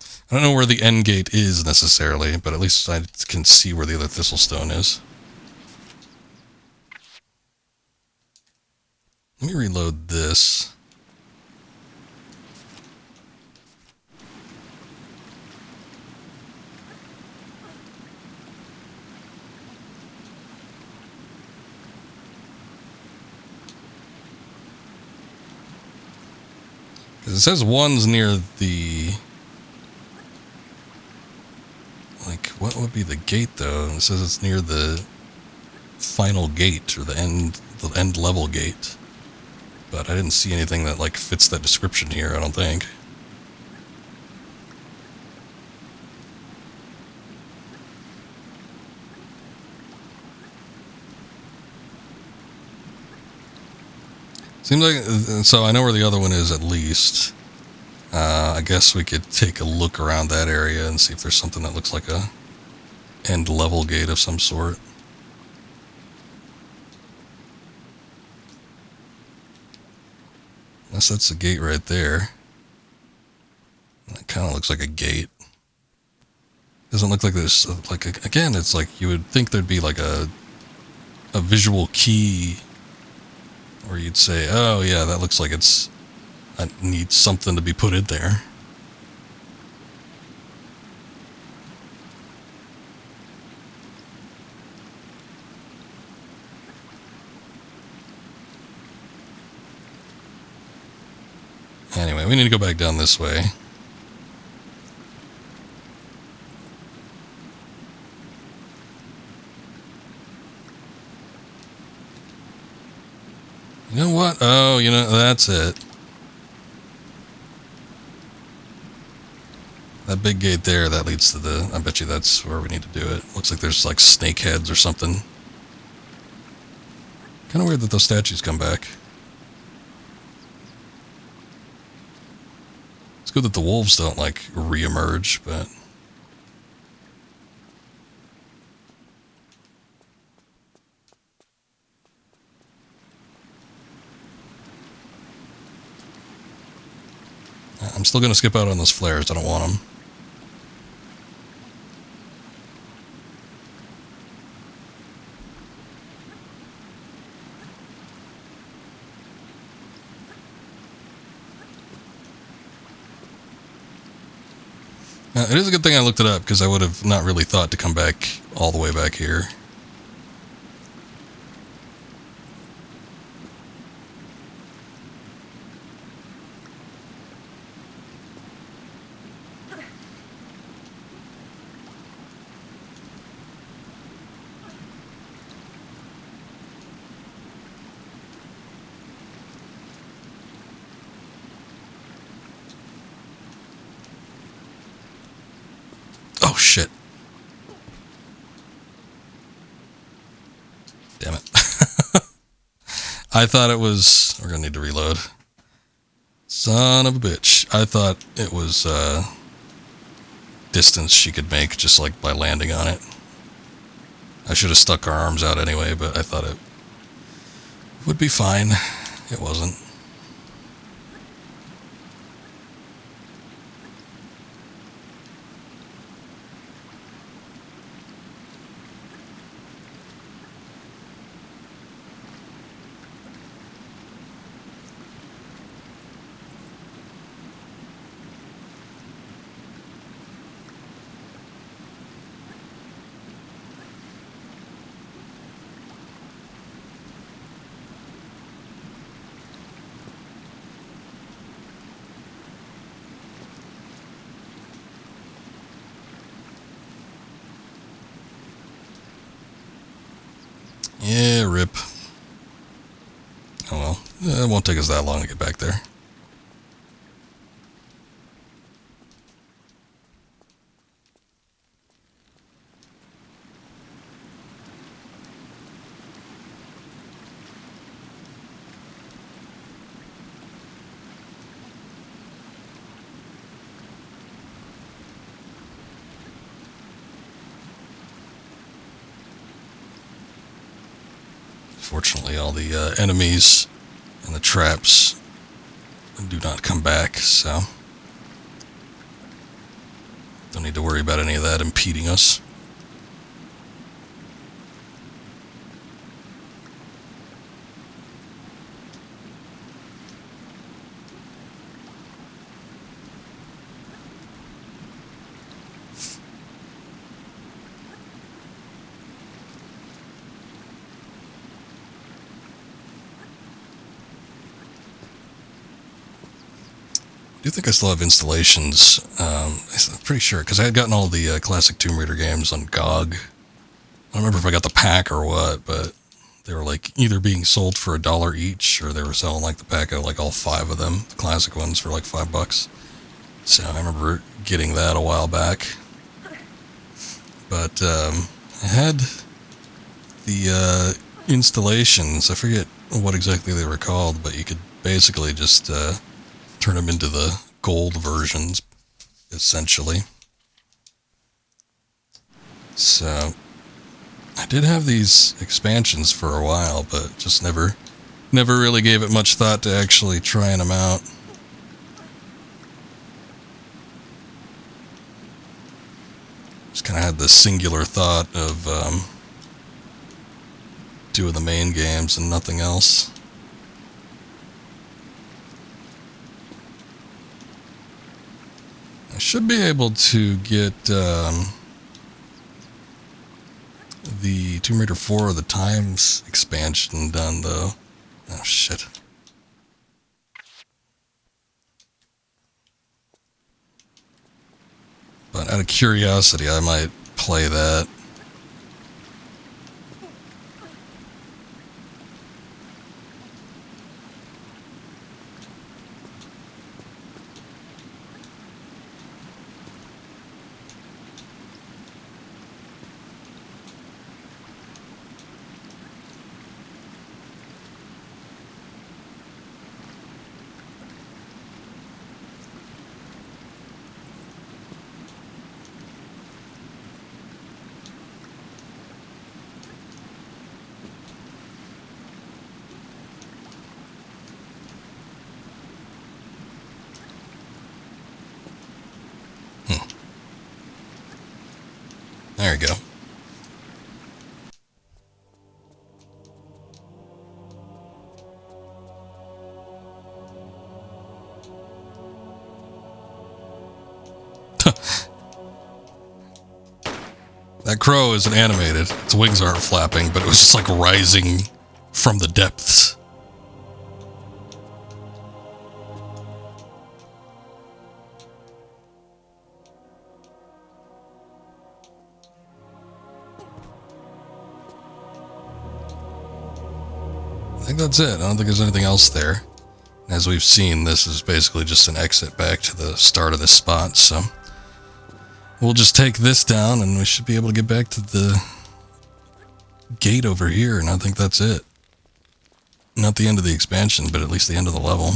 I don't know where the end gate is necessarily, but at least I can see where the other Thistle Stone is. Let me reload this. Because it says one's near the... Like, what would be the gate, though? It says it's near the final gate, or the end level gate. but I didn't see anything that like fits that description here, I don't think. Seems like, so I know where the other one is at least. I guess we could take a look around that area and see if there's something that looks like a end level gate of some sort. Unless that's the gate right there. That kind of looks like a gate. Doesn't look like there's, like, again, it's like you would think there'd be like a visual key where you'd say, oh yeah, that looks like I need something to be put in there. Anyway, we need to go back down this way. You know what? Oh, you know, that's it. That big gate there, that leads to the... I bet you that's where we need to do it. Looks like there's like snake heads or something. Kind of weird that those statues come back. It's good that the wolves don't like re-emerge, but... I'm still going to skip out on those flares. I don't want them. It is a good thing I looked it up, because I would have not really thought to come back all the way back here. Oh, shit. Damn it. I thought it was... We're gonna need to reload. Son of a bitch. I thought it was distance she could make just like by landing on it. I should have stuck our arms out anyway, but I thought it would be fine. It wasn't. Yeah, rip. Oh well, it won't take us that long to get back there. Fortunately, all the enemies and the traps do not come back, so don't need to worry about any of that impeding us. I do think I still have installations. I'm pretty sure, because I had gotten all the classic Tomb Raider games on GOG. I don't remember if I got the pack or what, but They were like either being sold for $1 each, or they were selling like the pack of like all 5 of them, the classic ones, for like $5. So I remember getting that a while back. But I had the installations. I forget what exactly they were called, but you could basically just turn them into the gold versions, essentially. So I did have these expansions for a while, but just never really gave it much thought to actually trying them out. Just kind of had the singular thought of doing the main games and nothing else. I should be able to get the Tomb Raider 4 of the Times expansion done, though. Oh, shit. But out of curiosity, I might play that. There you go. That crow isn't animated. Its wings aren't flapping, but it was just like rising from the depths. I think that's it. I don't think there's anything else there. As we've seen, this is basically just an exit back to the start of this spot, so we'll just take this down and we should be able to get back to the gate over here, and I think that's it. Not the end of the expansion, but at least the end of the level.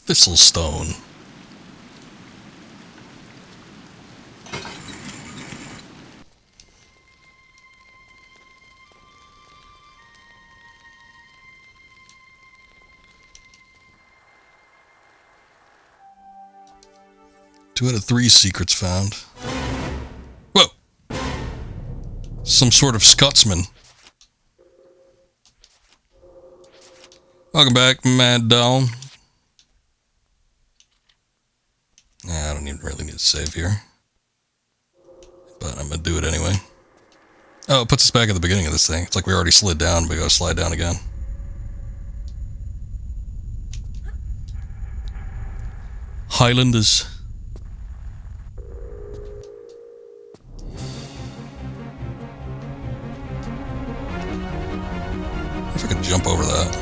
Thistle stone. Two out of 3 secrets found. Whoa! Some sort of Scotsman. Welcome back, Mad Doll. I don't even really need to save here. But I'm going to do it anyway. Oh, it puts us back at the beginning of this thing. It's like we already slid down, but we gotta slide down again. Highlanders. If I could jump over that.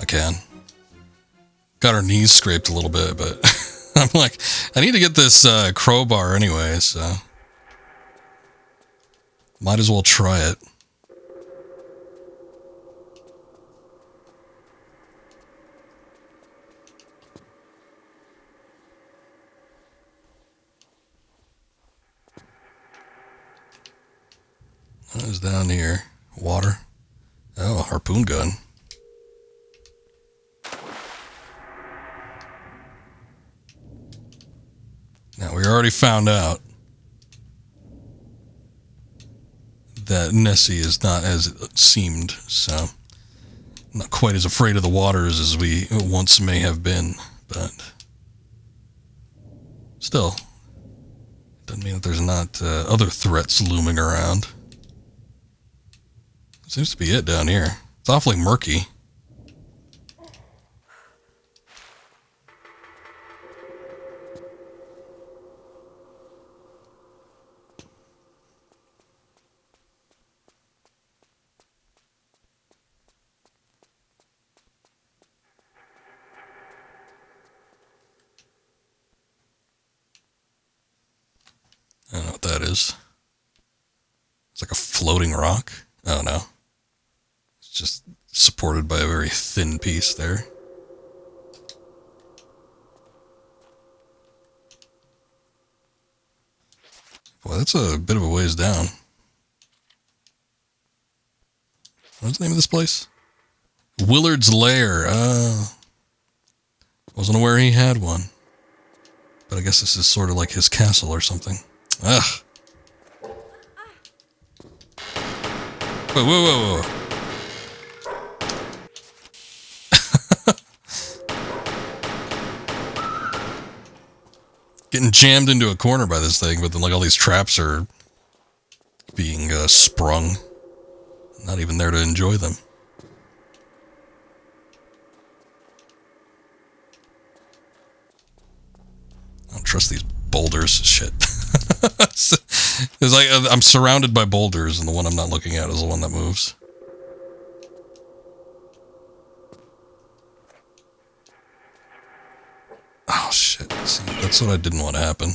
I can. Got our knees scraped a little bit, but I'm like, I need to get this crowbar anyway, so might as well try it. What is down here? Water. Oh, harpoon gun. Now, we already found out that Nessie is not as it seemed, so I'm not quite as afraid of the waters as we once may have been, but still, it Doesn't mean that there's not other threats looming around. Seems to be it down here. It's awfully murky. I don't know what that is. It's like a floating rock. Oh no. It's just supported by a very thin piece there. Boy, that's a bit of a ways down. What's the name of this place? Willard's Lair. Wasn't aware he had one. But I guess this is sort of like his castle or something. Ugh. Whoa, whoa, whoa, whoa. Getting jammed into a corner by this thing, but then like all these traps are being sprung. Not even there to enjoy them. I don't trust these boulders. Shit. It's like I'm surrounded by boulders, and the one I'm not looking at is the one that moves. Oh shit. See, that's what I didn't want to happen.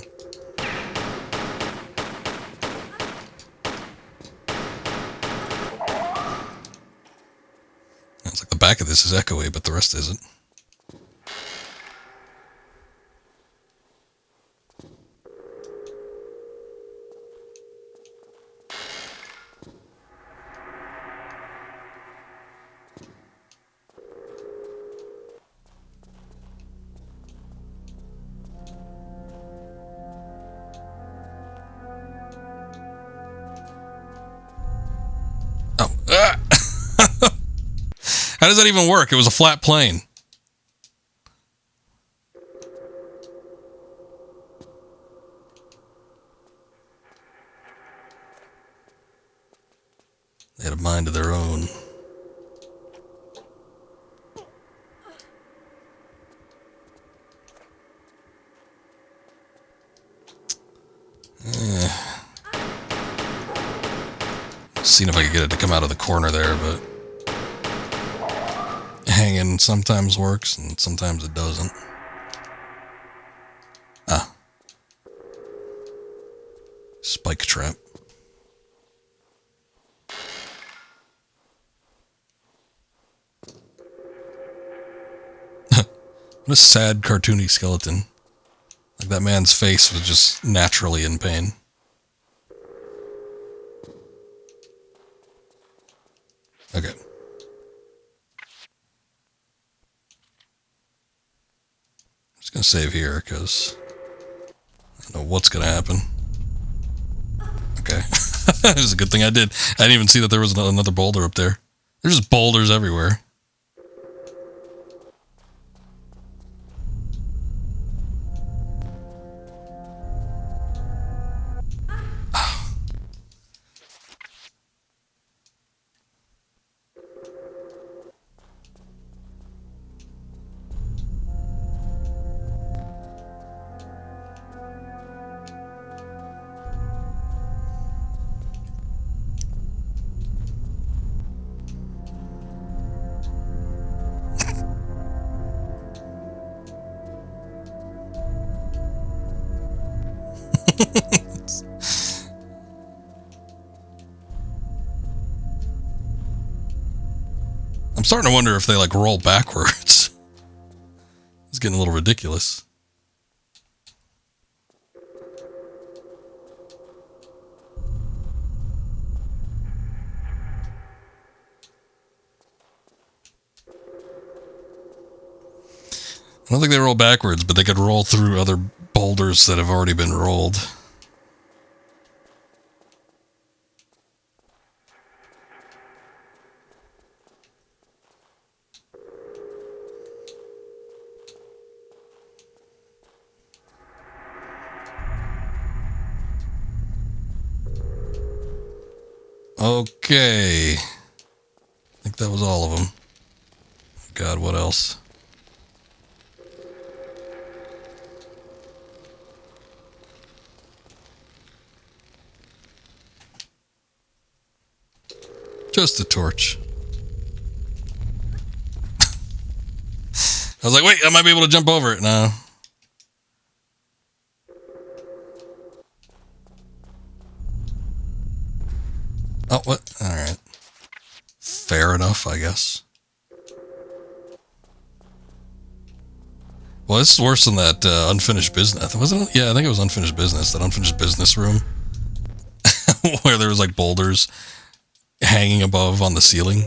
It's like the back of this is echoey, but the rest isn't. How does that even work? It was a flat plane. They had a mind of their own. Seeing if I could get it to come out of the corner there, but hanging sometimes works and sometimes it doesn't. Ah. Spike trap. What a sad cartoony skeleton. Like that man's face was just naturally in pain. Okay. I'm just gonna save here because I don't know what's gonna happen. Okay. It was a good thing I did. I didn't even see that there was another boulder up there. There's just boulders everywhere. I'm starting to wonder if they like roll backwards. It's getting a little ridiculous. I don't think they roll backwards, but they could roll through other boulders that have already been rolled. Okay. I think that was all of them. God, what else? Just a torch. I was like, wait, I might be able to jump over it now. Oh, what? Alright. Fair enough, I guess. Well, this is worse than that unfinished business. Wasn't it? Yeah, I think it was unfinished business. That unfinished business room. Where there was like boulders hanging above on the ceiling.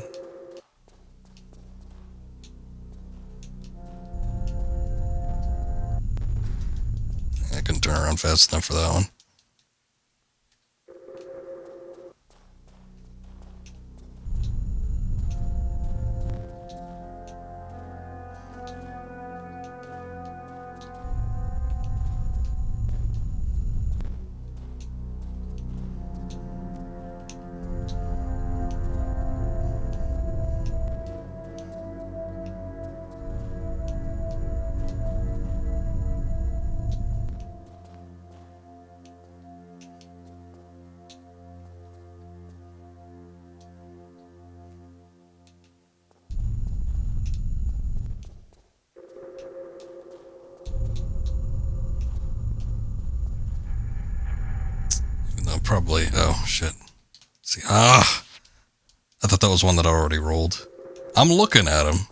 I couldn't turn around fast enough for that one. No, probably. Oh, shit. See, I thought that was one that I already rolled. I'm looking at them.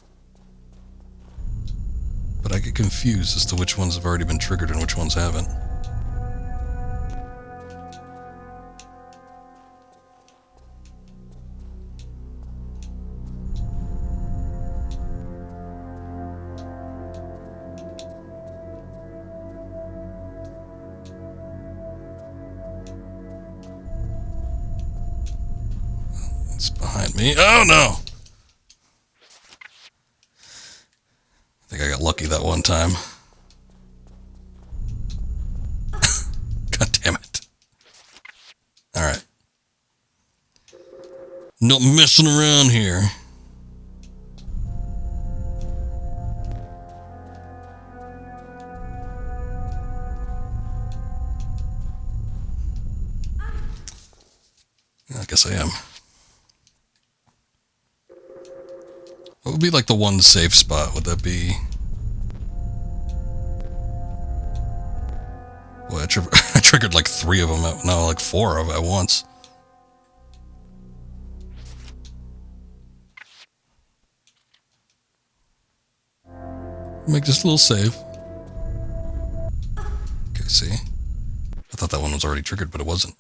But I get confused as to which ones have already been triggered and which ones haven't. It's behind me. Oh no! I think I got lucky that one time. God damn it. Alright. Not messing around here. I guess I am. What would be like the one safe spot? Would that be... Well, I triggered like 3 of them. No, like 4 of them at once. Make this a little save. Okay, see? I thought that one was already triggered, but it wasn't.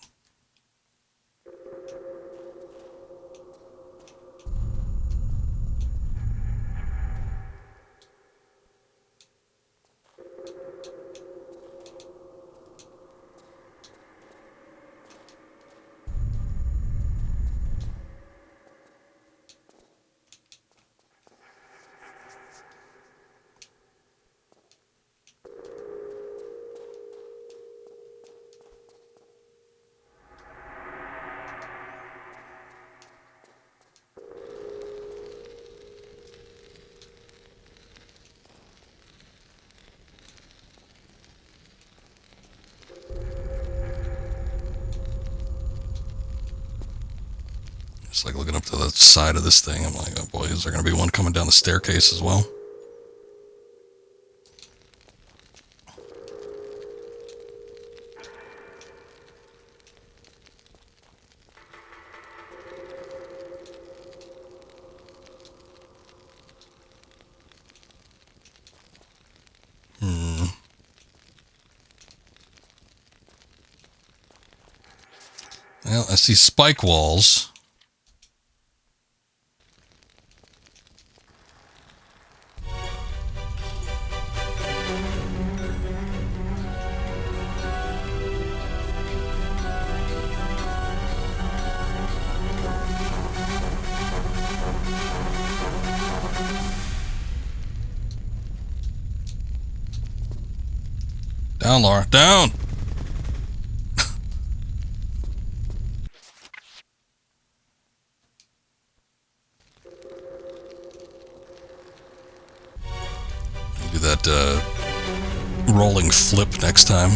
Just like looking up to the side of this thing, I'm like, oh boy, is there going to be one coming down the staircase as well? Well, I see spike walls. Down, Lara, down! that rolling flip next time.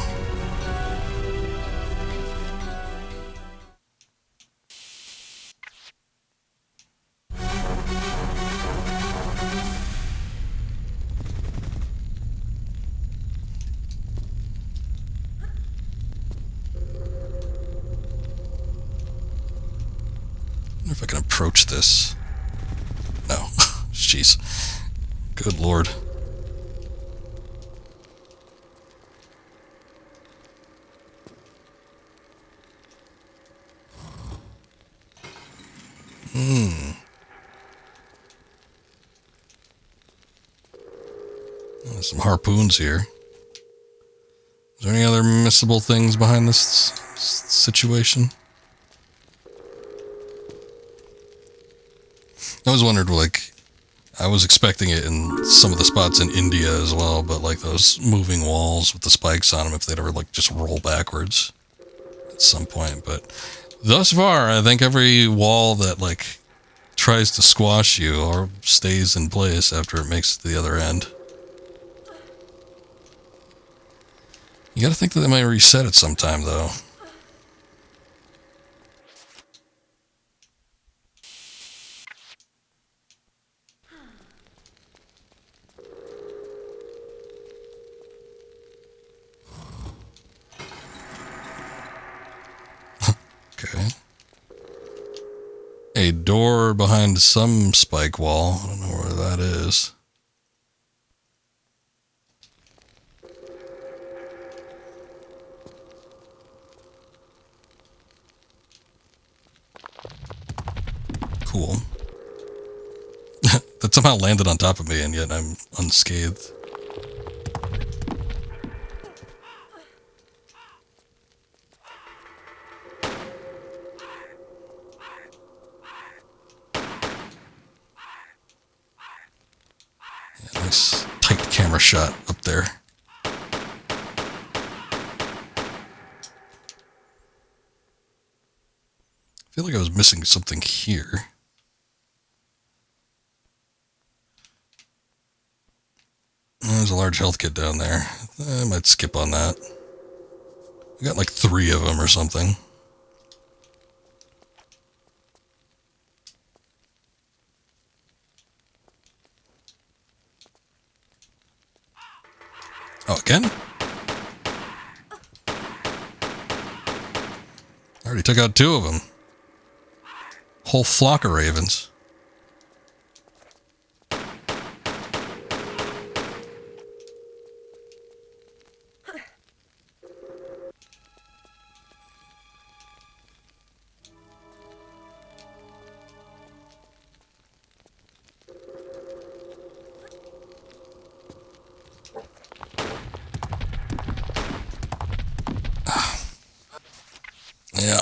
I wonder if I can approach this. No. Jeez. Good lord. There's some harpoons here. Is there any other missable things behind this situation? I always wondered, like, I was expecting it in some of the spots in India as well, but like those moving walls with the spikes on them, if they'd ever like just roll backwards at some point. But thus far, I think every wall that like tries to squash you or stays in place after it makes it to the other end. You gotta think that they might reset at some time, though. Okay. A door behind some spike wall. I don't know where that is. Cool. That somehow landed on top of me, and yet I'm unscathed. Yeah, nice tight camera shot up there. I feel like I was missing something here. There's a large health kit down there. I might skip on that. We got like 3 of them or something. Oh, again? I already took out 2 of them. Whole flock of ravens. Yeah.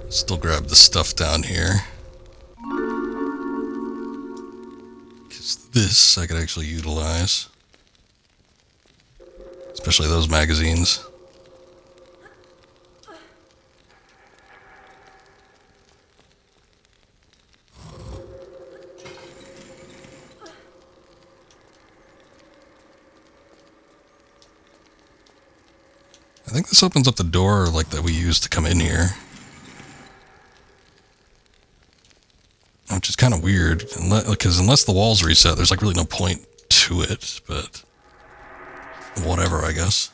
Still grab the stuff down here. Because this I could actually utilize. Especially those magazines. I think this opens up the door like that we used to come in here. Which is kind of weird, because unless the walls reset, there's like really no point to it, but whatever, I guess.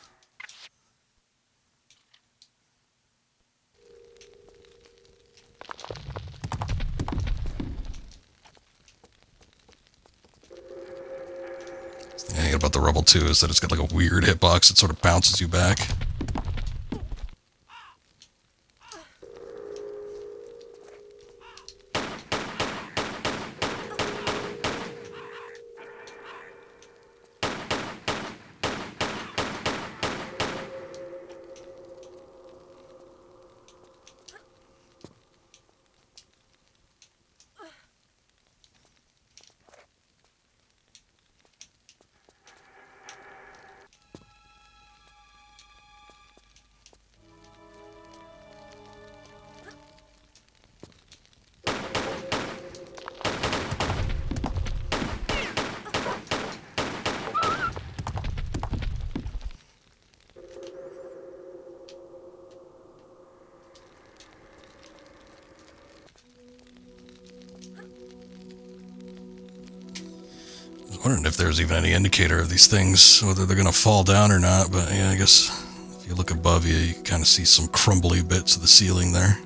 The thing about the rubble too is that it's got like a weird hitbox that sort of bounces you back. wondering if there's even any indicator of these things, whether they're going to fall down or not, but yeah, I guess if you look above you, you can kind of see some crumbly bits of the ceiling there.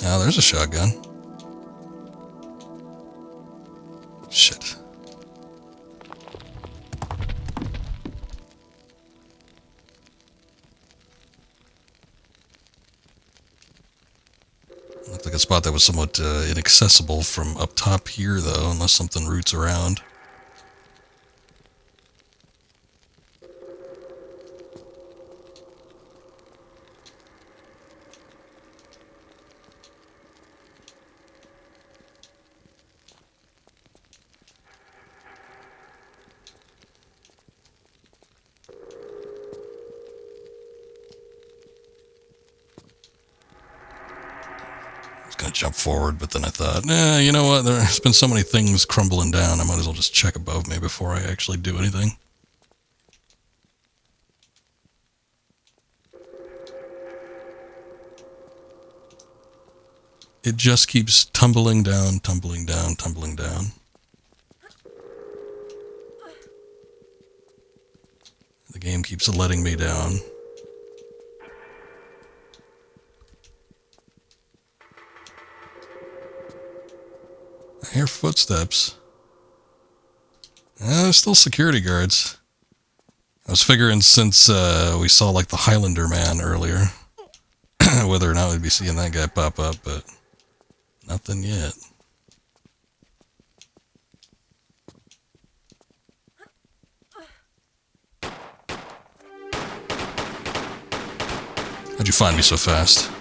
Oh, there's a shotgun. Shit. Looked like a spot that was somewhat inaccessible from up top here, though, unless something roots around. Gonna jump forward, but then I thought, nah, you know what, there's been so many things crumbling down, I might as well just check above me before I actually do anything. It just keeps tumbling down, tumbling down, tumbling down. The game keeps letting me down. I hear footsteps. There's still security guards. I was figuring since we saw like the Highlander man earlier, whether or not we'd be seeing that guy pop up, but nothing yet. How'd you find me so fast?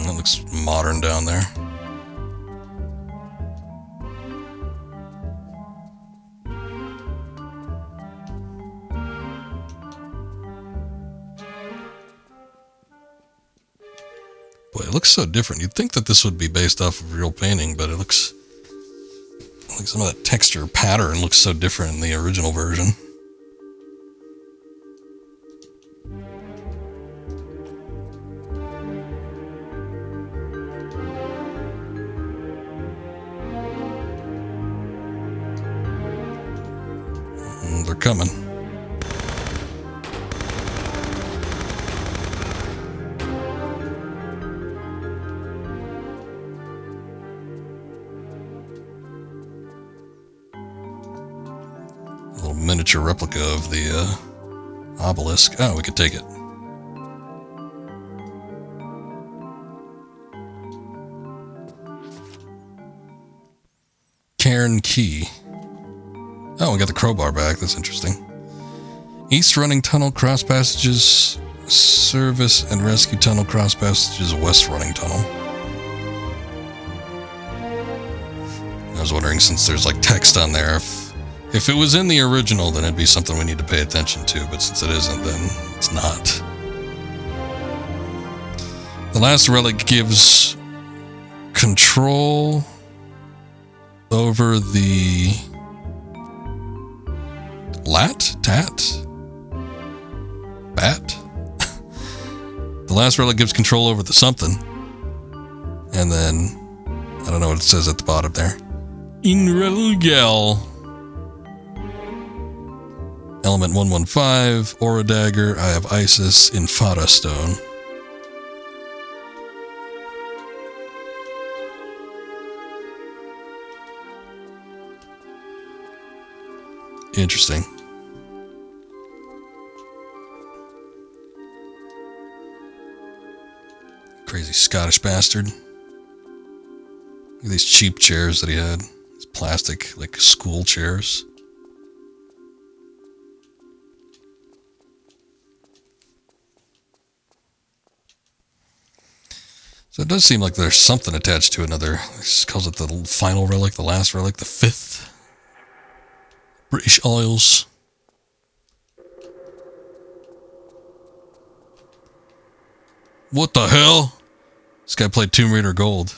That looks modern down there. Boy, it looks so different. You'd think that this would be based off of real painting, but it looks like some of that texture pattern looks so different in the original version. They're coming. A little miniature replica of the obelisk. Oh, we could take it. Cairn Key. Oh, we got the crowbar back. That's interesting. East running tunnel, cross passages, service and rescue tunnel, cross passages, west running tunnel. I was wondering, since there's like text on there, if it was in the original, then it'd be something we need to pay attention to, but since it isn't, then it's not. The last relic gives control over the Tat? Bat? The last relic gives control over the something. And then, I don't know what it says at the bottom there. Inrelgel. Element 115, Aura Dagger, I have Isis, Infada Stone. Interesting. Crazy Scottish bastard. Look at these cheap chairs that he had. These plastic, like, school chairs. So it does seem like there's something attached to another. He calls it the final relic, the last relic, the 5th. British Isles. What the hell? This guy played Tomb Raider Gold.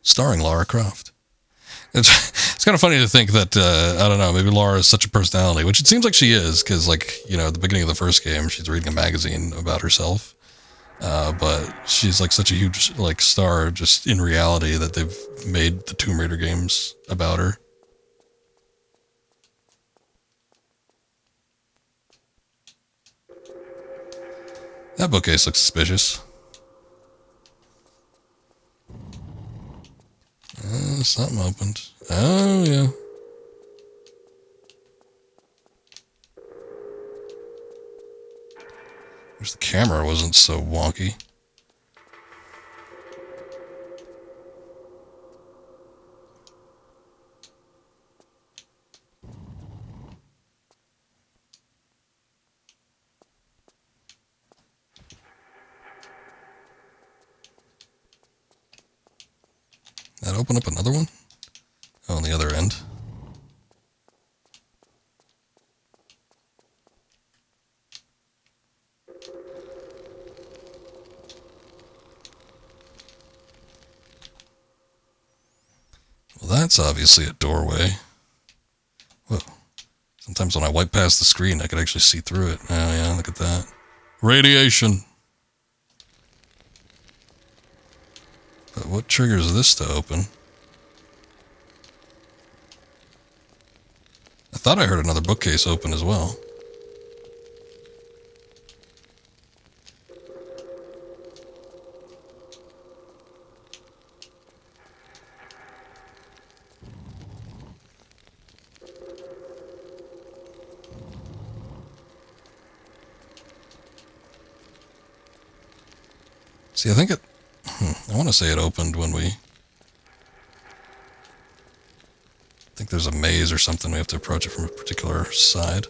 Starring Lara Croft. It's kind of funny to think that, I don't know, maybe Lara is such a personality, which it seems like she is, because, like, you know, at the beginning of the first game, she's reading a magazine about herself. But she's, like, such a huge, like, star just in reality that they've made the Tomb Raider games about her. That bookcase looks suspicious. Something opened. Oh, yeah. Wish the camera wasn't so wonky. That open up another one? Oh, on the other end. Well, that's obviously a doorway. Whoa. Sometimes when I wipe past the screen, I could actually see through it. Oh, yeah, look at that. Radiation. But what triggers this to open? I thought I heard another bookcase open as well. See, I think it... I want to say it opened when we... I think there's a maze or something. We have to approach it from a particular side.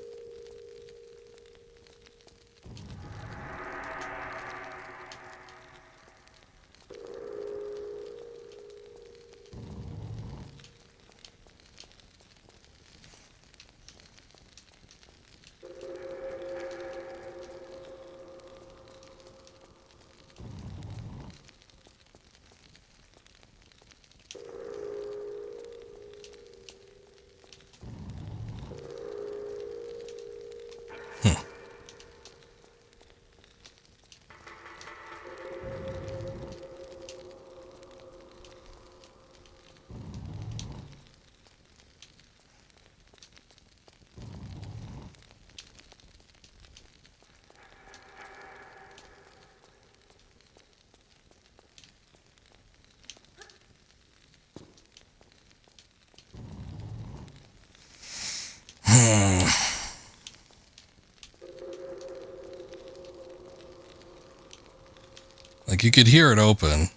Like, you could hear it open,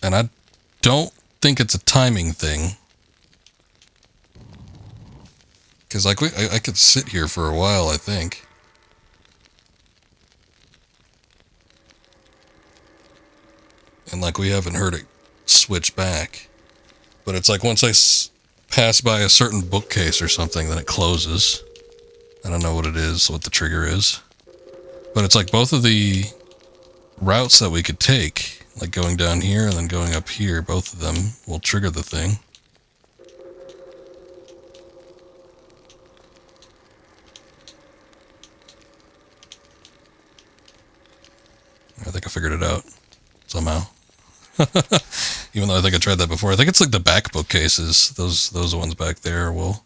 and I don't think it's a timing thing. Because, like, I could sit here for a while, I think. And, like, we haven't heard it switch back. But it's like once I pass by a certain bookcase or something, then it closes. I don't know what it is, what the trigger is. But it's like both of the routes that we could take, like going down here and then going up here, both of them will trigger the thing. I think I figured it out somehow. Even though I think I tried that before. I think it's like the back bookcases. Those ones back there will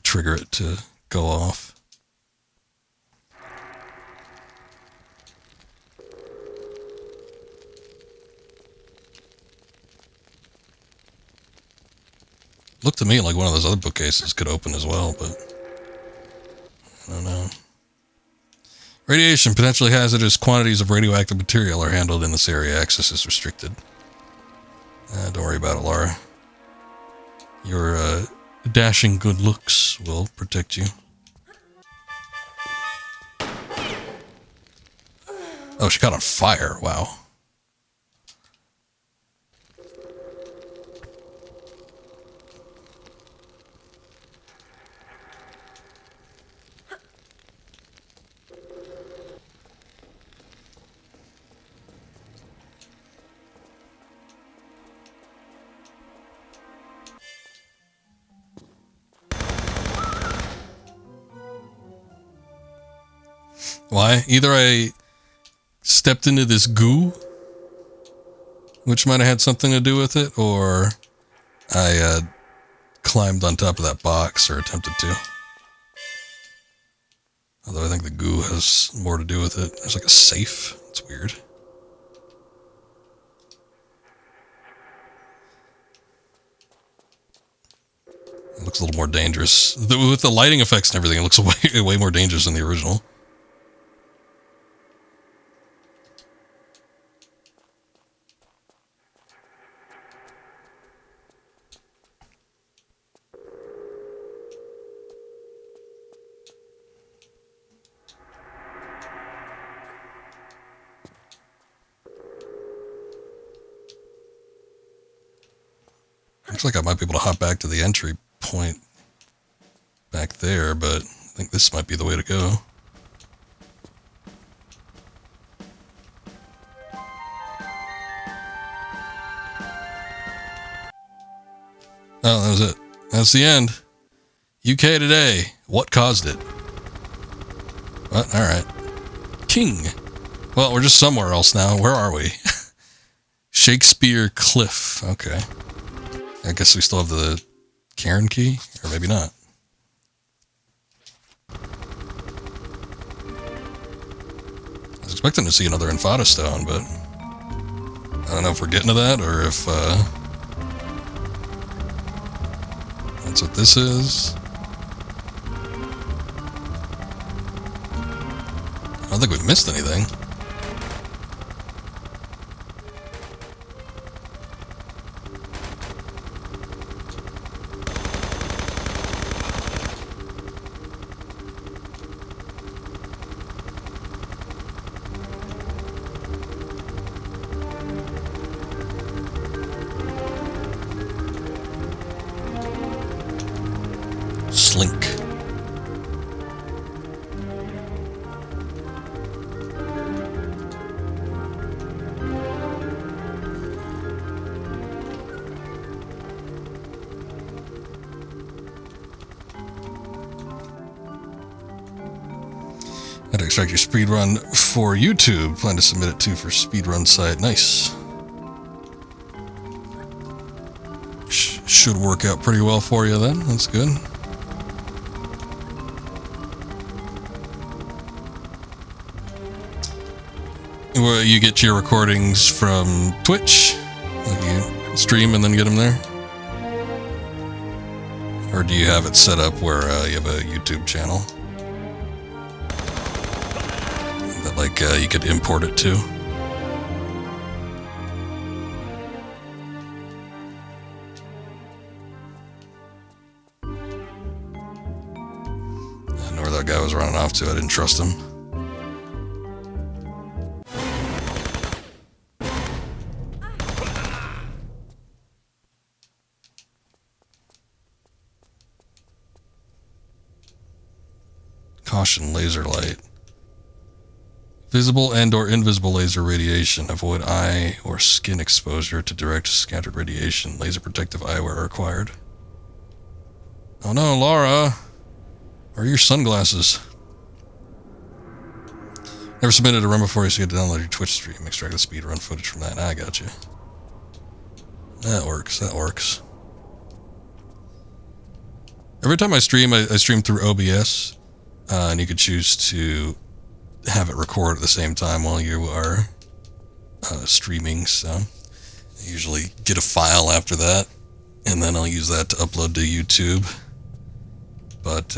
trigger it to go off. Looked to me like one of those other bookcases could open as well, but I don't know. Radiation. Potentially hazardous quantities of radioactive material are handled in this area. Access is restricted. Don't worry about it, Lara. Your dashing good looks will protect you. Oh, she caught on fire. Wow. Why? Either I stepped into this goo, which might have had something to do with it, or I climbed on top of that box, or attempted to. Although I think the goo has more to do with it. There's like a safe. It's weird. It looks a little more dangerous. With the lighting effects and everything, it looks way more dangerous than the original. Looks like I might be able to hop back to the entry point back there, but I think this might be the way to go. Oh, that was it. That's the end. UK today. What caused it? What? Alright. King. Well, we're just somewhere else now. Where are we? Shakespeare Cliff. Okay. I guess we still have the Cairn key, or maybe not. I was expecting to see another Infada Stone, but I don't know if we're getting to that, or if that's what this is. I don't think we've missed anything. Slink. Had to extract your speedrun for YouTube. Plan to submit it to for speedrun site. Nice. Should work out pretty well for you then. That's good. Well, you get your recordings from Twitch? Like you stream and then get them there? Or do you have it set up where you have a YouTube channel? That like you could import it to? I know where that guy was running off to. I didn't trust him. Caution laser light. Visible and or invisible laser radiation. Avoid eye or skin exposure to direct scattered radiation. Laser protective eyewear required. Oh no, Lara! Where are your sunglasses? Never submitted a run before, so you had to download your Twitch stream. Extract the speedrun footage from that. I got you. That works. That works. Every time I stream, I stream through OBS. And you could choose to have it record at the same time while you are streaming. So I usually get a file after that, and then I'll use that to upload to YouTube. But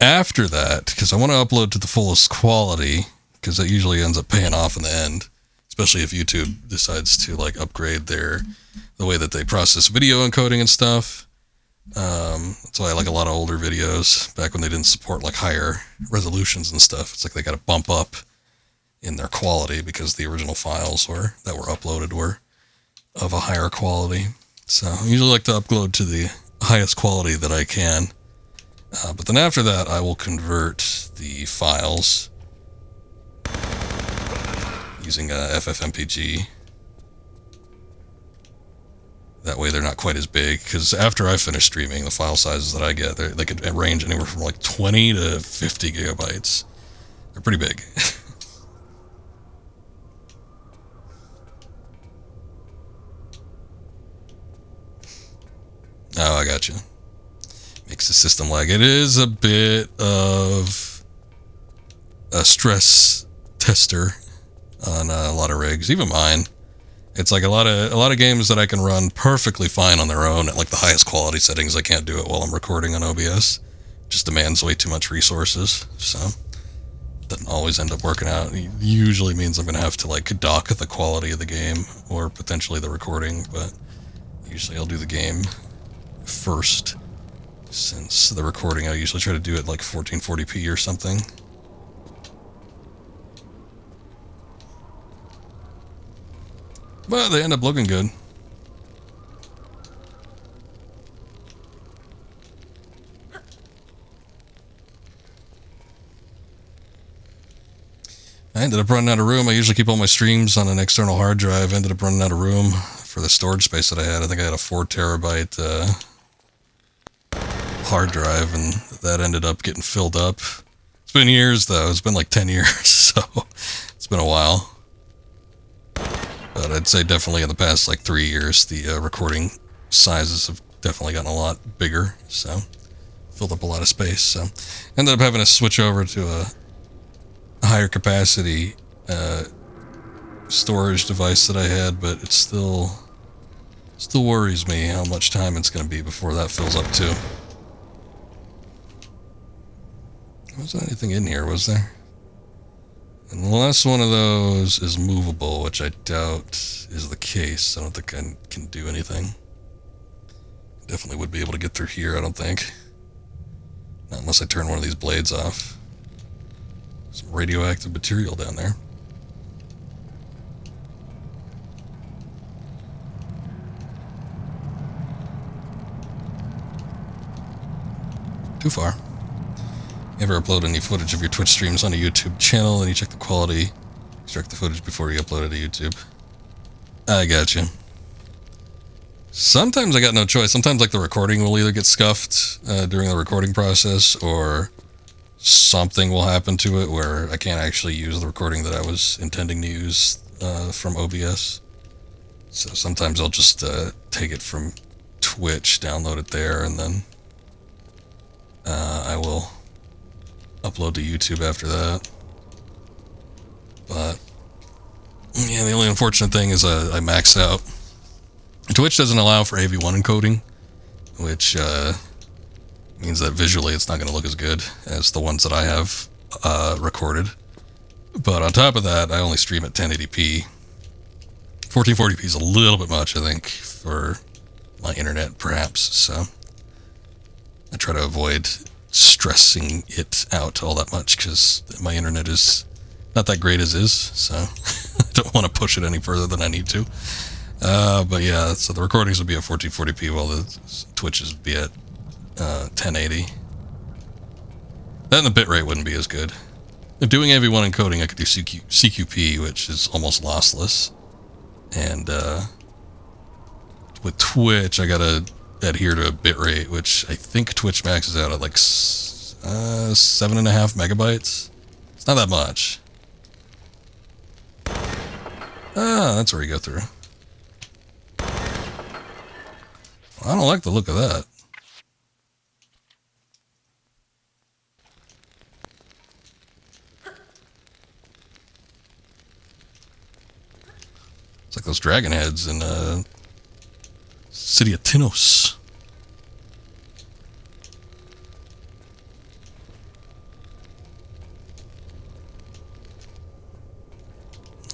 after that, because I want to upload to the fullest quality, because that usually ends up paying off in the end, especially if YouTube decides to like upgrade the way that they process video encoding and stuff. That's why I like a lot of older videos back when they didn't support like higher resolutions and stuff. It's like they got to bump up in their quality because the original files that were uploaded were of a higher quality. So I usually like to upload to the highest quality that I can. But then after that, I will convert the files using a FFmpeg. That way they're not quite as big, because after I finish streaming, the file sizes that I get, they could range anywhere from like 20 to 50 gigabytes. They're pretty big. Oh, I got you. Makes the system lag. It is a bit of a stress tester on a lot of rigs, even mine. It's like a lot of games that I can run perfectly fine on their own at like the highest quality settings. I can't do it while I'm recording on OBS. It just demands way too much resources, so it doesn't always end up working out. It usually means I'm gonna have to like dock the quality of the game or potentially the recording, but usually I'll do the game first, since the recording I usually try to do it like 1440p or something. But they end up looking good. I ended up running out of room. I usually keep all my streams on an external hard drive. I ended up running out of room for the storage space that I had. I think I had a 4 terabyte hard drive, and that ended up getting filled up. It's been years though. It's been like 10 years, so it's been a while. But I'd say definitely in the past like 3 years, the recording sizes have definitely gotten a lot bigger, so filled up a lot of space. So ended up having to switch over to a higher capacity storage device that I had, but it still worries me how much time it's going to be before that fills up too. Wasn't anything in here, was there? And the last one of those is movable, which I doubt is the case. I don't think I can do anything. Definitely would be able to get through here, I don't think. Not unless I turn one of these blades off. Some radioactive material down there. Too far. You ever upload any footage of your Twitch streams on a YouTube channel and you check the quality, extract the footage before you upload it to YouTube? I gotcha. Sometimes I got no choice. Sometimes like the recording will either get scuffed during the recording process, or something will happen to it where I can't actually use the recording that I was intending to use from OBS. So sometimes I'll just take it from Twitch, download it there, and then I will upload to YouTube after that. But yeah, the only unfortunate thing is I max out. Twitch doesn't allow for AV1 encoding, which means that visually it's not going to look as good as the ones that I have recorded. But on top of that, I only stream at 1080p. 1440p is a little bit much, I think, for my internet, perhaps. So I try to avoid stressing it out all that much because my internet is not that great as is, so I don't want to push it any further than I need to. But yeah, so the recordings would be at 1440p while the Twitches would be at 1080. Then the bitrate wouldn't be as good. If doing AV1 encoding, I could do CQP, which is almost lossless. And with Twitch, I gotta adhere to a bitrate, which I think Twitch maxes out at like 7.5 megabytes. It's not that much. Ah, that's where you go through. Well, I don't like the look of that. It's like those dragon heads in City of Tinos.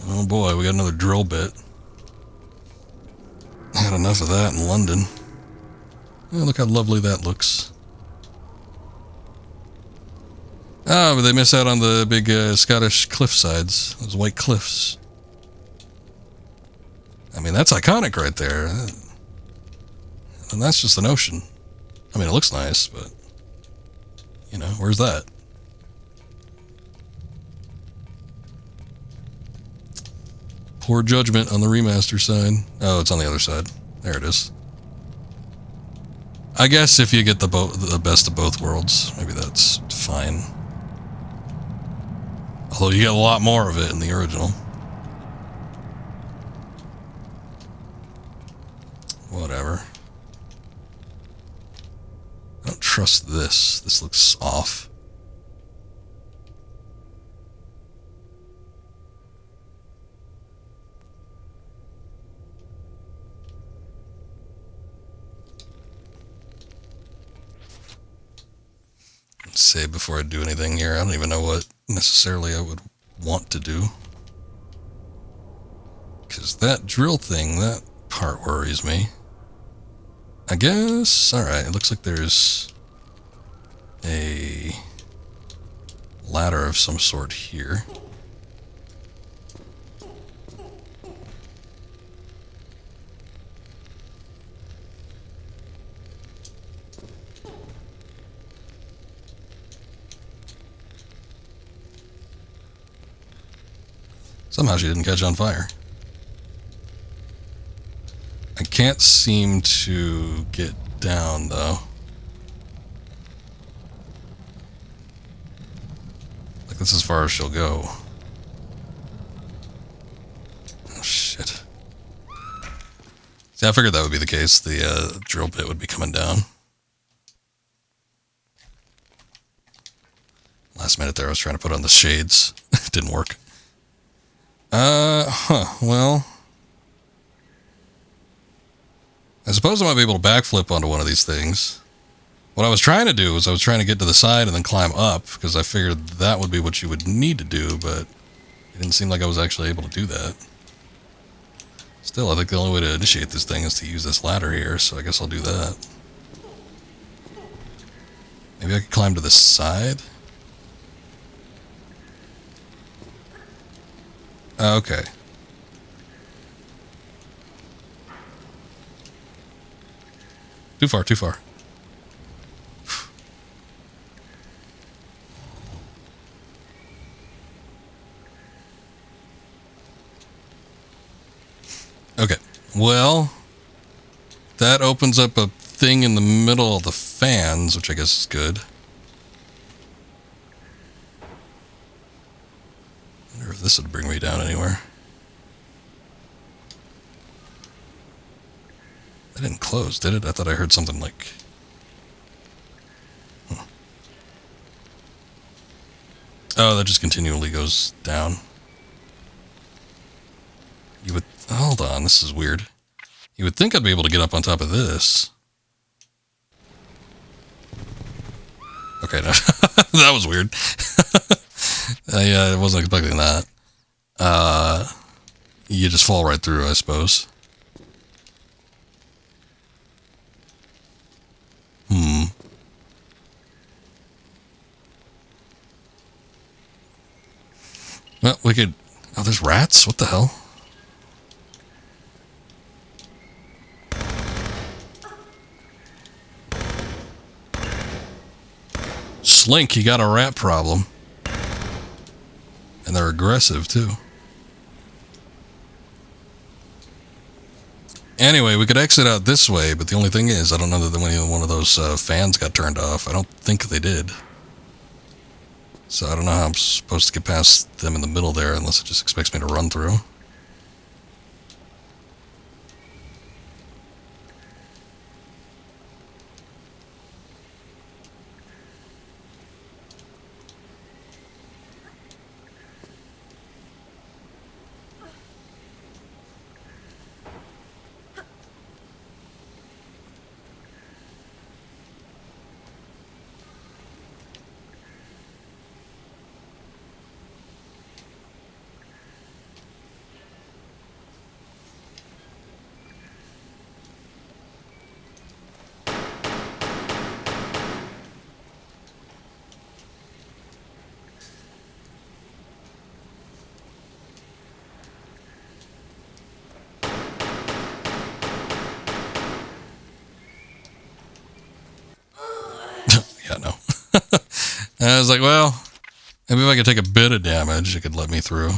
Oh boy, we got another drill bit. Had enough of that in London. Oh, look how lovely that looks. Oh, but they miss out on the big Scottish cliff sides. Those white cliffs. I mean, that's iconic right there. And that's just an ocean. I mean, it looks nice, but... You know, where's that? Poor judgment on the remaster side. Oh, it's on the other side. There it is. I guess if you get the best of both worlds, maybe that's fine. Although you get a lot more of it in the original. Whatever. I don't trust this. This looks off. Let's say before I do anything here, I don't even know what necessarily I would want to do. Because that drill thing, that part worries me. I guess, alright, it looks like there's a ladder of some sort here. Somehow she didn't catch on fire. I can't seem to get down, though. Like, that's as far as she'll go. Oh, shit. See, I figured that would be the case. The drill bit would be coming down. Last minute there, I was trying to put on the shades. Didn't work. Well... I suppose I might be able to backflip onto one of these things. What I was trying to do was I was trying to get to the side and then climb up, because I figured that would be what you would need to do, but it didn't seem like I was actually able to do that. Still, I think the only way to initiate this thing is to use this ladder here, so I guess I'll do that. Maybe I could climb to the side? Okay. Too far, too far. Okay, well, that opens up a thing in the middle of the fans, which I guess is good. I wonder if this would bring me down anywhere. That didn't close, did it? I thought I heard something like... Huh. Oh, that just continually goes down. You would... Hold on, this is weird. You would think I'd be able to get up on top of this. Okay, no. That was weird. Yeah, I wasn't expecting that. You just fall right through, I suppose. Well, we could... Oh, there's rats? What the hell? Slink, you got a rat problem. And they're aggressive, too. Anyway, we could exit out this way, but the only thing is, I don't know that when one of those fans got turned off. I don't think they did. So I don't know how I'm supposed to get past them in the middle there, unless it just expects me to run through. And I was like, well, maybe if I could take a bit of damage, it could let me through.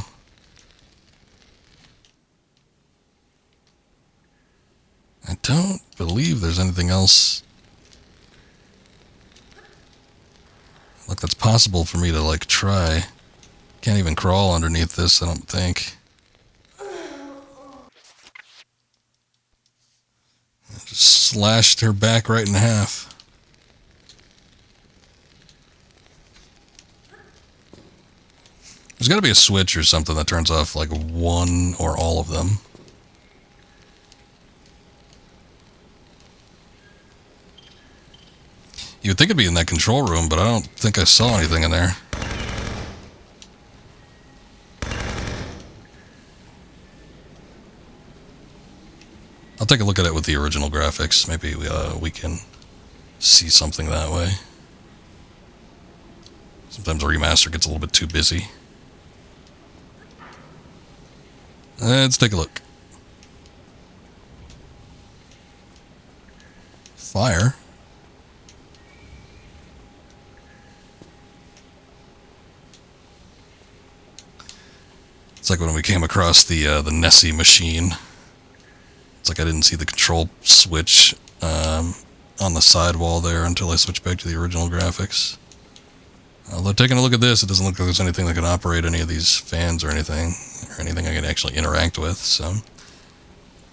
I don't believe there's anything else. Like, that's possible for me to, like, try. Can't even crawl underneath this, I don't think. I just slashed her back right in half. There's got to be a switch or something that turns off, like, one or all of them. You would think it'd be in that control room, but I don't think I saw anything in there. I'll take a look at it with the original graphics. Maybe we can see something that way. Sometimes a remaster gets a little bit too busy. Let's take a look. Fire. It's like when we came across the Nessie machine. It's like I didn't see the control switch on the sidewall there until I switched back to the original graphics. Although taking a look at this, it doesn't look like there's anything that can operate any of these fans or anything I can actually interact with, so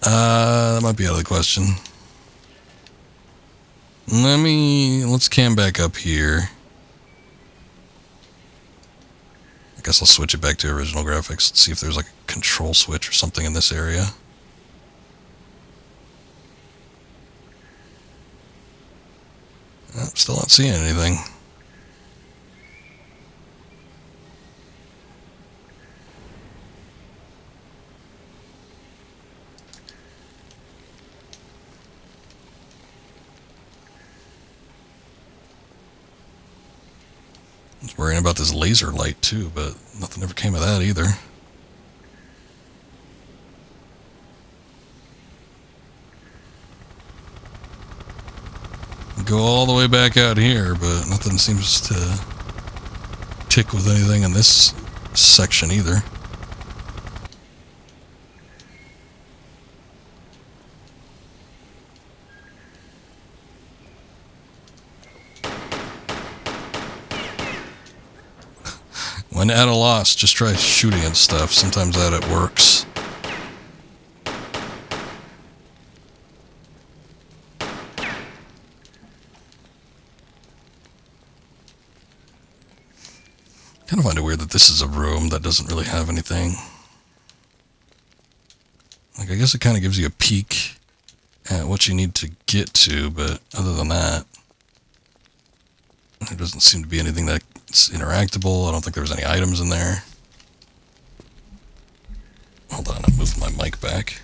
that might be out of the question. Let's cam back up here. I guess I'll switch it back to original graphics. Let's see if there's like a control switch or something in this area. Still not seeing anything. I was worrying about this laser light too, but nothing ever came of that either. Go all the way back out here, but nothing seems to tick with anything in this section either. When at a loss, just try shooting at stuff. Sometimes it works. Kind of find it weird that this is a room that doesn't really have anything. Like, I guess it kind of gives you a peek at what you need to get to, but other than that, there doesn't seem to be anything that's interactable. I don't think there was any items in there. Hold on, I'm moving my mic back.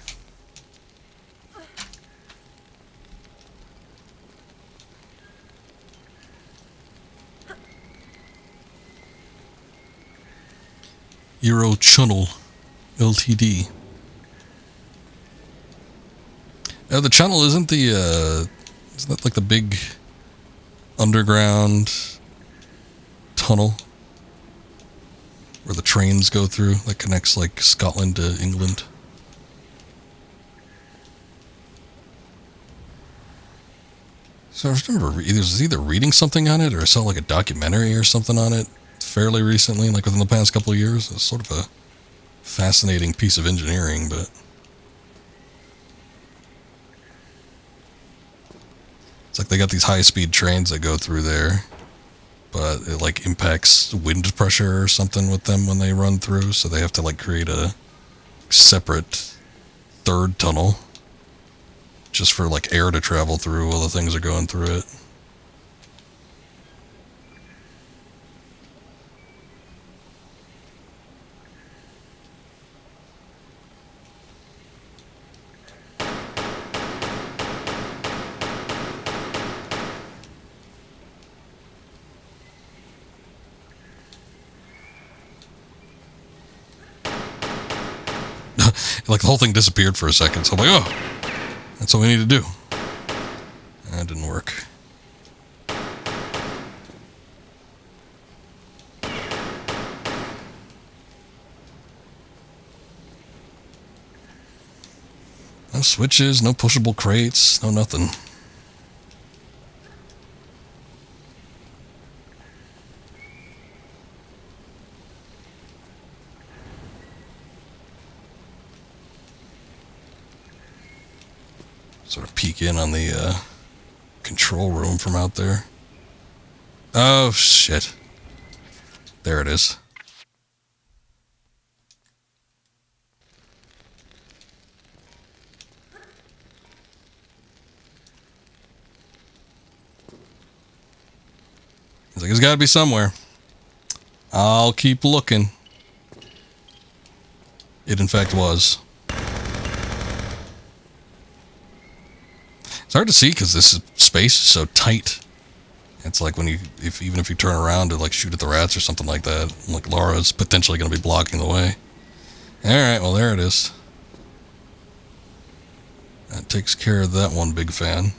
Euro Channel Ltd. The channel isn't that like the big underground tunnel where the trains go through that connects like Scotland to England? So I remember either reading something on it or I saw like a documentary or something on it fairly recently, like within the past couple of years. It's sort of a fascinating piece of engineering, but it's like they got these high-speed trains that go through there, but it like impacts wind pressure or something with them when they run through, so they have to like create a separate third tunnel just for like air to travel through while the things are going through it. Like the whole thing disappeared for a second, so I'm like, oh, that's what we need to do. That didn't work. No switches, no pushable crates, no nothing. Sort of peek in on the control room from out there. Oh, shit. There it is. He's like, it's got to be somewhere. I'll keep looking. It, in fact, was. It's hard to see because this space is so tight. It's like when you, even if you turn around to like shoot at the rats or something like that, like Lara's potentially going to be blocking the way. Alright, well there it is. That takes care of that one big fan.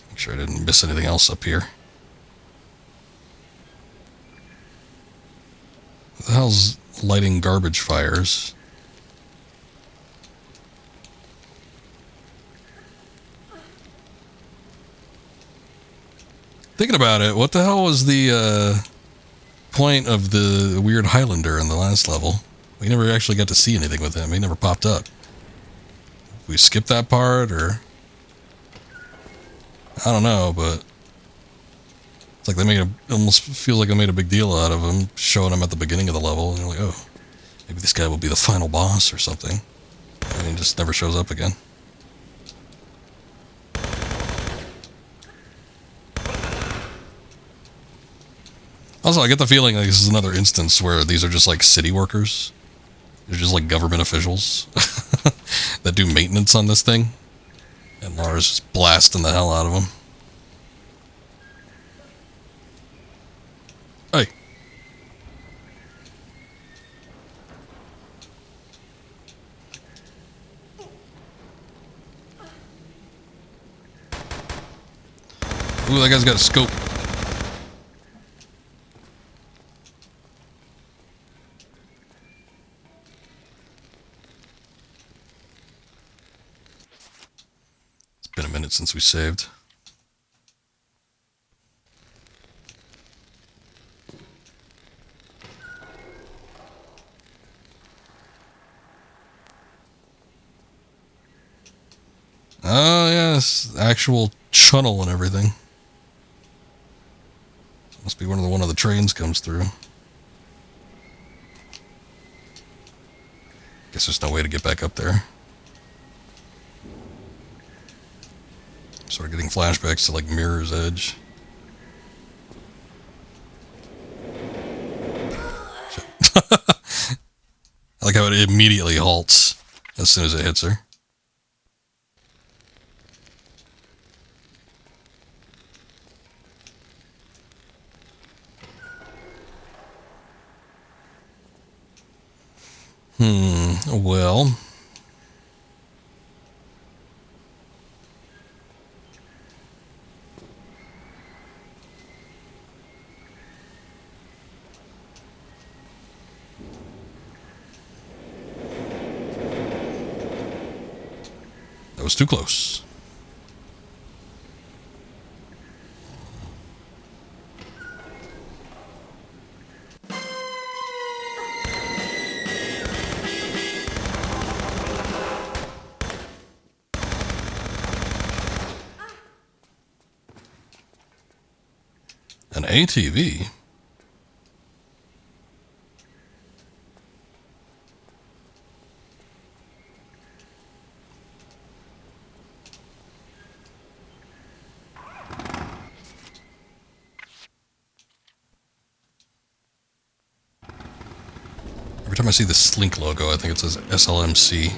Make sure I didn't miss anything else up here. What the hell's lighting garbage fires? Thinking about it, what the hell was the point of the weird Highlander in the last level? We never actually got to see anything with him. He never popped up. We skipped that part, or I don't know, but it's like they made almost feels like they made a big deal out of him, showing him at the beginning of the level, and you're like, oh, maybe this guy will be the final boss or something. And he just never shows up again. Also, I get the feeling like this is another instance where these are just like city workers. They're just like government officials that do maintenance on this thing. And Lara's just blasting the hell out of them. Hey. Ooh, that guy's got a scope. It's been a minute since we saved. Oh, yes. Actual tunnel and everything. Must be one of the trains comes through. Guess there's no way to get back up there. Sort of getting flashbacks to like Mirror's Edge. I like how it immediately halts as soon as it hits her. Well. That was too close. An ATV? Every time I see the Slink logo, I think it says SLMC,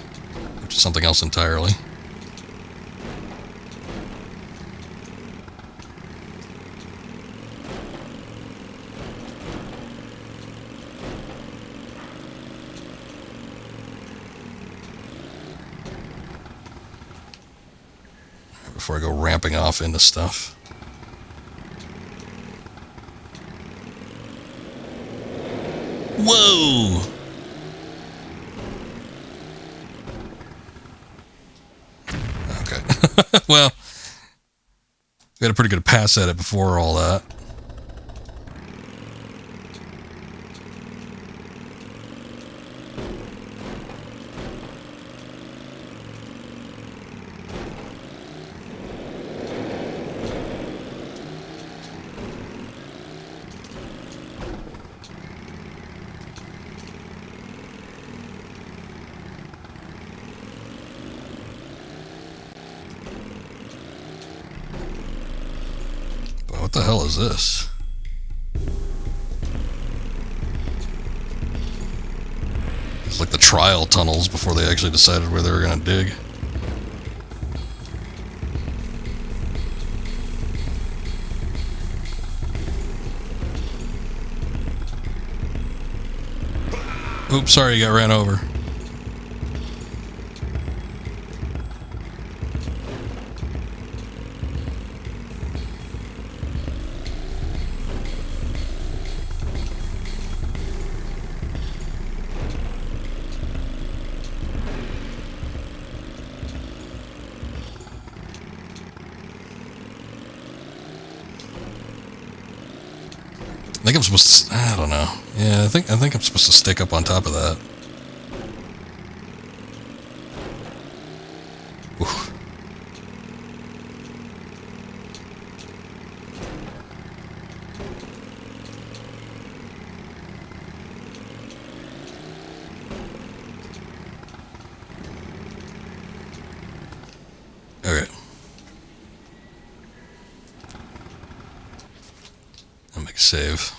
which is something else entirely. Before I go ramping off into stuff. Whoa! Okay. Well, we had a pretty good pass at it before all that. What the hell is this? It's like the trial tunnels before they actually decided where they were going to dig. Oops, sorry, you got ran over. I think I'm supposed to, I don't know. Yeah, I think I'm supposed to stick up on top of that. Oof. Okay. I'll make a save.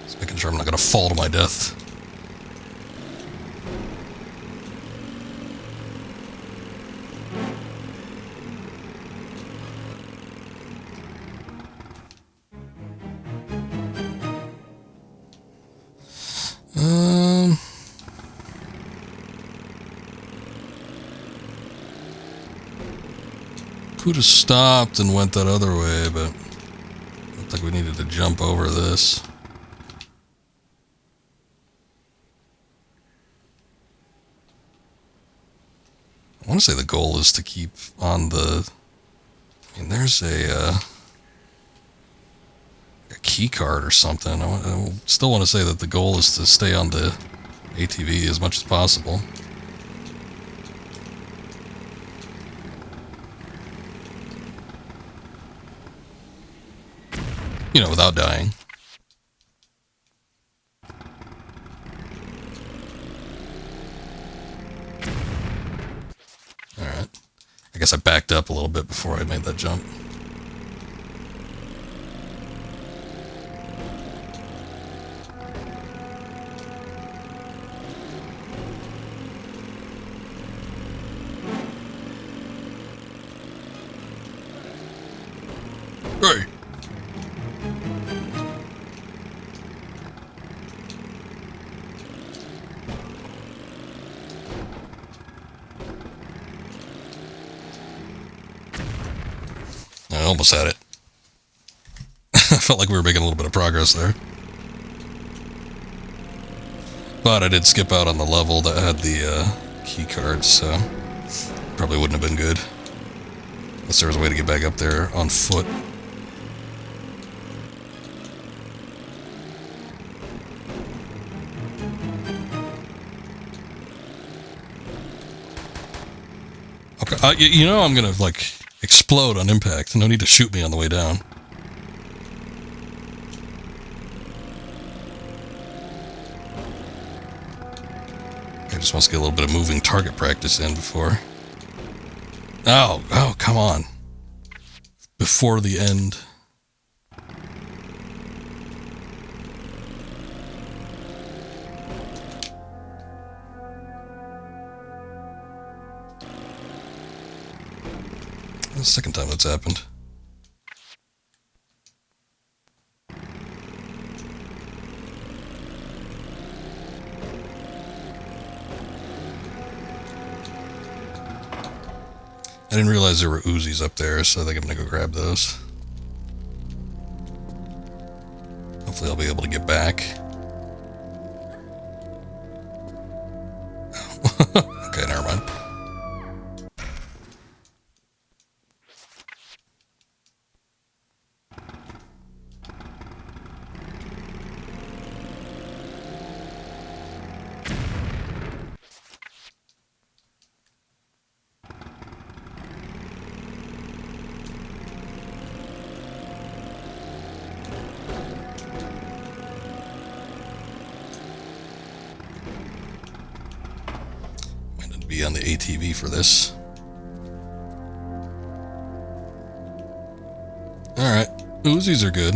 Just making sure I'm not going to fall to my death. Could have stopped and went that other way, but looked like we needed to jump over this. I want to say the goal is to keep on the... I mean, there's a key card or something. I still want to say that the goal is to stay on the ATV as much as possible. You know, without dying. Alright. I guess I backed up a little bit before I made that jump. Hey! I almost had it. I felt like we were making a little bit of progress there. But I did skip out on the level that had the key cards, so probably wouldn't have been good. Unless there was a way to get back up there on foot. Okay, you know I'm gonna, like, explode on impact. No need to shoot me on the way down. just wants to get a little bit of moving target practice in before. Oh, come on. Before the end. That's the second time that's happened. I didn't realize there were Uzis up there, so I think I'm gonna go grab those. Hopefully I'll be able to get back. Okay, never mind. Be on the ATV for this. Alright, Uzis are good.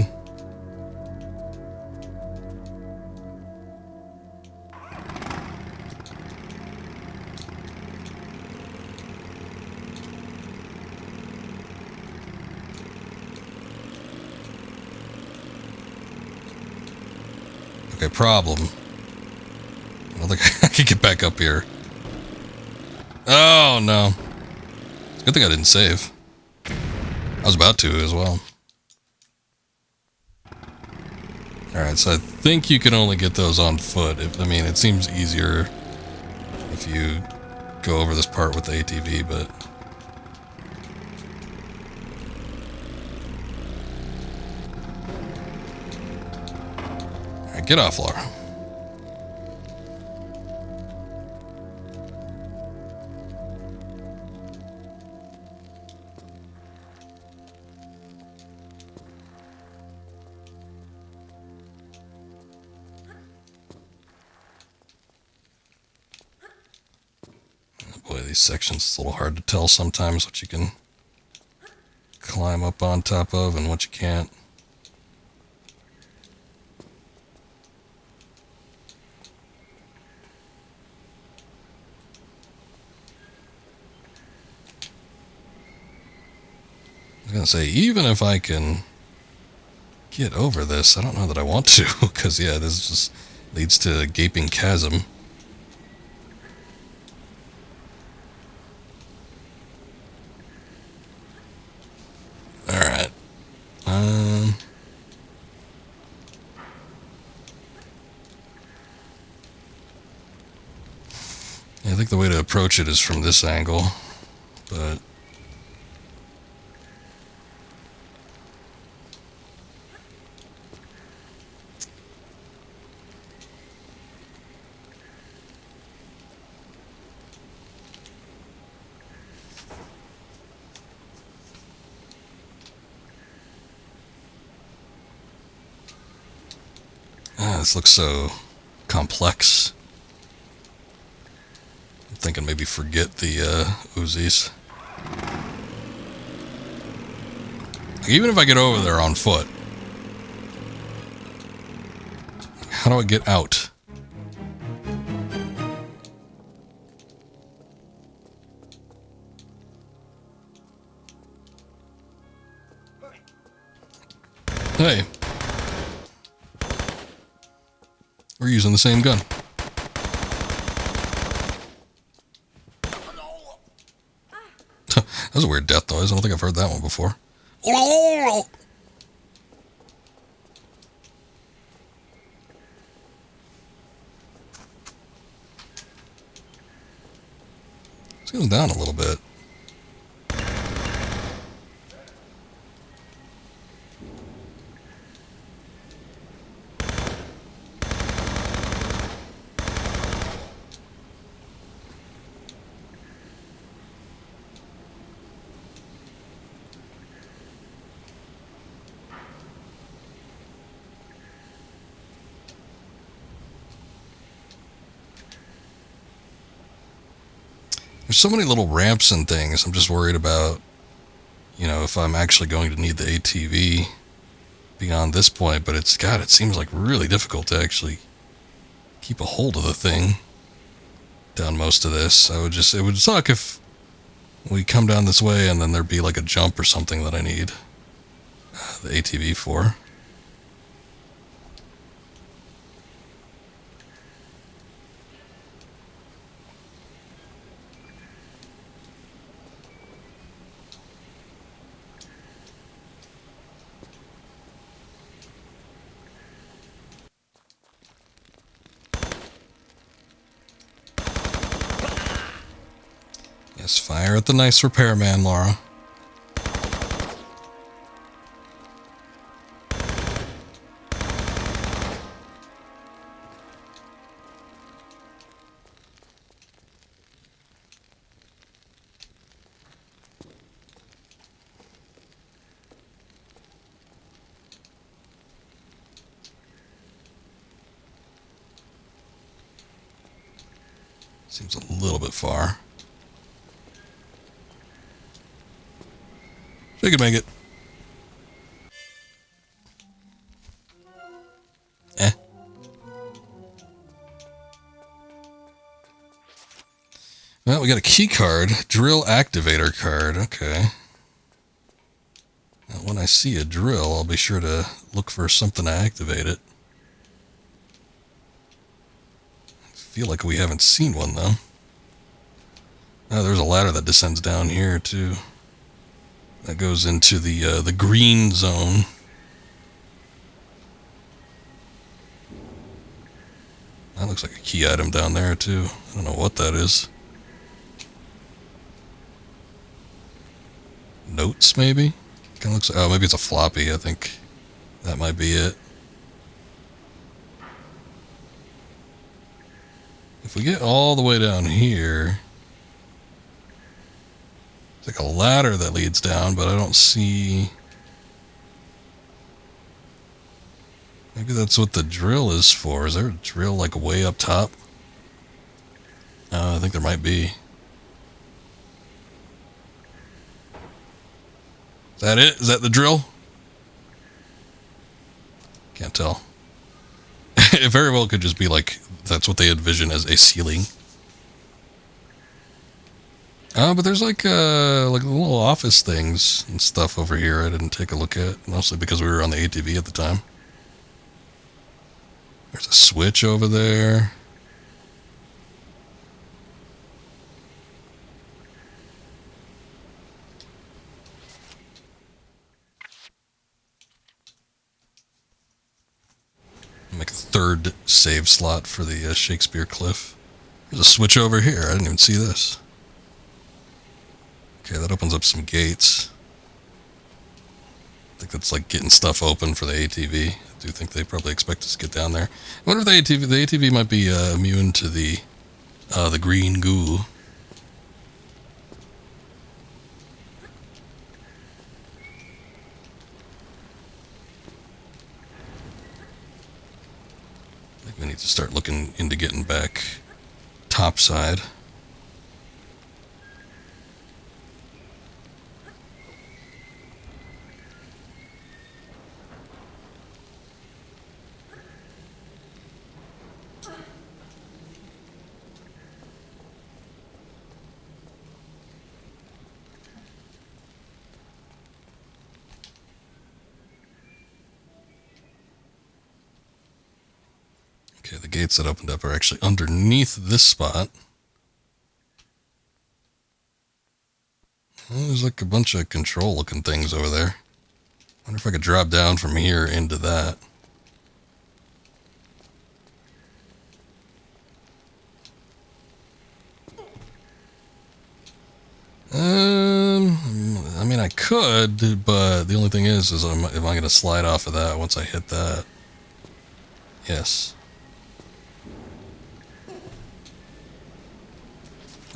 Okay, problem. I don't think I can get back up here. Oh, no. It's a good thing I didn't save. I was about to as well. Alright, so I think you can only get those on foot. I mean, it seems easier if you go over this part with the ATV, but... Alright, get off, Lara. Boy, these sections, it's a little hard to tell sometimes what you can climb up on top of and what you can't. I was gonna say, even if I can get over this, I don't know that I want to, because yeah, this just leads to a gaping chasm. Alright. I think the way to approach it is from this angle, but... this looks so complex. I'm thinking maybe forget the Uzis. Like, even if I get over there on foot, how do I get out? Hey. We're using the same gun. That was a weird death noise. I don't think I've heard that one before. It's going down a little bit. There's so many little ramps and things. I'm just worried about, you know, if I'm actually going to need the ATV beyond this point. But it's, God, it seems like really difficult to actually keep a hold of the thing down most of this. It would suck if we come down this way and then there'd be like a jump or something that I need the ATV for. Yes, fire at the nice repairman, Lara. Seems a little bit far. They could make it. Eh. Well, we got a key card. Drill activator card. Okay. Now, when I see a drill, I'll be sure to look for something to activate it. I feel like we haven't seen one, though. Oh, there's a ladder that descends down here, too. That goes into the green zone. That looks like a key item down there, too. I don't know what that is. Notes, maybe? Kind of looks. Oh, maybe it's a floppy. I think that might be it. If we get all the way down here, it's like a ladder that leads down, but I don't see. Maybe that's what the drill is for. Is there a drill like way up top? I think there might be. Is that it? Is that the drill? Can't tell. It very well could just be like, that's what they envision as a ceiling. But there's like little office things and stuff over here I didn't take a look at, mostly because we were on the ATV at the time. There's a switch over there. Make a third save slot for the Shakespeare Cliff. There's a switch over here. I didn't even see this. Okay, that opens up some gates. I think that's like getting stuff open for the ATV. I do think they probably expect us to get down there. I wonder if the ATV might be immune to the green goo. I think we need to start looking into getting back topside. Okay, the gates that opened up are actually underneath this spot. Well, there's like a bunch of control looking things over there. I wonder if I could drop down from here into that. I mean, I could, but the only thing is am I going to slide off of that once I hit that? Yes.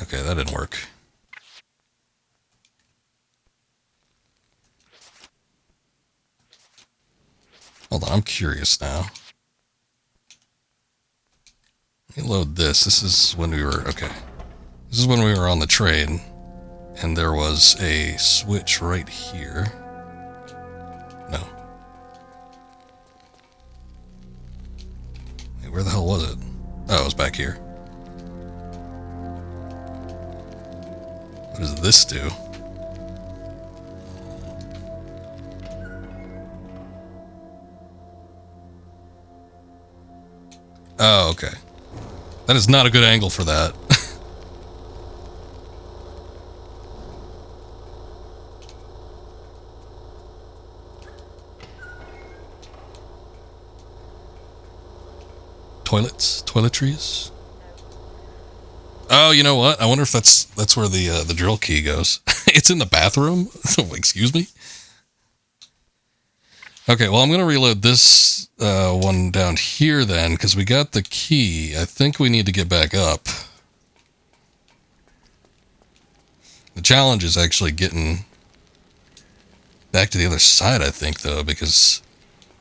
Okay, that didn't work. Hold on, I'm curious now. Let me load this. This is when we were... Okay. This is when we were on the train, and there was a switch right here. No. Wait, where the hell was it? Oh, it was back here. What does this do? Oh, okay. That is not a good angle for that. Toiletries. Oh, you know what? I wonder if that's where the drill key goes. It's in the bathroom. Excuse me. Okay, well, I'm gonna reload this one down here then, because we got the key. I think we need to get back up. The challenge is actually getting back to the other side, I think, though, because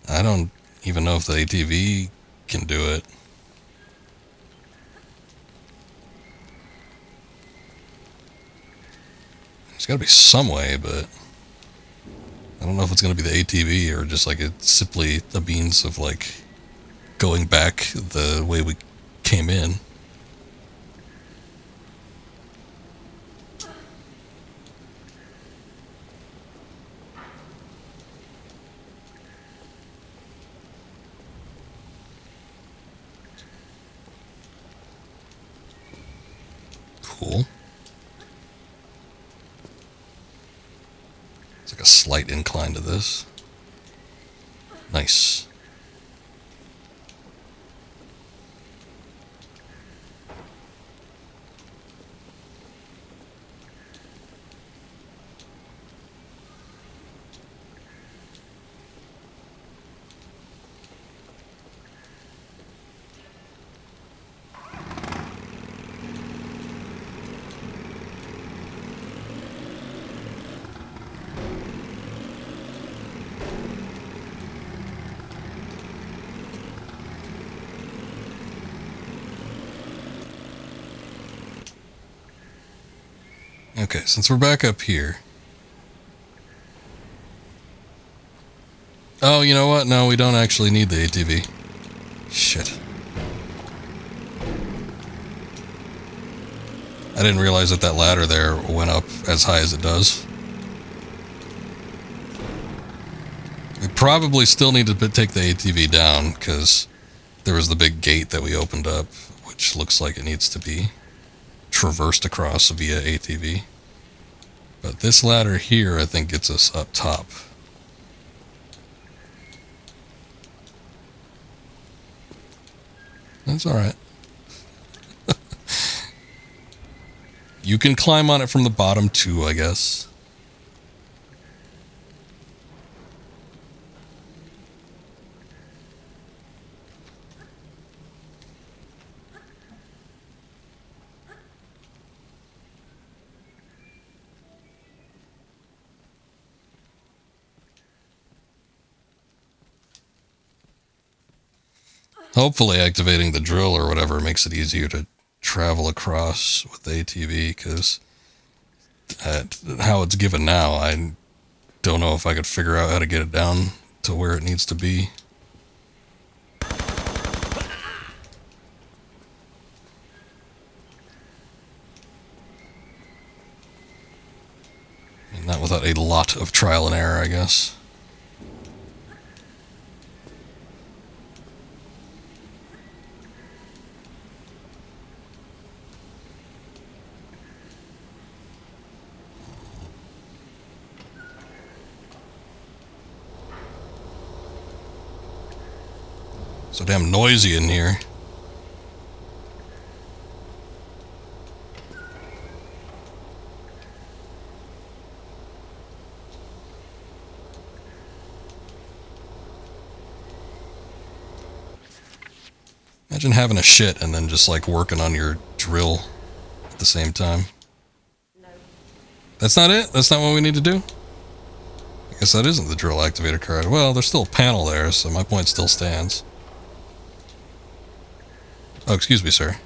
I don't even know if the ATV can do it. There's got to be some way, but I don't know if it's going to be the ATV or just like it's simply a means of like going back the way we came in. Cool. It's like a slight incline to this. Nice. Okay, since we're back up here. Oh, you know what? No, we don't actually need the ATV. Shit. I didn't realize that ladder there went up as high as it does. We probably still need to take the ATV down, because there was the big gate that we opened up, which looks like it needs to be traversed across via ATV. But this ladder here, I think, gets us up top. That's alright. You can climb on it from the bottom too, I guess. Hopefully activating the drill or whatever makes it easier to travel across with the ATV, because how it's given now, I don't know if I could figure out how to get it down to where it needs to be. And not without a lot of trial and error, I guess. So damn noisy in here. Imagine having a shit and then just like working on your drill at the same time. That's not it? That's not what we need to do? I guess that isn't the drill activator card. Well, there's still a panel there, so my point still stands. Oh, excuse me, sir.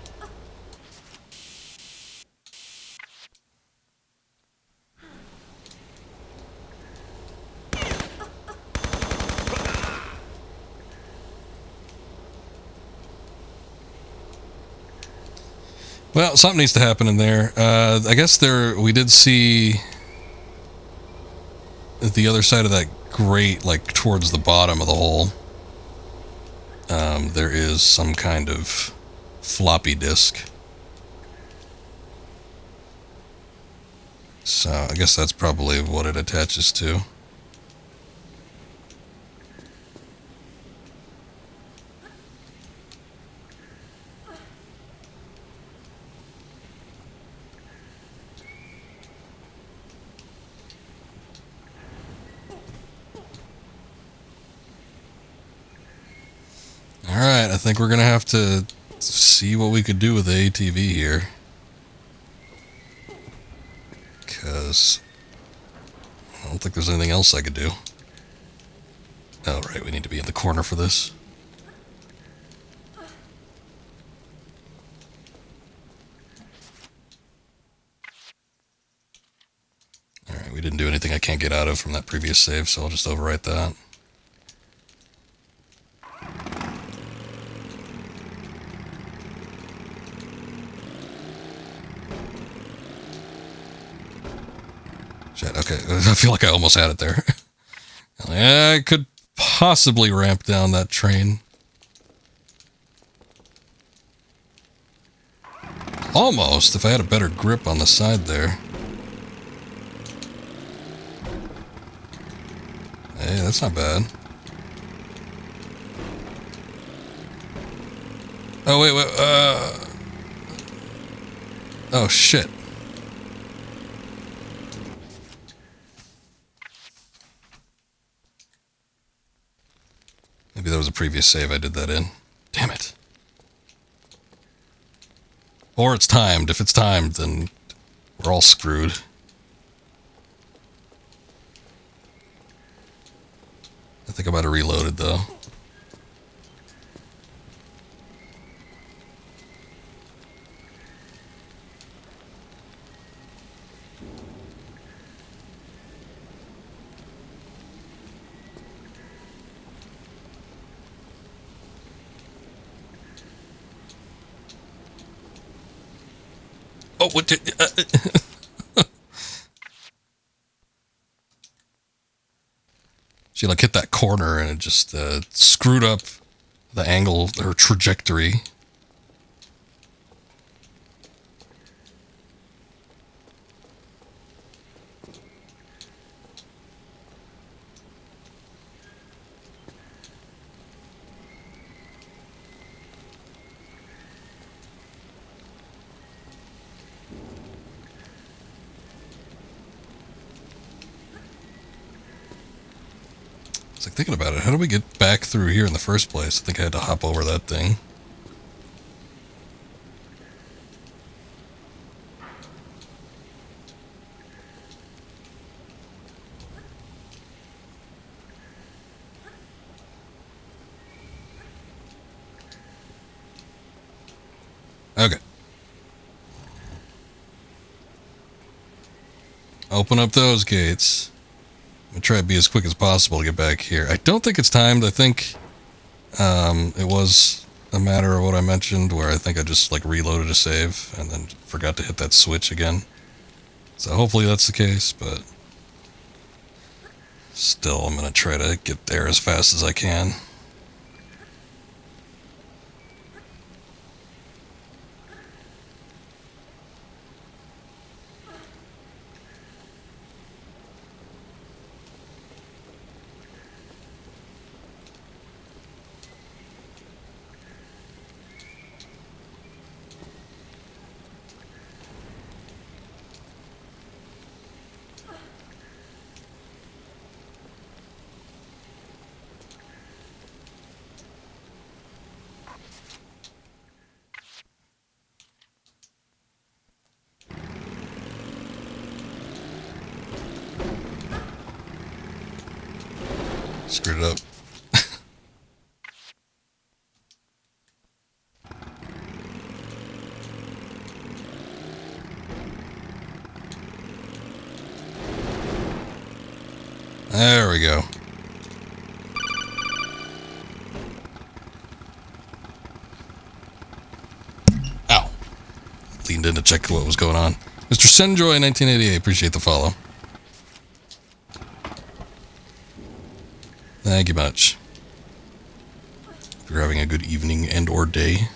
Well, something needs to happen in there. I guess we did see the other side of that grate, like towards the bottom of the hole. There is some kind of floppy disk. So I guess that's probably what it attaches to. Alright, I think we're going to have to see what we could do with the ATV here. Because I don't think there's anything else I could do. Oh, right, we need to be in the corner for this. Alright, we didn't do anything I can't get out of from that previous save, so I'll just overwrite that. Shit, okay, I feel like I almost had it there. I could possibly ramp down that train. Almost, if I had a better grip on the side there. Hey, that's not bad. Oh, wait, oh, shit. Maybe that was a previous save I did that in. Damn it. Or it's timed. If it's timed, then we're all screwed. I think I might have reloaded, though. Oh, what did... She like hit that corner and it just screwed up the angle, her trajectory. It's like thinking about it, how do we get back through here in the first place? I think I had to hop over that thing. Okay. Open up those gates. I'm gonna try to be as quick as possible to get back here. I don't think it's timed. I think it was a matter of what I mentioned, where I think I just like reloaded a save and then forgot to hit that switch again. So hopefully that's the case, but still I'm gonna try to get there as fast as I can. Screwed it up. There we go. Ow. At leaned in to check what was going on. Mr. Senjoy 1988, appreciate the follow. Thank you much. Hope you're having a good evening and or day.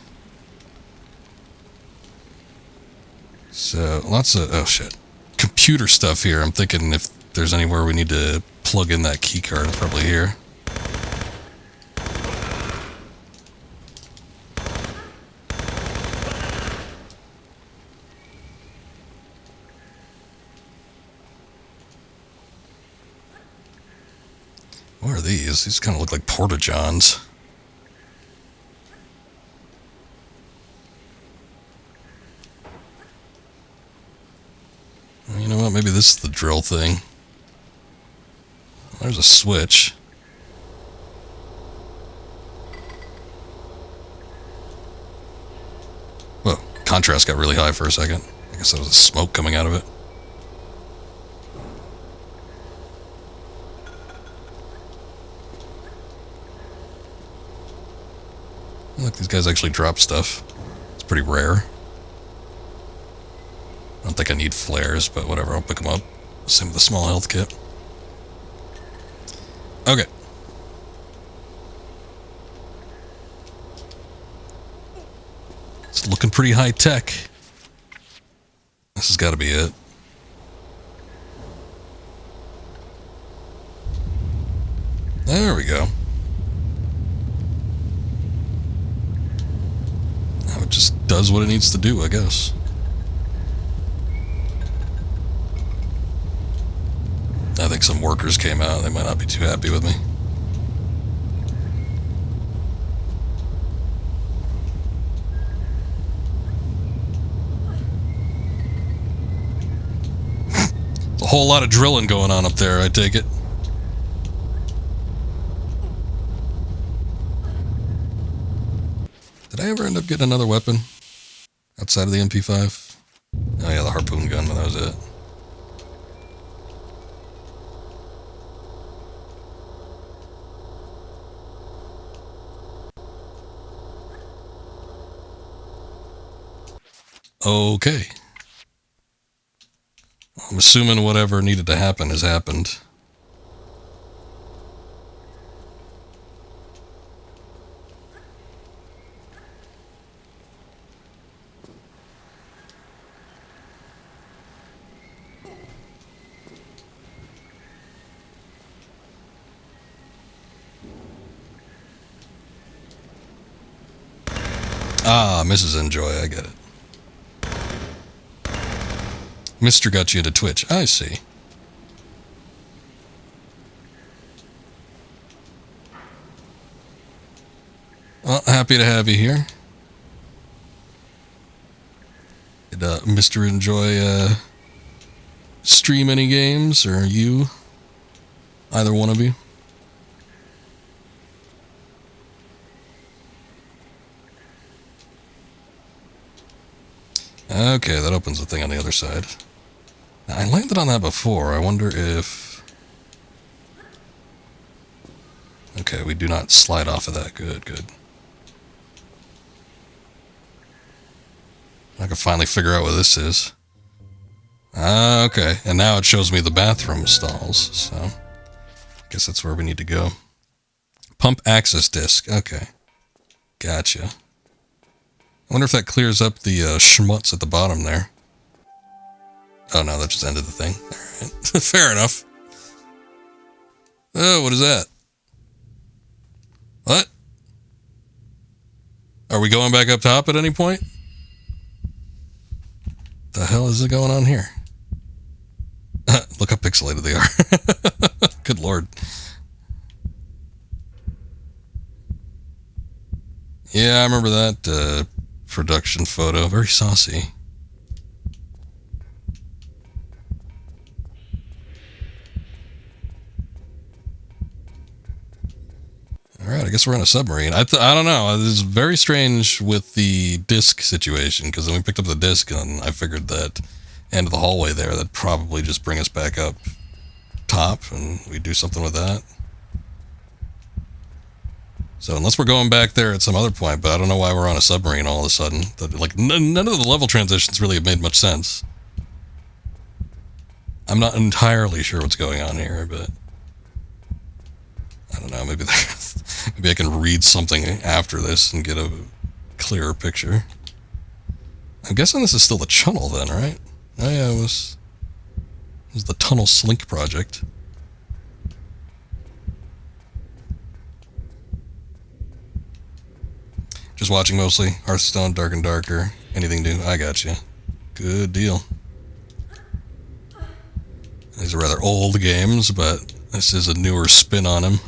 So, lots of, oh shit, computer stuff here. I'm thinking if there's anywhere we need to plug in that key card, probably here. What are these? These kind of look like porta-johns. Well, you know what? Maybe this is the drill thing. There's a switch. Whoa, contrast got really high for a second. I guess that was smoke coming out of it. Look, these guys actually drop stuff. It's pretty rare. I don't think I need flares, but whatever, I'll pick them up. Same with the small health kit. Okay. It's looking pretty high tech. This has got to be it. There we go. Now it just does what it needs to do, I guess. I think some workers came out. They might not be too happy with me. There's a whole lot of drilling going on up there, I take it. Did I ever end up getting another weapon outside of the MP5? Oh yeah, the harpoon gun, but that was it. Okay. I'm assuming whatever needed to happen has happened. Ah, Mrs. Enjoy, I get it. Mr. got you into Twitch. I see. Well, happy to have you here. Did Mr. Enjoy stream any games, or you? Either one of you? Okay, that opens the thing on the other side. Now, I landed on that before. I wonder if... Okay, we do not slide off of that. Good, good. I can finally figure out what this is. Okay, and now it shows me the bathroom stalls, so... I guess that's where we need to go. Pump access disc. Okay. Gotcha. I wonder if that clears up the schmutz at the bottom there. Oh no, that just ended the thing. Alright. Fair enough. Oh, what is that? What? Are we going back up top at any point? The hell is it going on here? Look how pixelated they are. Good lord. Yeah, I remember that production photo. Very saucy. Alright, I guess we're on a submarine. I don't know. This is very strange with the disc situation, because then we picked up the disc and I figured that end of the hallway there, that'd probably just bring us back up top and we do something with that. So unless we're going back there at some other point, but I don't know why we're on a submarine all of a sudden. Like, none of the level transitions really have made much sense. I'm not entirely sure what's going on here, but I don't know. Maybe maybe I can read something after this and get a clearer picture. I'm guessing this is still the tunnel then, right? Oh yeah, it was the Tunnel Slink project. Just watching mostly. Hearthstone, Dark and Darker. Anything new? I got you. Good deal. These are rather old games, but this is a newer spin on them.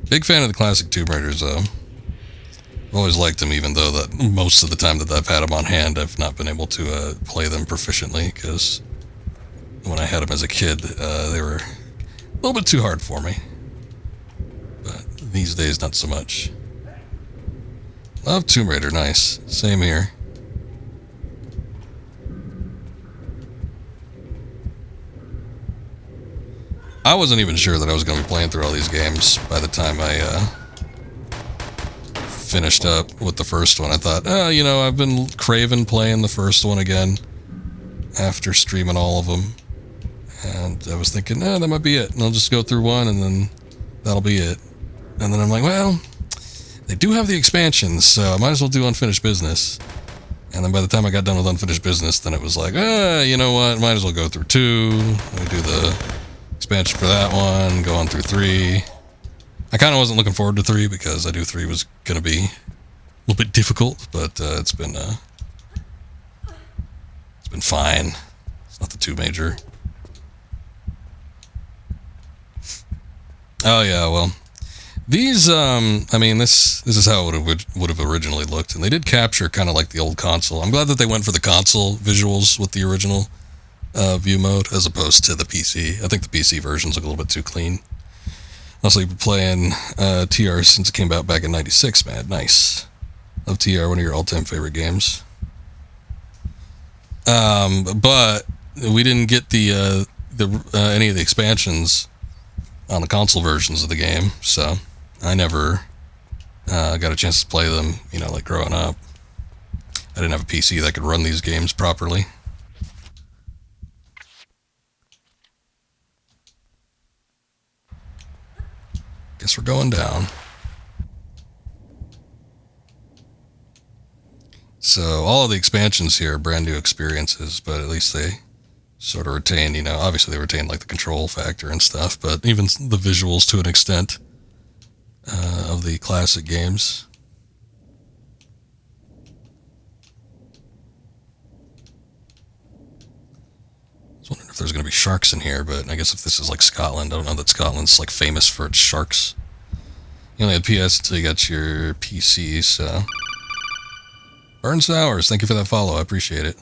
Big fan of the classic Tomb Raiders, though. I've always liked them, even though that most of the time that I've had them on hand, I've not been able to play them proficiently, because when I had them as a kid, they were a little bit too hard for me. But these days, not so much. Love Tomb Raider, nice. Same here. I wasn't even sure that I was going to be playing through all these games by the time I finished up with the first one. I thought, oh, you know, I've been craving playing the first one again after streaming all of them. And I was thinking, that might be it. And I'll just go through one and then that'll be it. And then I'm like, well, they do have the expansions, so I might as well do Unfinished Business. And then by the time I got done with Unfinished Business, then it was like, you know what, might as well go through 2. Let me do the expansion for that one, go on through 3. I kind of wasn't looking forward to 3 because I knew 3 was going to be a little bit difficult, but it's been fine. It's not too major. Oh yeah, well, these I mean, this is how it would have originally looked, and they did capture kind of like the old console. I'm glad that they went for the console visuals with the original view mode as opposed to the PC. I think the PC versions look a little bit too clean. Also, you've been playing TR since it came out back in '96, man. Nice. Love TR, one of your all-time favorite games. But we didn't get the any of the expansions on the console versions of the game, so I never got a chance to play them, you know, like growing up. I didn't have a PC that could run these games properly. Guess we're going down. So all of the expansions here are brand new experiences, but at least they sort of retain, you know, obviously they retain like the control factor and stuff, but even the visuals to an extent of the classic games. I was wondering if there's going to be sharks in here, but I guess if this is like Scotland, I don't know that Scotland's like famous for its sharks. You only had PS until you got your PC, so... Burn Sours, thank you for that follow, I appreciate it.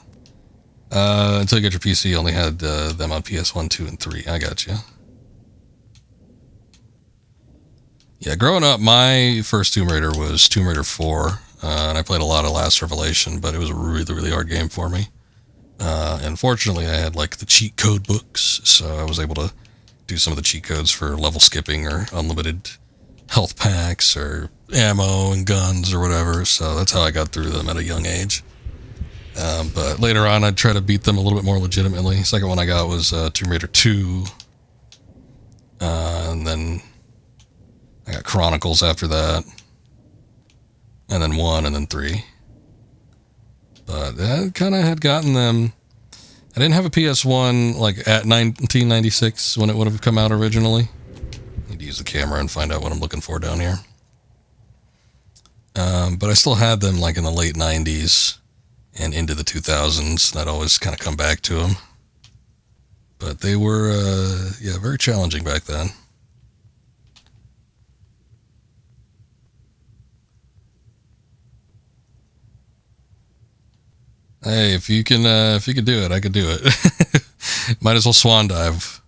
Until you got your PC, you only had them on PS1, 2, and 3. I got you. Yeah, growing up, my first Tomb Raider was Tomb Raider 4, and I played a lot of Last Revelation, but it was a really, really hard game for me. And fortunately, I had like the cheat code books, so I was able to do some of the cheat codes for level skipping or unlimited health packs or ammo and guns or whatever, so that's how I got through them at a young age. But later on, I'd try to beat them a little bit more legitimately. Second one I got was Tomb Raider 2, and then I got Chronicles after that, and then 1, and then 3. But I kind of had gotten them. I didn't have a PS1 like at 1996 when it would have come out originally. Need to use the camera and find out what I'm looking for down here. But I still had them like in the late 90s and into the 2000s, and I'd always kind of come back to them. But they were, very challenging back then. Hey, if you can do it, I could do it. Might as well swan dive.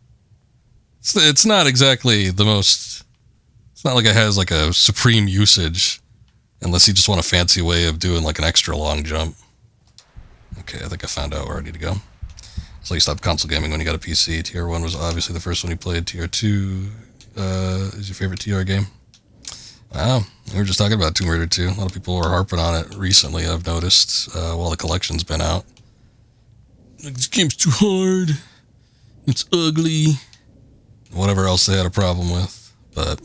It's not exactly the most. It's not like it has like a supreme usage, unless you just want a fancy way of doing like an extra long jump. Okay, I think I found out where I need to go. So you stop console gaming when you got a PC. Tier 1 was obviously the first one you played. Tier 2, is your favorite TR game? Wow, we were just talking about Tomb Raider 2. A lot of people were harping on it recently, I've noticed, while the collection's been out. Like, this game's too hard. It's ugly. Whatever else they had a problem with. But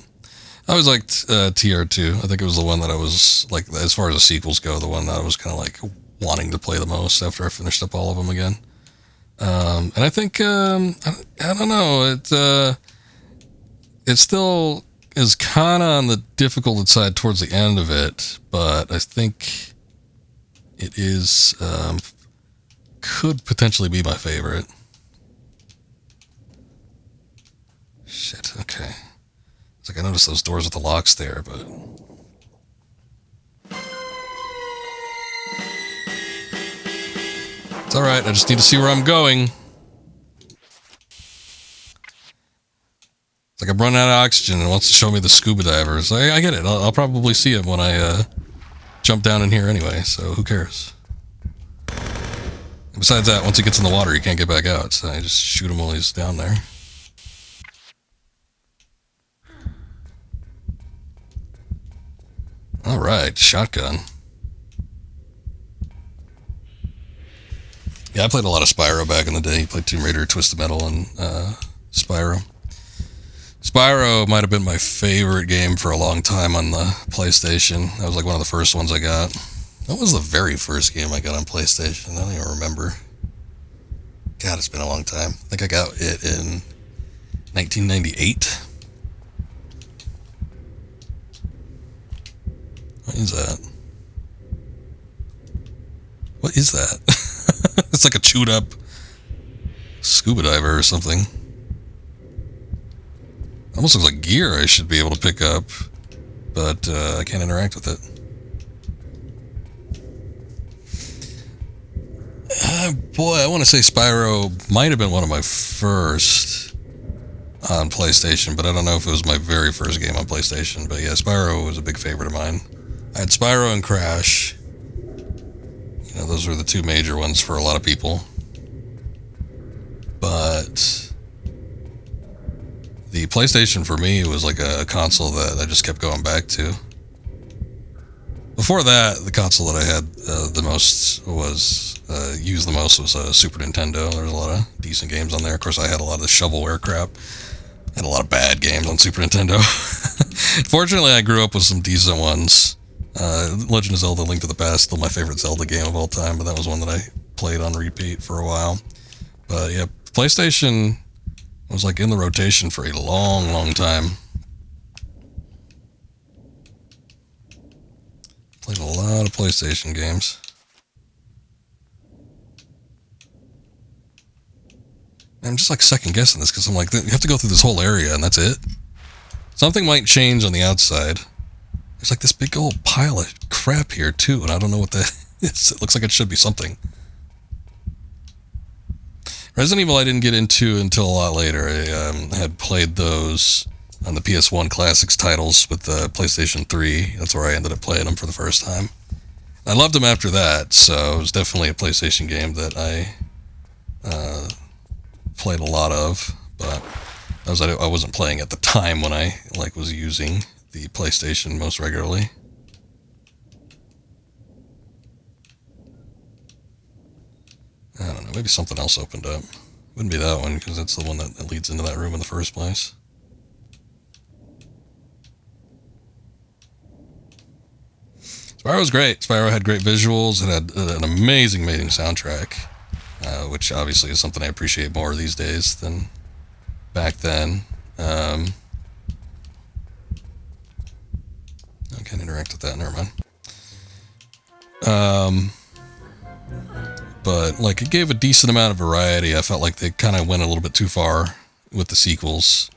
I always liked TR2. I think it was the one that I was, like, as far as the sequels go, the one that I was kind of, like, wanting to play the most after I finished up all of them again. And I think, I don't know, it still is kind of on the difficult side towards the end of it, but I think it is, could potentially be my favorite. Shit, okay. It's like I noticed those doors with the locks there, but... It's alright, I just need to see where I'm going. It's like I'm running out of oxygen and it wants to show me the scuba divers. I get it, I'll probably see him when I jump down in here anyway, so who cares? And besides that, once he gets in the water, he can't get back out, so I just shoot him while he's down there. Alright, shotgun. Yeah, I played a lot of Spyro back in the day. I played Tomb Raider, Twisted Metal, and Spyro. Spyro might have been my favorite game for a long time on the PlayStation. That was like one of the first ones I got. What was the very first game I got on PlayStation? I don't even remember. God, it's been a long time. I think I got it in 1998. What is that? What is that? It's like a chewed up scuba diver or something. Almost looks like gear I should be able to pick up, but I can't interact with it. Boy, I want to say Spyro might have been one of my first on PlayStation, but I don't know if it was my very first game on PlayStation. But yeah, Spyro was a big favorite of mine. I had Spyro and Crash. You know, those were the two major ones for a lot of people. But the PlayStation for me was like a console that I just kept going back to. Before that, the console that I had used the most was a Super Nintendo. There was a lot of decent games on there. Of course, I had a lot of the shovelware crap. I had a lot of bad games on Super Nintendo. Fortunately, I grew up with some decent ones. Legend of Zelda: Link to the Past, still my favorite Zelda game of all time, but that was one that I played on repeat for a while. But yeah, PlayStation was like in the rotation for a long, long time. Played a lot of PlayStation games. I'm just like second guessing this because I'm like, you have to go through this whole area and that's it. Something might change on the outside. There's like this big old pile of crap here too, and I don't know what that is. It looks like it should be something. Resident Evil I didn't get into until a lot later. I had played those on the PS1 Classics titles with the PlayStation 3. That's where I ended up playing them for the first time. I loved them after that, so it was definitely a PlayStation game that I played a lot of, but I wasn't playing at the time when I was using the PlayStation most regularly. I don't know, maybe something else opened up. Wouldn't be that one, because that's the one that leads into that room in the first place. Spyro was great. Spyro had great visuals. It had an amazing soundtrack, which obviously is something I appreciate more these days than back then. I can't interact with that, never mind. But like it gave a decent amount of variety. I felt like they kind of went a little bit too far with the sequels,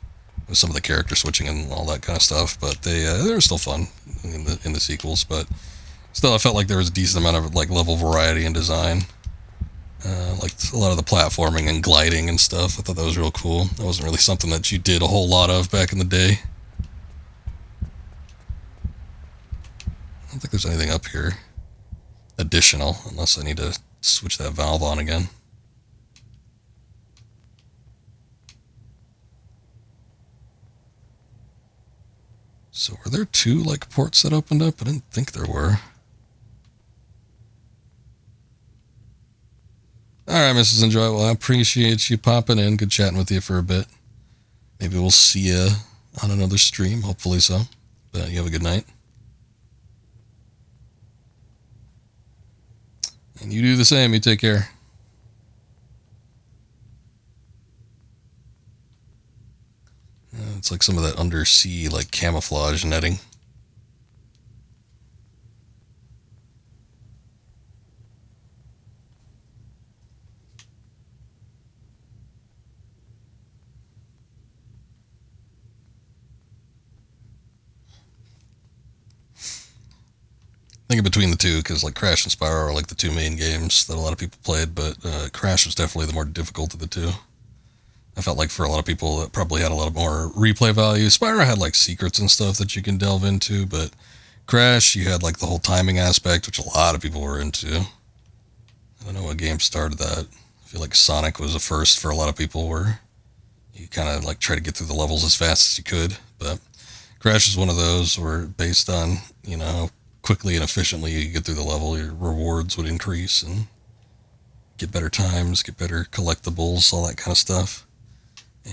with some of the character switching and all that kind of stuff. But they were still fun in the sequels. But still, I felt like there was a decent amount of like level variety and design. Like a lot of the platforming and gliding and stuff. I thought that was real cool. That wasn't really something that you did a whole lot of back in the day. I don't think there's anything up here additional, unless I need to switch that valve on again. So were there two like ports that opened up? I didn't think there were. Alright, Mrs. Enjoy. Well, I appreciate you popping in. Good chatting with you for a bit. Maybe we'll see you on another stream. Hopefully so. But you have a good night. And you do the same. You take care. It's like some of that undersea like camouflage netting. Thinking between the two, because like Crash and Spyro are like the two main games that a lot of people played, but Crash was definitely the more difficult of the two. I felt like for a lot of people it probably had a lot more replay value. Spyro had like secrets and stuff that you can delve into, but Crash, you had like the whole timing aspect, which a lot of people were into. I don't know what game started that. I feel like Sonic was the first for a lot of people, where you kind of like try to get through the levels as fast as you could. But Crash is one of those where, based on, you know, how quickly and efficiently you get through the level, your rewards would increase and get better times, get better collectibles, all that kind of stuff.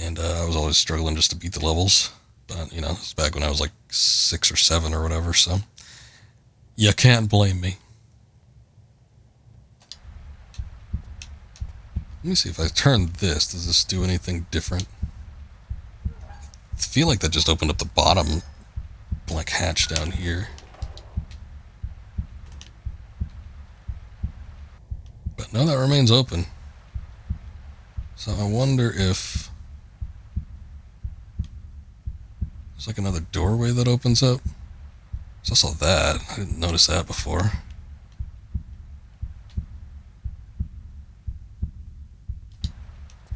And I was always struggling just to beat the levels. But, you know, it's back when I was like 6 or 7 or whatever, so you can't blame me. Let me see if I turn this. Does this do anything different? I feel like that just opened up the bottom like hatch down here. But no, that remains open. So I wonder if there's like another doorway that opens up. So I saw that. I didn't notice that before.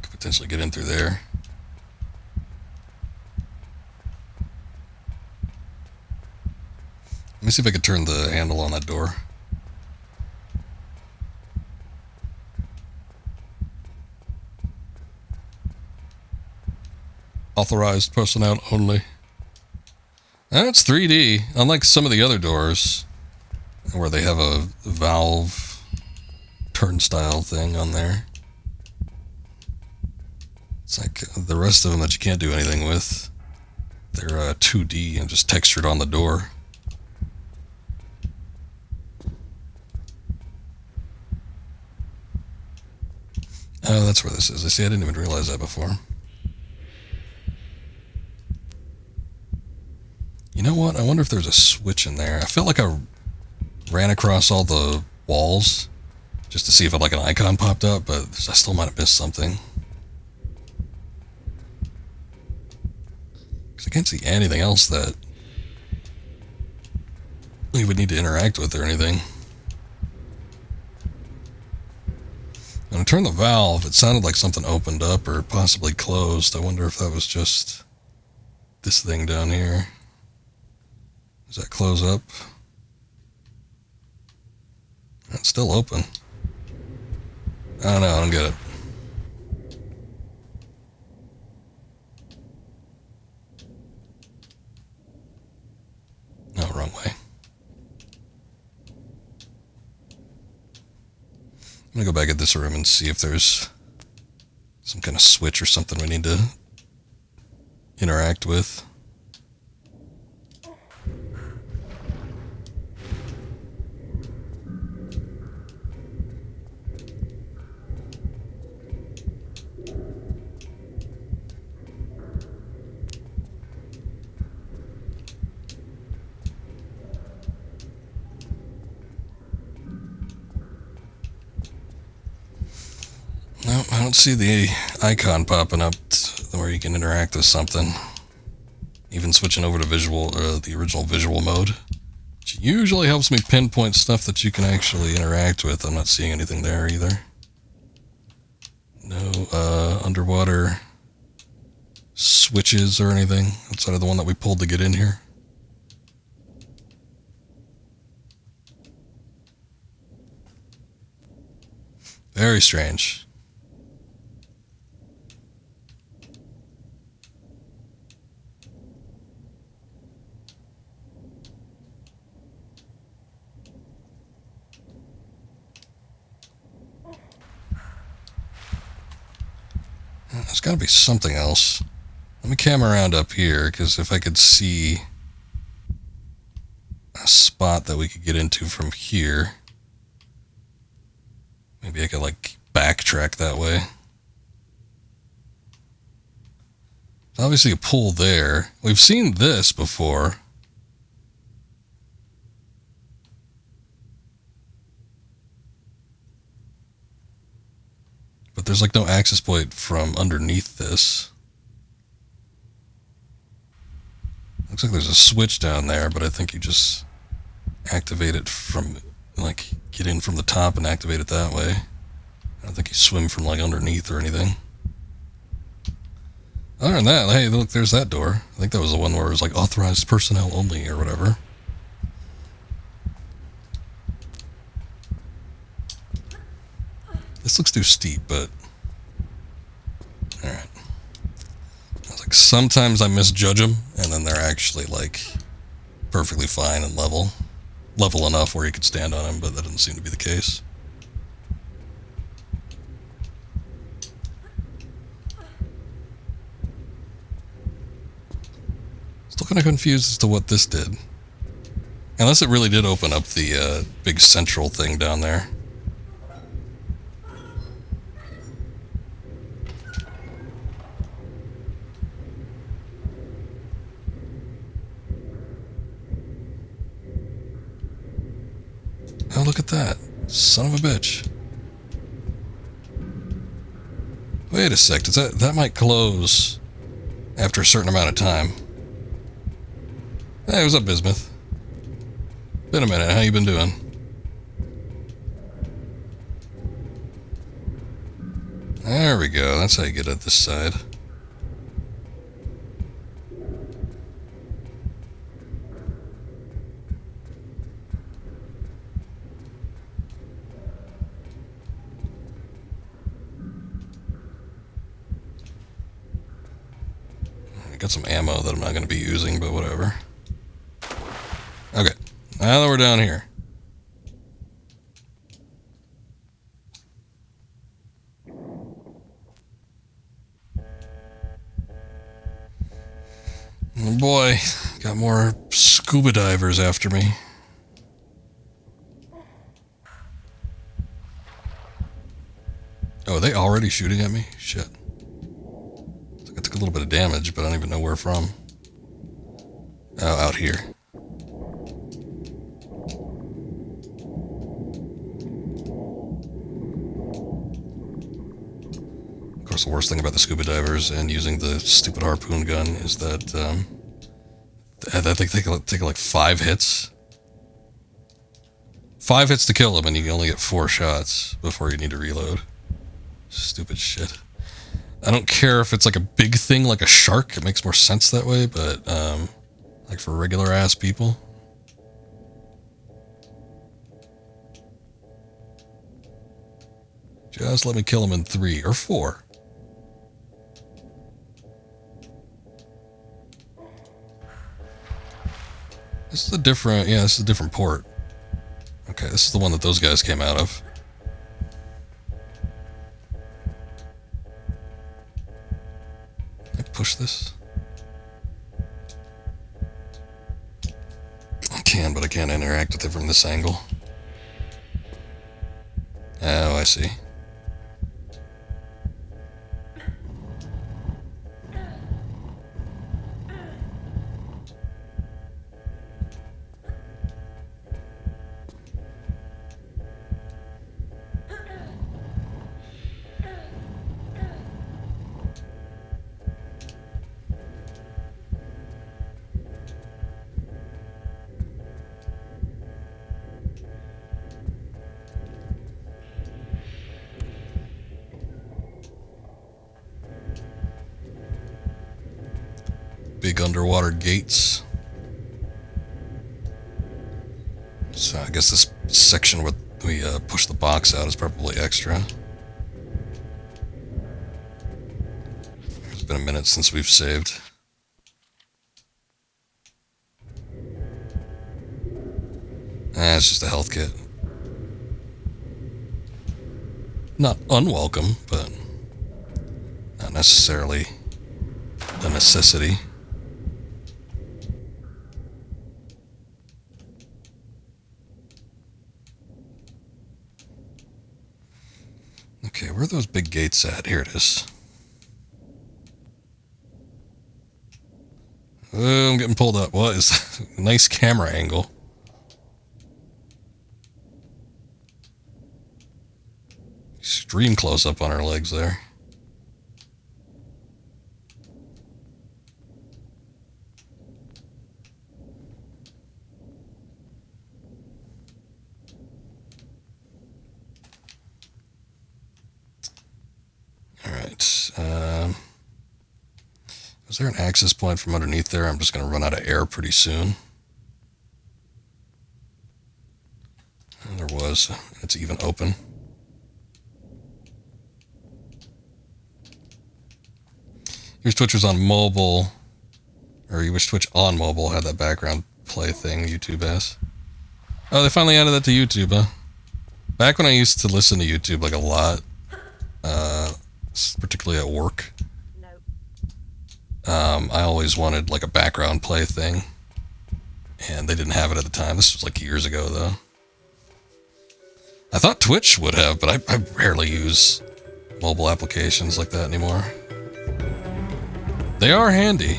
Could potentially get in through there. Let me see if I could turn the handle on that door. Authorized personnel only. That's 3D, unlike some of the other doors where they have a valve turnstile thing on there. It's like the rest of them that you can't do anything with. They're 2D and just textured on the door. Oh, that's where this is. I see, I didn't even realize that before. You know what? I wonder if there's a switch in there. I felt like I ran across all the walls just to see if like an icon popped up, but I still might have missed something. Because I can't see anything else that we would need to interact with or anything. When I turned the valve, it sounded like something opened up or possibly closed. I wonder if that was just this thing down here. Does that close up? It's still open. I don't know, I don't get it. No, wrong way. I'm gonna go back at this room and see if there's some kind of switch or something we need to interact with. No, I don't see the icon popping up where you can interact with something. Even switching over to visual, the original visual mode, which usually helps me pinpoint stuff that you can actually interact with. I'm not seeing anything there either. No underwater switches or anything outside of the one that we pulled to get in here. Very strange. There's got to be something else. Let me cam around up here, because if I could see a spot that we could get into from here, maybe I could, like, backtrack that way. Obviously a pool there. We've seen this before. But there's like no access point from underneath this. Looks like there's a switch down there, but I think you just activate it from, like, get in from the top and activate it that way. I don't think you swim from, like, underneath or anything. Other than that, hey, look, there's that door. I think that was the one where it was like authorized personnel only or whatever. This looks too steep, but alright. I was like, sometimes I misjudge them, and then they're actually like perfectly fine and level enough where you could stand on them, but that doesn't seem to be the case. Still kind of confused as to what this did. Unless it really did open up the big central thing down there. Oh, look at that. Son of a bitch. Wait a sec. Does that might close after a certain amount of time. Hey, what's up, Bismuth? Been a minute. How you been doing? There we go. That's how you get at this side. I got some ammo that I'm not going to be using, but whatever. Okay, now that we're down here. Oh boy, got more scuba divers after me. Oh, are they already shooting at me? Shit. I took a little bit of damage, but I don't even know where from. Oh, out here. Of course, the worst thing about the scuba divers and using the stupid harpoon gun is that I think they take like 5 hits. 5 hits to kill them, and you can only get 4 shots before you need to reload. Stupid shit. I don't care if it's like a big thing like a shark. It makes more sense that way, but like for regular ass people. Just let me kill them in 3 or 4. This is a different, yeah, this is a different port. Okay, this is the one that those guys came out of. Can I push this? I can, but I can't interact with it from this angle. Oh, I see. Big underwater gates. So I guess this section where we push the box out is probably extra. It's been a minute since we've saved. It's just a health kit. Not unwelcome, but not necessarily a necessity. Okay, where are those big gates at? Here it is. Oh, I'm getting pulled up. What is that? Nice camera angle. Extreme close up on her legs there. Alright. Is there an access point from underneath there? I'm just going to run out of air pretty soon. And there was. It's even open. Your Twitch was on mobile, or you wish Twitch on mobile had that background play thing YouTube has. Oh, they finally added that to YouTube, huh? Back when I used to listen to YouTube like a lot, particularly at work, I always wanted like a background play thing, and they didn't have it at the time. This was like years ago, though. I thought Twitch would have, but I rarely use mobile applications like that anymore. They are handy.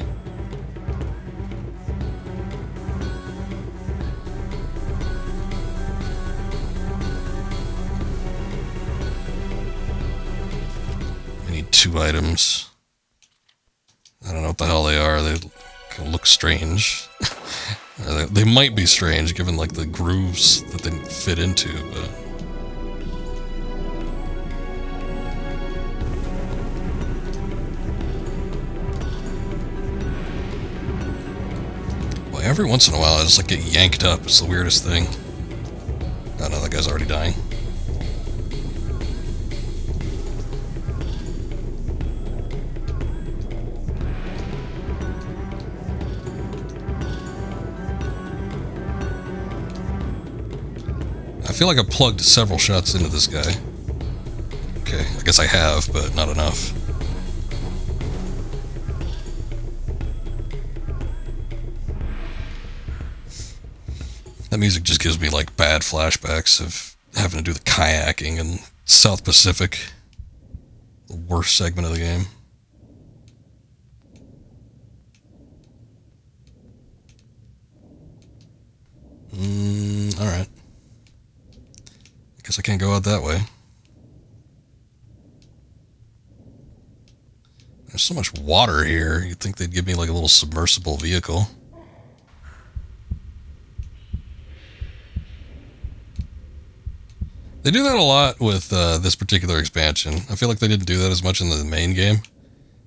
We need 2 items. I don't know what the hell they are. They kind of look strange. They might be strange given like the grooves that they fit into, but... Well, every once in a while I just like get yanked up. It's the weirdest thing. Oh no, that guy's already dying. I feel like I've plugged several shots into this guy. Okay, I guess I have, but not enough. That music just gives me like bad flashbacks of having to do the kayaking in South Pacific. The worst segment of the game. Alright. I guess I can't go out that way. There's so much water here. You'd think they'd give me like a little submersible vehicle. They do that a lot with this particular expansion. I feel like they didn't do that as much in the main game.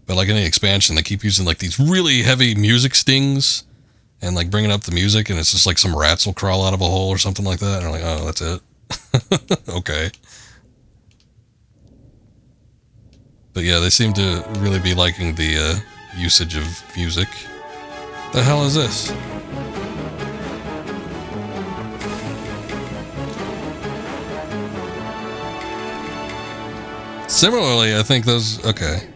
But like in the expansion, they keep using like these really heavy music stings and like bringing up the music, and it's just like some rats will crawl out of a hole or something like that. And they're like, oh, that's it. Okay. But yeah, they seem to really be liking the usage of music. The hell is this? Similarly, I think those... Okay.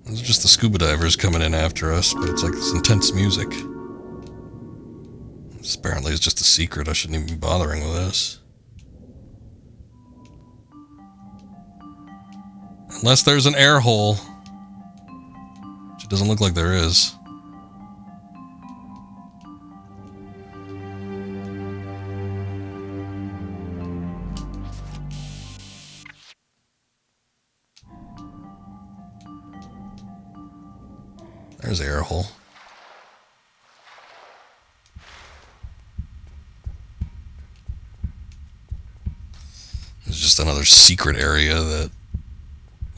Those are just the scuba divers coming in after us, but it's like this intense music. This apparently is just a secret. I shouldn't even be bothering with this. Unless there's an air hole. Which it doesn't look like there is. There's the air hole. There's just another secret area that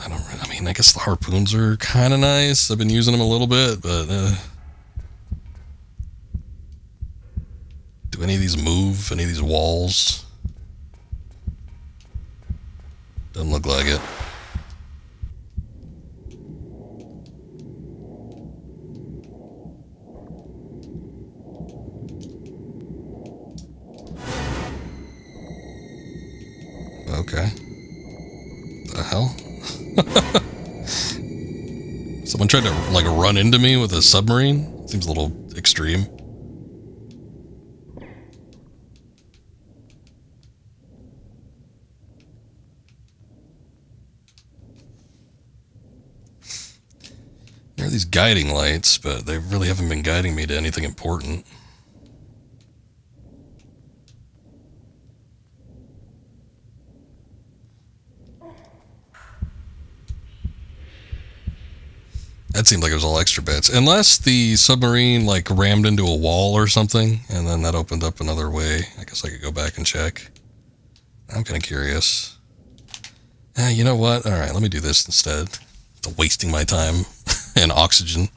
I mean, I guess the harpoons are kind of nice. I've been using them a little bit, but do any of these move? Any of these walls? Doesn't look like it. Okay. The hell? Someone tried to, like, run into me with a submarine? Seems a little extreme. There are these guiding lights, but they really haven't been guiding me to anything important. That seemed like it was all extra bits. Unless the submarine, like, rammed into a wall or something, and then that opened up another way. I guess I could go back and check. I'm kind of curious. You know what? Alright, let me do this instead. It's wasting my time and oxygen.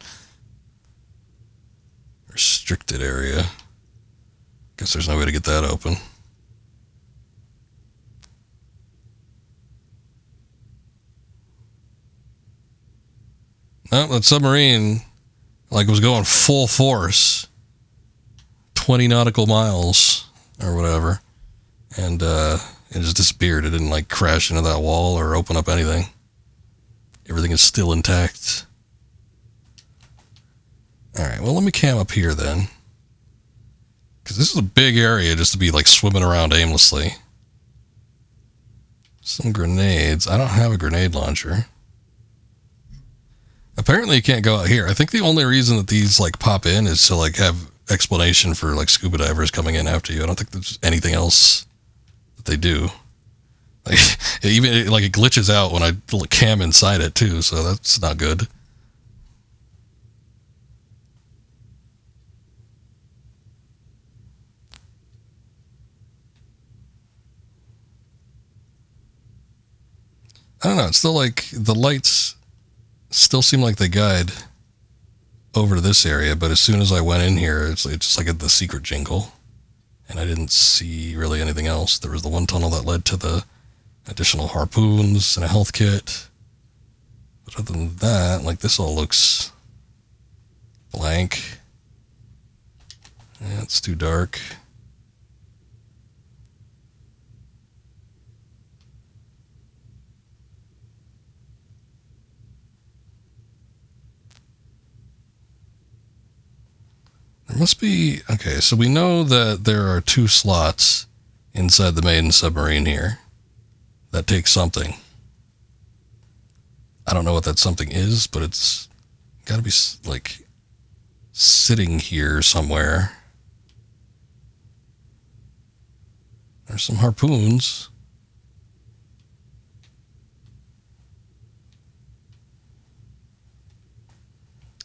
Restricted area. Guess there's no way to get that open. No, that submarine, like, was going full force. 20 nautical miles, or whatever. And, it just disappeared. It didn't, like, crash into that wall or open up anything. Everything is still intact. Alright, well, let me cam up here then. Because this is a big area just to be, like, swimming around aimlessly. Some grenades. I don't have a grenade launcher. Apparently you can't go out here. I think the only reason that these, like, pop in is to, like, have explanation for, like, scuba divers coming in after you. I don't think there's anything else that they do. Like, it glitches out when I cam inside it too, so that's not good. I don't know, it's still like the lights still seem like they guide over to this area, but as soon as I went in here, it's just like the secret jingle, and I didn't see really anything else. There was the one tunnel that led to the additional harpoons and a health kit. But other than that, like, this all looks blank. Yeah, it's too dark. There must be... Okay, so we know that there are 2 slots inside the maiden submarine here. That takes something. I don't know what that something is, but it's got to be, like, sitting here somewhere. There's some harpoons.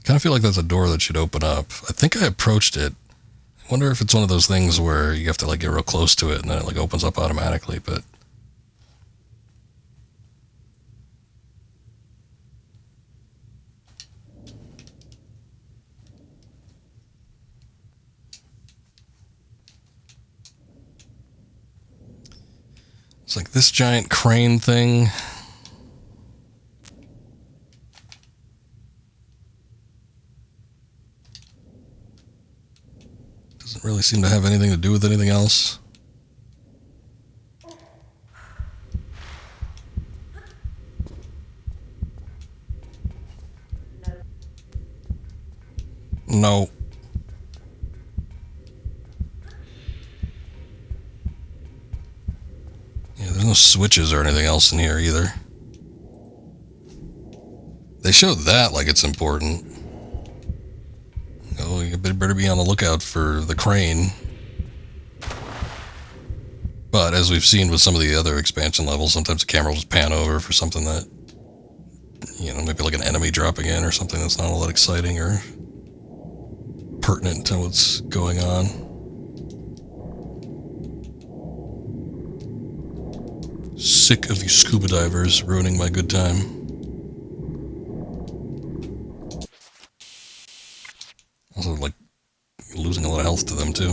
Kind of feel like that's a door that should open up. I think I approached it. I wonder if it's one of those things where you have to, like, get real close to it and then it, like, opens up automatically, but... It's like this giant crane thing. Doesn't really seem to have anything to do with anything else. No. Yeah, there's no switches or anything else in here either. They show that like it's important. Oh, you better be on the lookout for the crane. But as we've seen with some of the other expansion levels, sometimes the camera will just pan over for something that, you know, maybe like an enemy dropping in or something that's not all that exciting or pertinent to what's going on. Sick of you scuba divers ruining my good time. Also, like, losing a lot of health to them, too.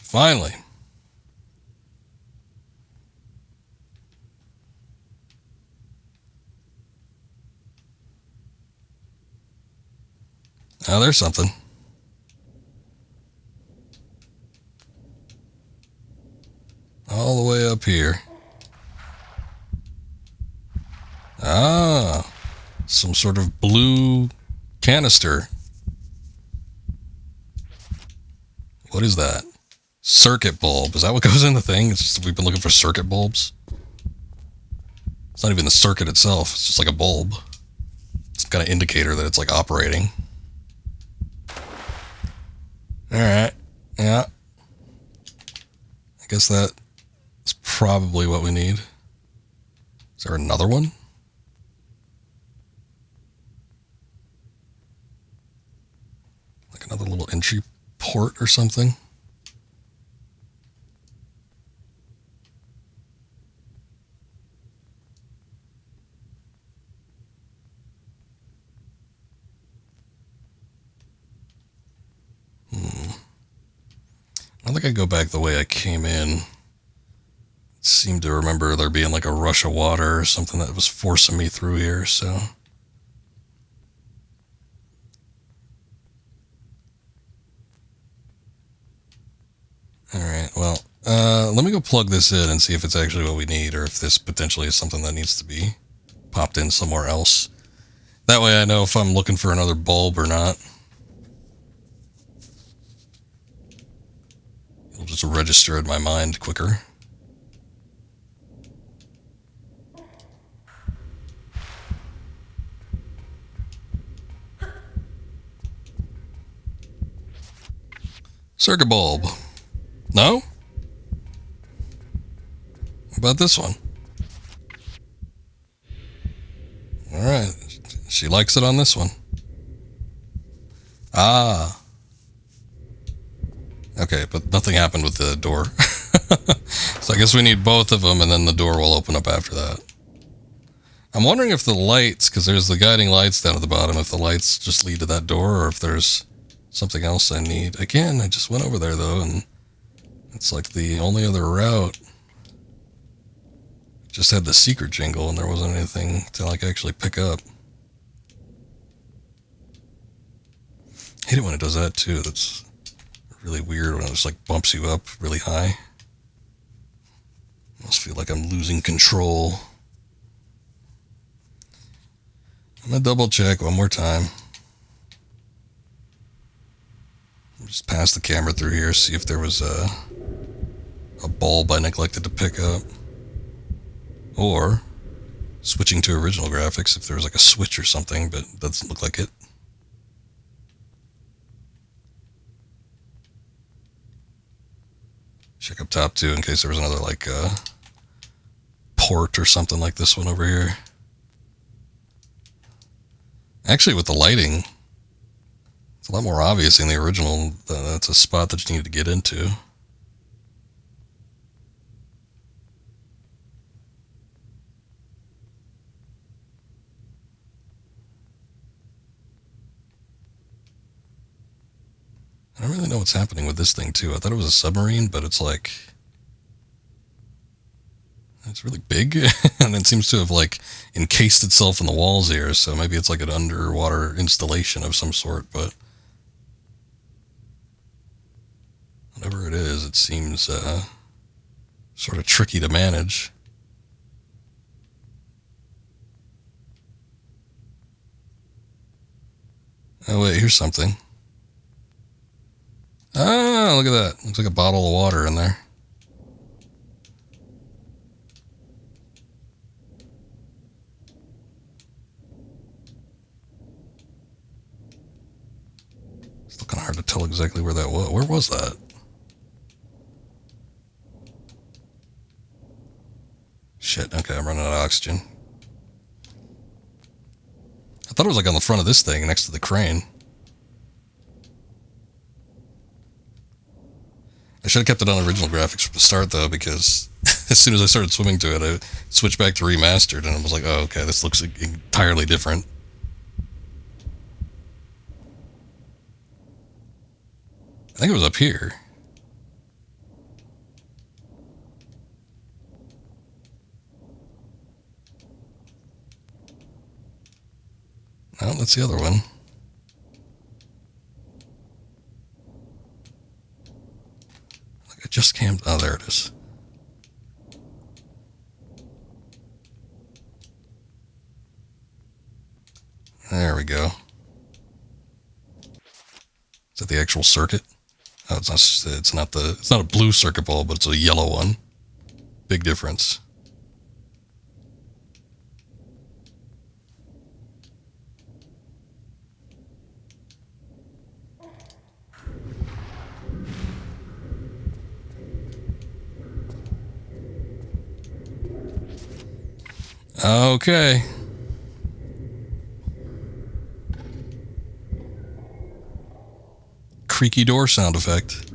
Finally. Oh, there's something. All the way up here. Ah, some sort of blue canister. What is that? Circuit bulb. Is that what goes in the thing? It's just, we've been looking for circuit bulbs. It's not even the circuit itself. It's just like a bulb. It's some kind of indicator that it's like operating. Alright. Yeah. I guess that is probably what we need. Is there another one? Like another little entry port or something? I think I go back the way I came in. Seemed to remember there being like a rush of water or something that was forcing me through here, so. Alright, well, let me go plug this in and see if it's actually what we need, or if this potentially is something that needs to be popped in somewhere else. That way I know if I'm looking for another bulb or not. It'll just register in my mind quicker. Circuit bulb. No? How about this one? Alright. She likes it on this one. Ah. Okay, but nothing happened with the door. So I guess we need both of them, and then the door will open up after that. I'm wondering if the lights, because there's the guiding lights down at the bottom, if the lights just lead to that door, or if there's something else I need. Again, I just went over there, though, and it's like the only other route. Just had the secret jingle, and there wasn't anything to like actually pick up. I hate it when it does that, too. That's really weird when it just like bumps you up really high. Must feel like I'm losing control. I'm gonna double check one more time. Just pass the camera through here, see if there was a bulb I neglected to pick up. Or switching to original graphics if there was like a switch or something, but it doesn't look like it. Check up top too in case there was another like port or something like this one over here. Actually, with the lighting, it's a lot more obvious in the original. That's a spot that you need to get into. I don't really know what's happening with this thing too. I thought it was a submarine, but it's like, it's really big, and it seems to have like encased itself in the walls here, so maybe it's like an underwater installation of some sort, but whatever it is, it seems sort of tricky to manage. Oh wait, here's something. Ah, look at that. Looks like a bottle of water in there. It's looking hard to tell exactly where that was. Where was that? Shit, okay, I'm running out of oxygen. I thought it was like on the front of this thing next to the crane. I should have kept it on original graphics from the start, though, because as soon as I started swimming to it, I switched back to Remastered, and I was like, oh, okay, this looks entirely different. I think it was up here. No, that's the other one. I just came... Oh, there it is. There we go. Is that the actual circuit? Oh, it's not a blue circuit ball, but it's a yellow one. Big difference. Okay. Creaky door sound effect.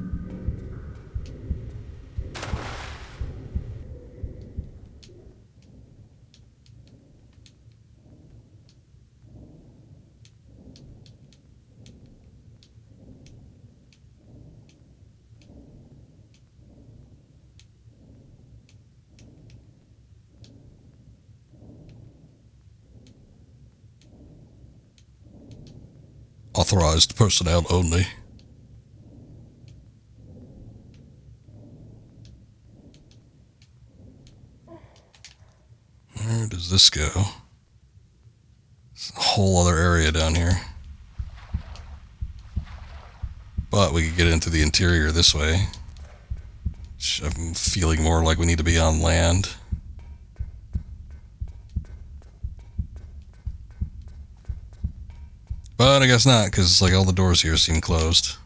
Authorized personnel only. Where does this go? It's a whole other area down here. But we could get into the interior this way. Which I'm feeling more like we need to be on land. But I guess not, because like all the doors here seem closed.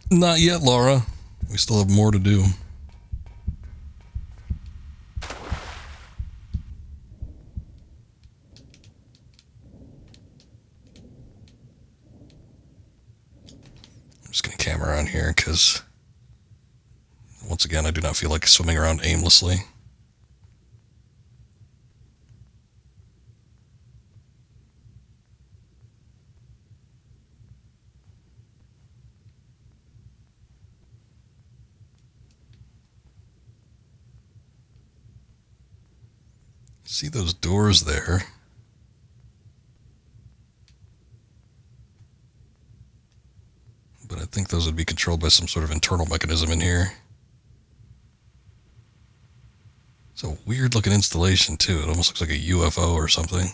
Not yet, Laura. We still have more to do. I'm just going to camera around here because, once again, I do not feel like swimming around aimlessly. See those doors there? But I think those would be controlled by some sort of internal mechanism in here. It's a weird looking installation too. It almost looks like a UFO or something.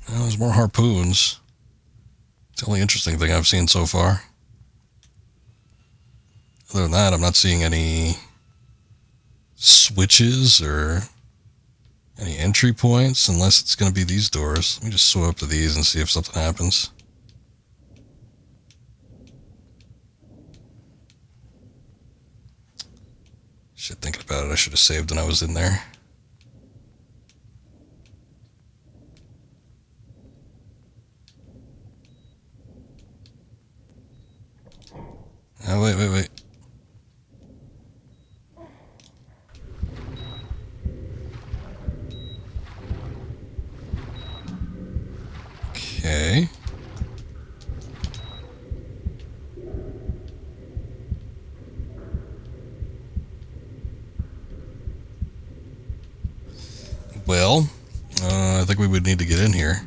Well, there's more harpoons. It's the only interesting thing I've seen so far. Other than that, I'm not seeing any switches or any entry points, unless it's going to be these doors. Let me just swim up to these and see if something happens. Shit, thinking about it, I should have saved when I was in there. Oh, wait. Okay. Well, I think we would need to get in here.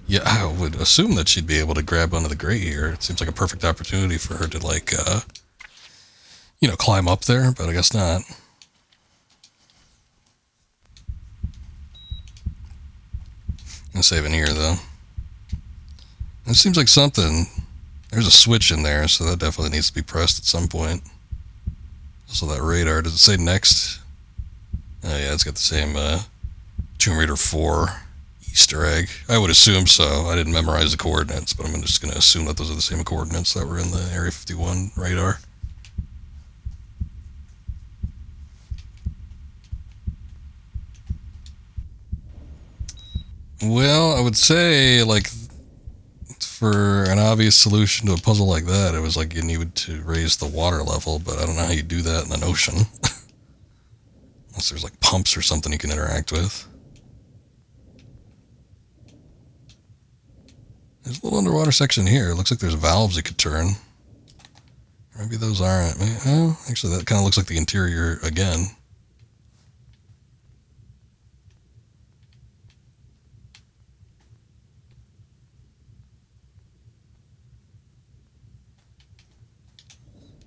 Yeah, I would assume that she'd be able to grab onto the grate here. It seems like a perfect opportunity for her to, like, climb up there, but I guess not. I'm saving here, though. It seems like something... There's a switch in there, so that definitely needs to be pressed at some point. Also, that radar, does it say next? Oh, yeah, it's got the same Tomb Raider 4 Easter egg. I would assume so. I didn't memorize the coordinates, but I'm just going to assume that those are the same coordinates that were in the Area 51 radar. Well, I would say, like, for an obvious solution to a puzzle like that, it was like you needed to raise the water level, but I don't know how you do that in an ocean. Unless there's, like, pumps or something you can interact with. There's a little underwater section here. It looks like there's valves you could turn. Maybe those aren't. Oh, actually, that kind of looks like the interior again.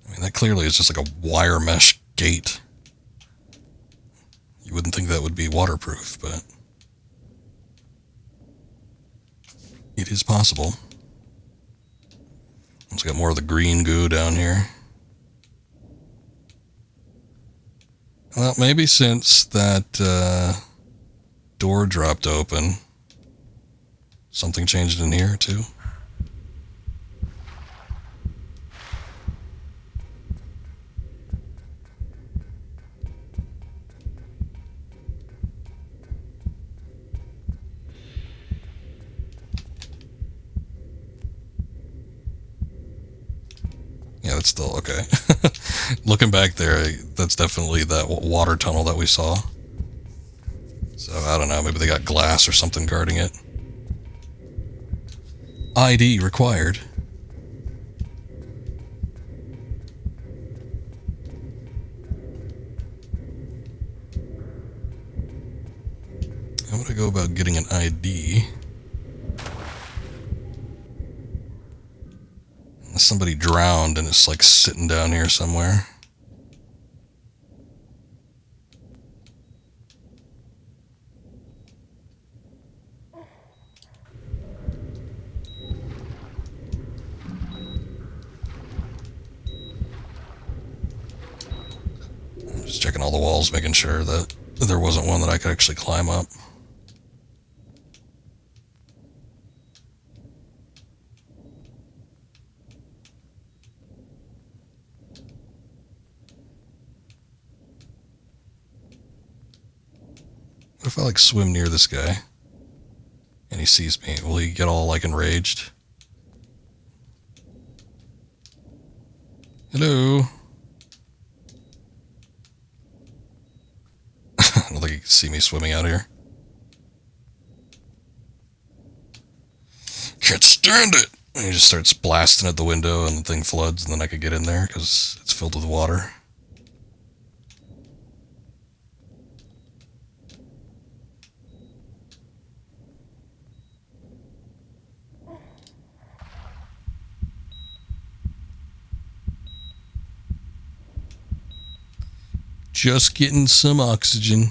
I mean, that clearly is just like a wire mesh gate. You wouldn't think that would be waterproof, but it is possible. It's got more of the green goo down here. Well, maybe since that door dropped open, something changed in here too. Yeah, that's still okay. Looking back there, that's definitely that water tunnel that we saw. So, I don't know, maybe they got glass or something guarding it. ID required. How would I go about getting an ID? Unless somebody drowned and it's like sitting down here somewhere. I'm just checking all the walls, making sure that there wasn't one that I could actually climb up. What if I like swim near this guy and he sees me? Will he get all like enraged? Hello? I don't think he can see me swimming out here. Can't stand it! And he just starts blasting at the window and the thing floods and then I could get in there because it's filled with water. Just getting some oxygen.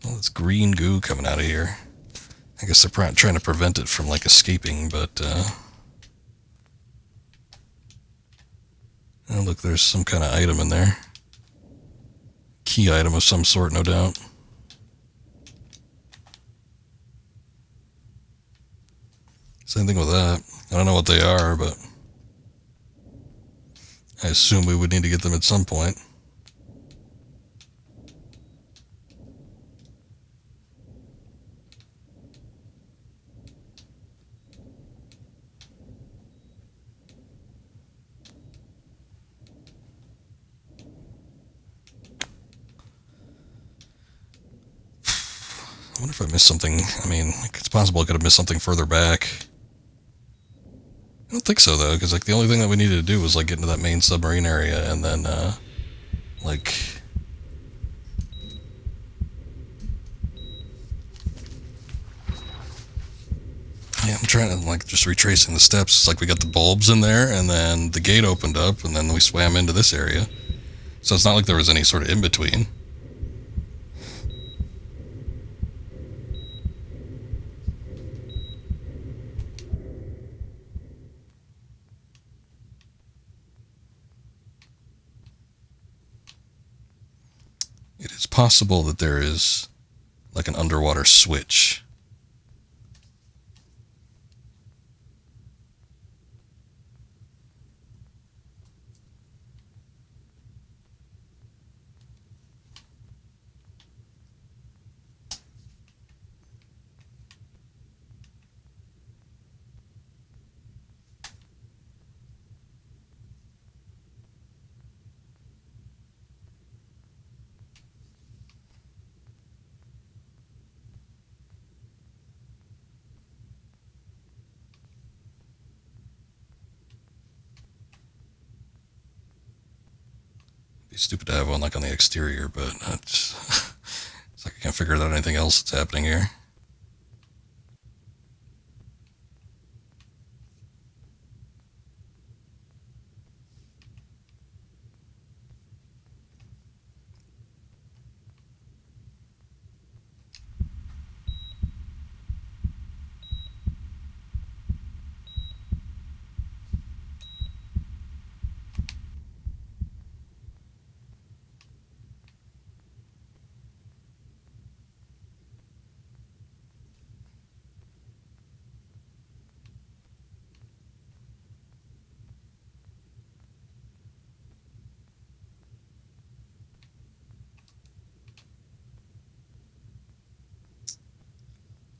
Well, it's green goo coming out of here. I guess they're trying to prevent it from like escaping, but oh, look, there's some kind of item in there. Key item of some sort, no doubt. Same thing with that. I don't know what they are, but I assume we would need to get them at some point. I wonder if I missed something. I mean, it's possible I could have missed something further back. I don't think so, though, because like the only thing that we needed to do was like get into that main submarine area and then like yeah, I'm trying to like just retracing the steps. It's like we got the bulbs in there and then the gate opened up and then we swam into this area. So it's not like there was any sort of in between. It is possible that there is like an underwater switch. stupid to have one like on the exterior, but it's like I can't figure out anything else that's happening here.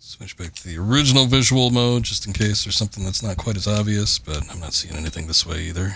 Switch back to the original visual mode, just in case there's something that's not quite as obvious, but I'm not seeing anything this way either.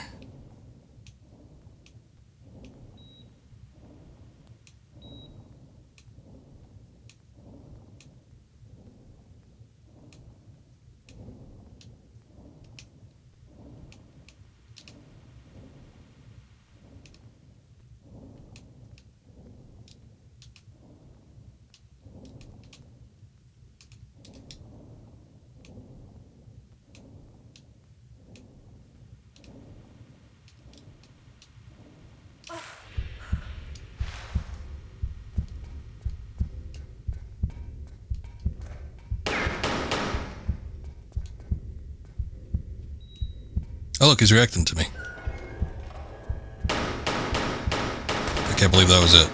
Oh, look, he's reacting to me. I can't believe that was it.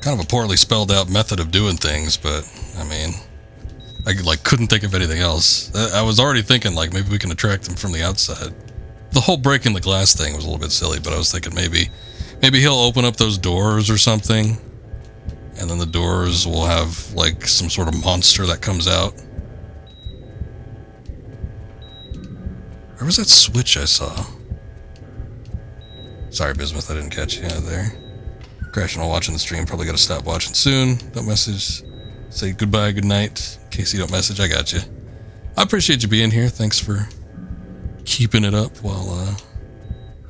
Kind of a poorly spelled out method of doing things, but I mean, I couldn't think of anything else. I was already thinking like maybe we can attract them from the outside. The whole breaking the glass thing was a little bit silly, but I was thinking maybe he'll open up those doors or something, and then the doors will have like some sort of monster that comes out. Where was that switch I saw? Sorry, Bismuth, I didn't catch you out there. Crashing while watching the stream. Probably got to stop watching soon. Don't message. Say goodbye, good night. In case you don't message, I got you. I appreciate you being here. Thanks for keeping it up while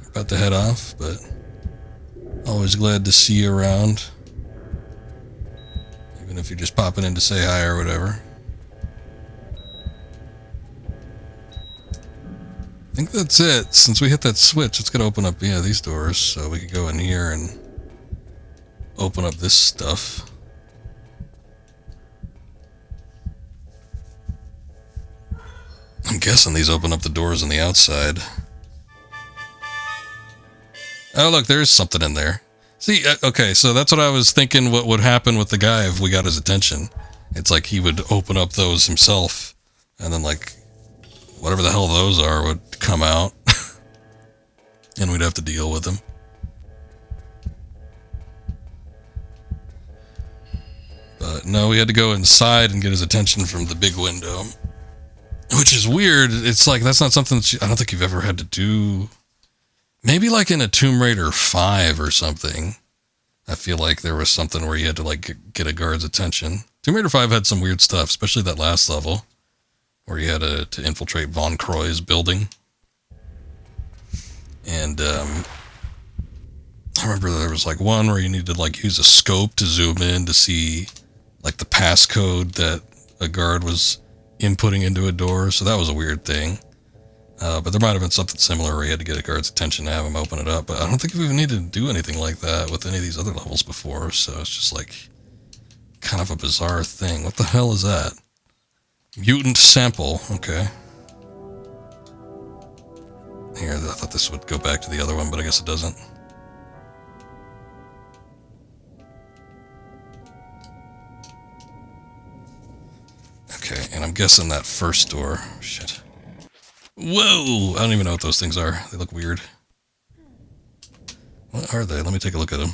you're about to head off, but always glad to see you around, even if you're just popping in to say hi or whatever. I think that's it. Since we hit that switch, it's gonna open up these doors, so we could go in here and open up this stuff. I'm guessing these open up the doors on the outside. Oh, look, there's something in there. See, okay, so that's what I was thinking what would happen with the guy if we got his attention. It's like he would open up those himself, and then, like, whatever the hell those are would come out, and we'd have to deal with them. But no, we had to go inside and get his attention from the big window. Which is weird. It's like, that's not something that I don't think you've ever had to do. Maybe like in a Tomb Raider 5 or something. I feel like there was something where you had to like get a guard's attention. Tomb Raider 5 had some weird stuff, especially that last level where you had to infiltrate Von Croy's building. And I remember there was like one where you needed to like use a scope to zoom in to see like the passcode that a guard was inputting into a door, so that was a weird thing. But there might have been something similar where you had to get a guard's attention to have him open it up, but I don't think we've needed to do anything like that with any of these other levels before, so it's just like kind of a bizarre thing. What the hell is that? Mutant sample, okay. Here, I thought this would go back to the other one, but I guess it doesn't. Okay, and I'm guessing that first door. Shit. Whoa! I don't even know what those things are. They look weird. What are they? Let me take a look at them.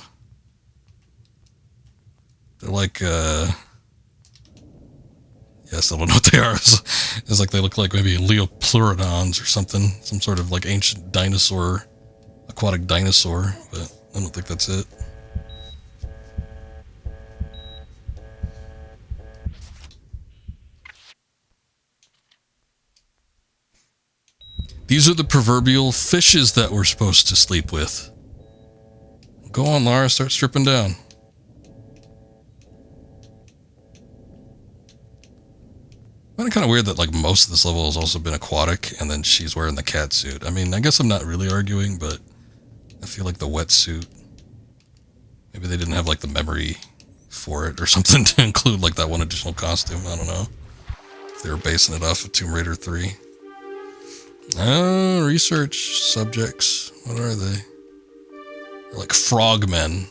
They're like, yes, I don't know what they are. It's like they look like maybe Leopleurodons or something. Some sort of like ancient dinosaur, aquatic dinosaur, but I don't think that's it. These are the proverbial fishes that we're supposed to sleep with. Go on, Lara, start stripping down. I find it kind of weird that like most of this level has also been aquatic, and then she's wearing the cat suit. I mean, I guess I'm not really arguing, but I feel like the wetsuit, maybe they didn't have like the memory for it or something to include like that one additional costume. I don't know if they were basing it off of Tomb Raider 3. Oh, research subjects. What are they? They're like frogmen.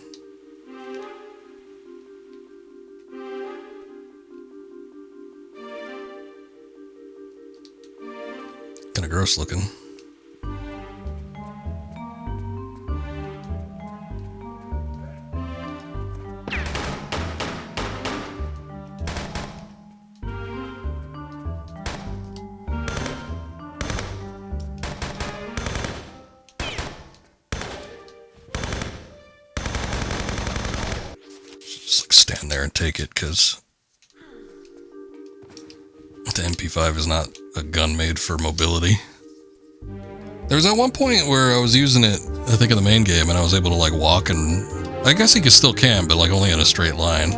Kind of gross looking. Just like stand there and take it, because the MP5 is not a gun made for mobility. There was at one point where I was using it, I think in the main game, and I was able to like walk, and I guess you still can, but like only in a straight line.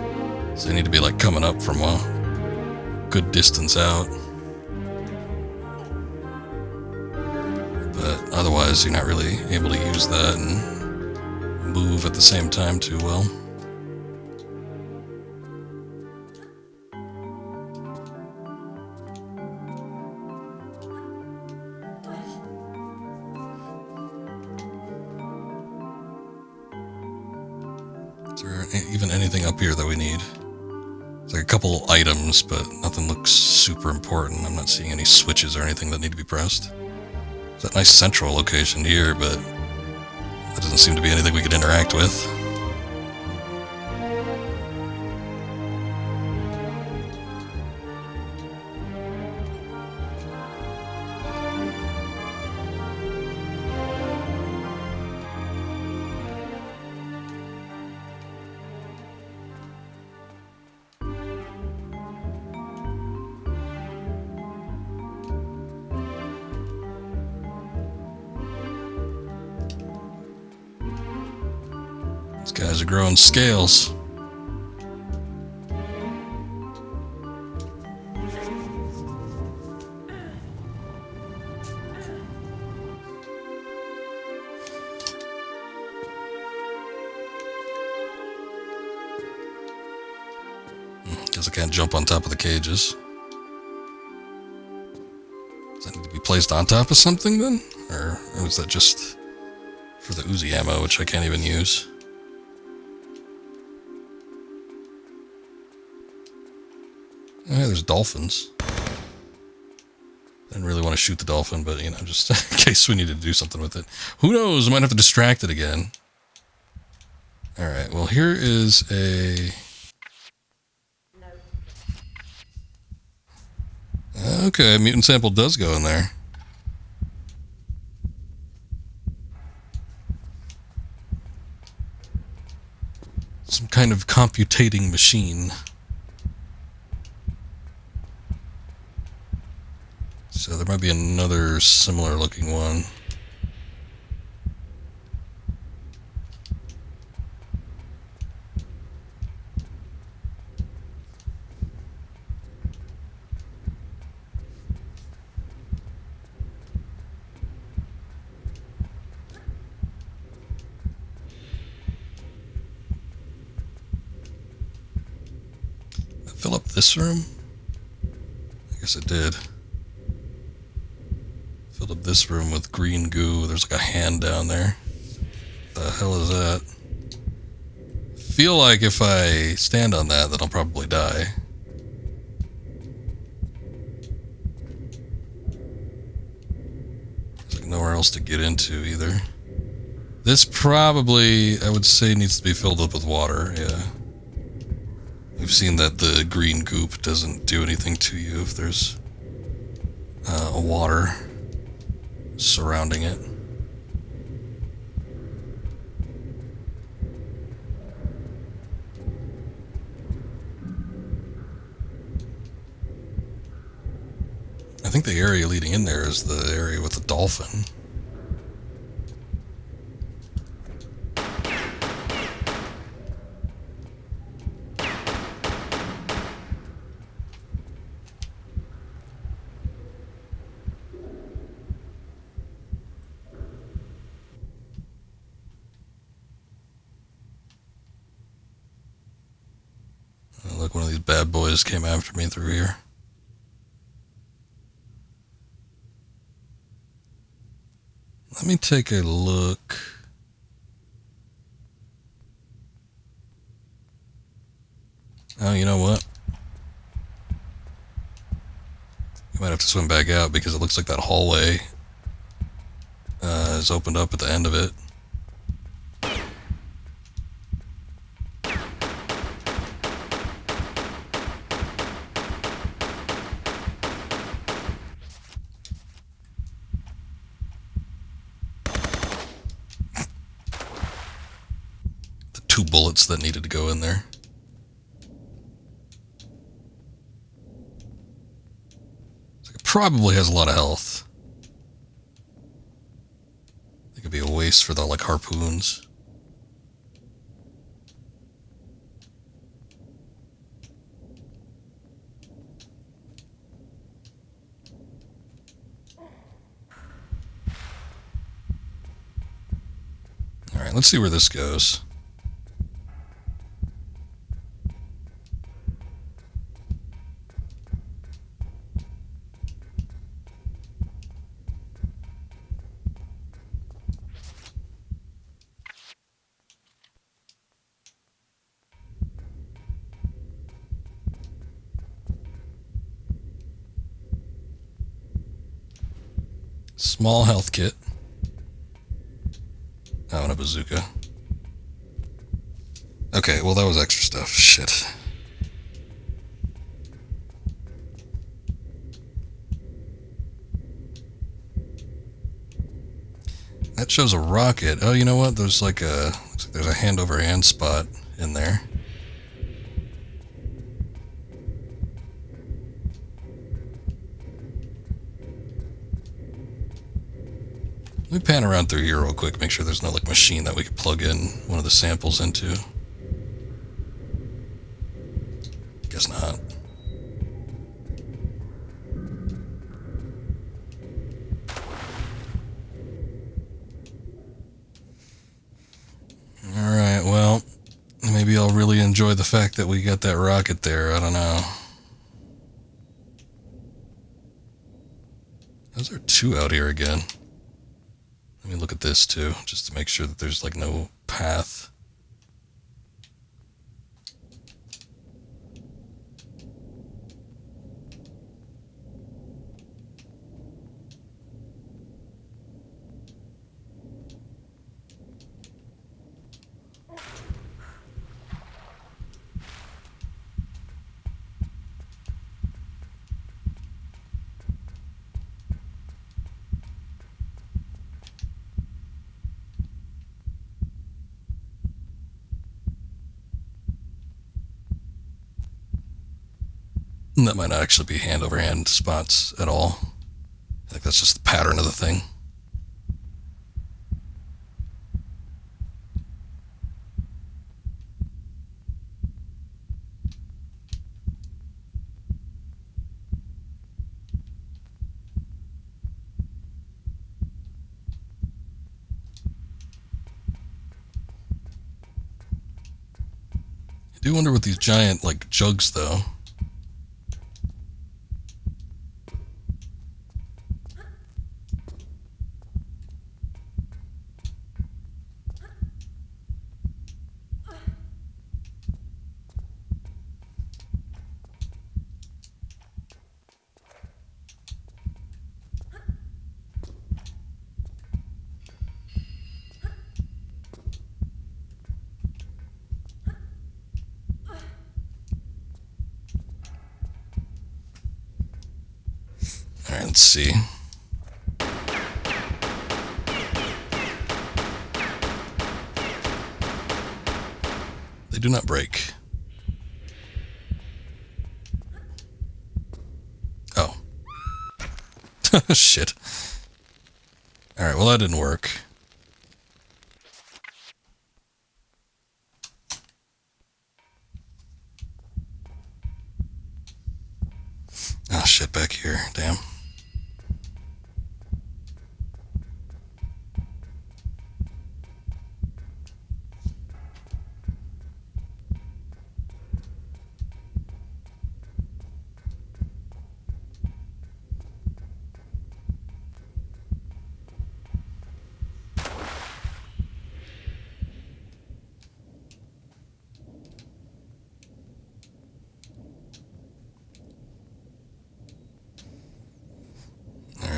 So you need to be like coming up from a good distance out. But otherwise, you're not really able to use that and move at the same time too well. Is there even anything up here that we need? There's like a couple items, but nothing looks super important. I'm not seeing any switches or anything that need to be pressed. There's that nice central location here, but that doesn't seem to be anything we could interact with. These guys are growing scales. Guess I can't jump on top of the cages. Does that need to be placed on top of something then? Or is that just for the Uzi ammo, which I can't even use? Oh, yeah, there's dolphins. Didn't really want to shoot the dolphin, but you know, just in case we needed to do something with it. Who knows? We might have to distract it again. Alright, well here is a... Okay, mutant sample does go in there. Some kind of computating machine. So there might be another similar looking one. Fill up this room? I guess it did. Filled up this room with green goo. There's like a hand down there. What the hell is that? I feel like if I stand on that, then I'll probably die. There's like nowhere else to get into either. This probably, I would say, needs to be filled up with water, yeah. We've seen that the green goop doesn't do anything to you if there's a water surrounding it. I think the area leading in there is the area with the dolphin. Oh, look, one of these bad boys came after me through here. Let me take a look. Oh, you know what? I might have to swim back out because it looks like that hallway is opened up at the end of it. The 2 bullets that needed to go in there. Probably has a lot of health. It could be a waste for the, like, harpoons. Alright, let's see where this goes. Small health kit. Oh, and a bazooka. Okay, well that was extra stuff. Shit. That shows a rocket. Oh, you know what? There's like a... looks like there's a hand-over-hand spot in there. Let me pan around through here real quick, make sure there's no like machine that we could plug in one of the samples into. Guess not. Alright, well, maybe I'll really enjoy the fact that we got that rocket there, I don't know. Those are 2 out here again. Let me look at this too, just to make sure that there's like no path. That might not actually be hand-over-hand spots at all. I think that's just the pattern of the thing. I do wonder what these giant, like, jugs, though. Alright, let's see. They do not break. Oh. Shit. Alright, well that didn't work. Oh shit, back here, damn.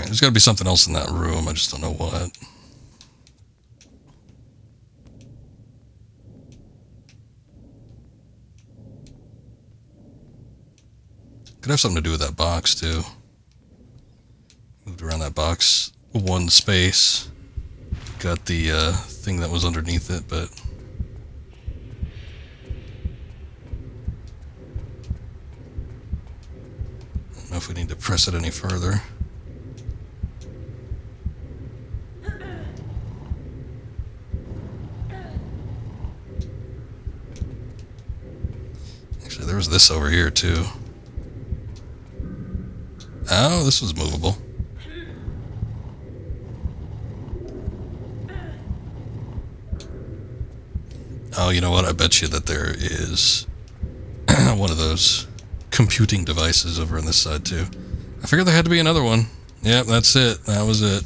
There's got to be something else in that room. I just don't know what. Could have something to do with that box, too. Moved around that box one space. Got the thing that was underneath it, but... I don't know if we need to press it any further. There was this over here, too. Oh, this was movable. Oh, you know what? I bet you that there is one of those computing devices over on this side, too. I figured there had to be another one. Yep, that's it. That was it.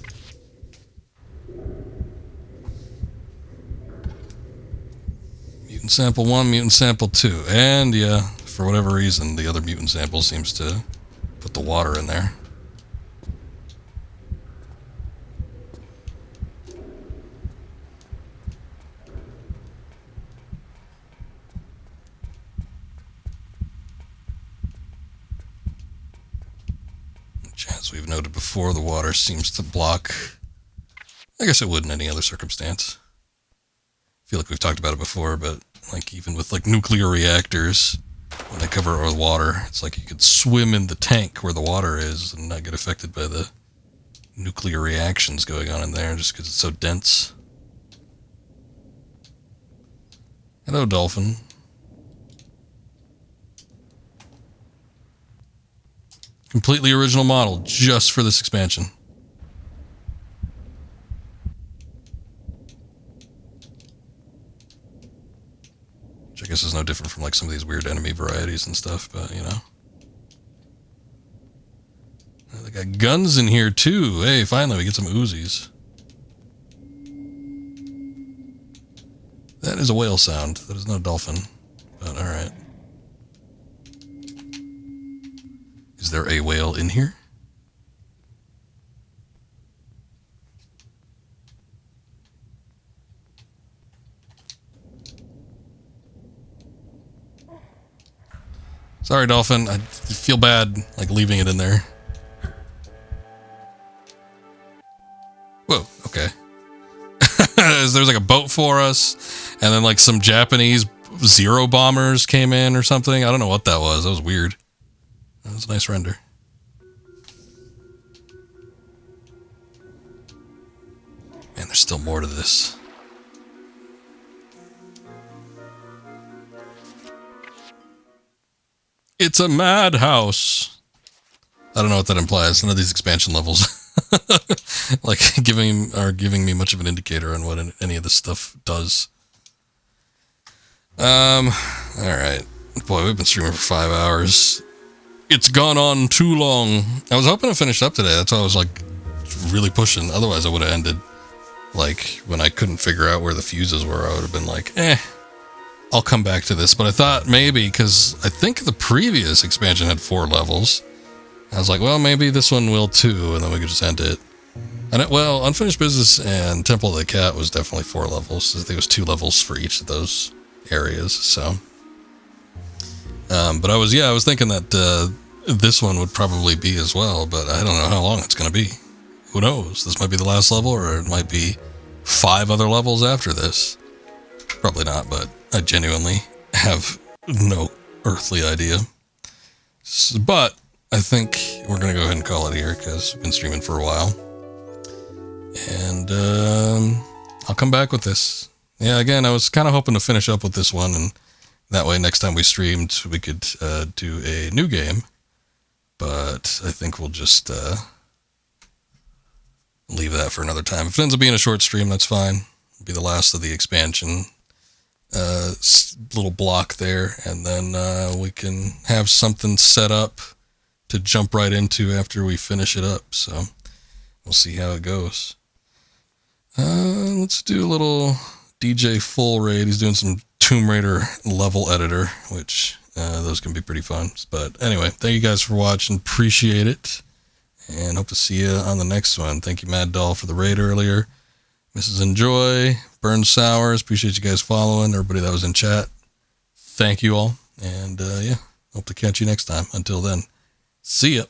Mutant sample 1, mutant sample 2. And, yeah, for whatever reason, the other mutant sample seems to put the water in there. As we've noted before, the water seems to block... I guess it would in any other circumstance. I feel like we've talked about it before, but like even with like nuclear reactors, when they cover it with water, it's like you could swim in the tank where the water is and not get affected by the nuclear reactions going on in there just because it's so dense. Hello, dolphin. Completely original model, just for this expansion. Which I guess is no different from like some of these weird enemy varieties and stuff, but you know. They got guns in here too. Hey, finally we get some Uzis. That is a whale sound. That is not a dolphin. But alright. Is there a whale in here? Sorry, dolphin. I feel bad, like, leaving it in there. Whoa, okay. There's like a boat for us, and then like some Japanese Zero bombers came in or something. I don't know what that was. That was weird. That was a nice render. Man, there's still more to this. It's a madhouse. I don't know what that implies. None of these expansion levels like giving me much of an indicator on what any of this stuff does. All right. Boy, we've been streaming for 5 hours. It's gone on too long. I was hoping to finish up today. That's why I was like really pushing. Otherwise, I would have ended like when I couldn't figure out where the fuses were. I would have been like, I'll come back to this. But I thought maybe, because I think the previous expansion had 4 levels. I was like, well, maybe this one will too, and then we could just end it. And well, Unfinished Business and Temple of the Cat was definitely 4 levels. I think it was 2 levels for each of those areas. So, but I was thinking that this one would probably be as well, but I don't know how long it's going to be. Who knows? This might be the last level, or it might be 5 other levels after this. Probably not, but I genuinely have no earthly idea. But I think we're going to go ahead and call it here because we've been streaming for a while. And I'll come back with this. Yeah, again, I was kind of hoping to finish up with this one, and that way next time we streamed, we could do a new game. But I think we'll just leave that for another time. If it ends up being a short stream, that's fine. It'll be the last of the expansion little block there, and then we can have something set up to jump right into after we finish it up. So we'll see how it goes. Let's do a little DJ Full Raid. He's doing some Tomb Raider level editor, which those can be pretty fun. But anyway, thank you guys for watching. Appreciate it. And hope to see you on the next one. Thank you, Mad Doll, for the raid earlier. Mrs. Enjoy, Burn Sours. Appreciate you guys following. Everybody that was in chat. Thank you all. And yeah, hope to catch you next time. Until then, see ya.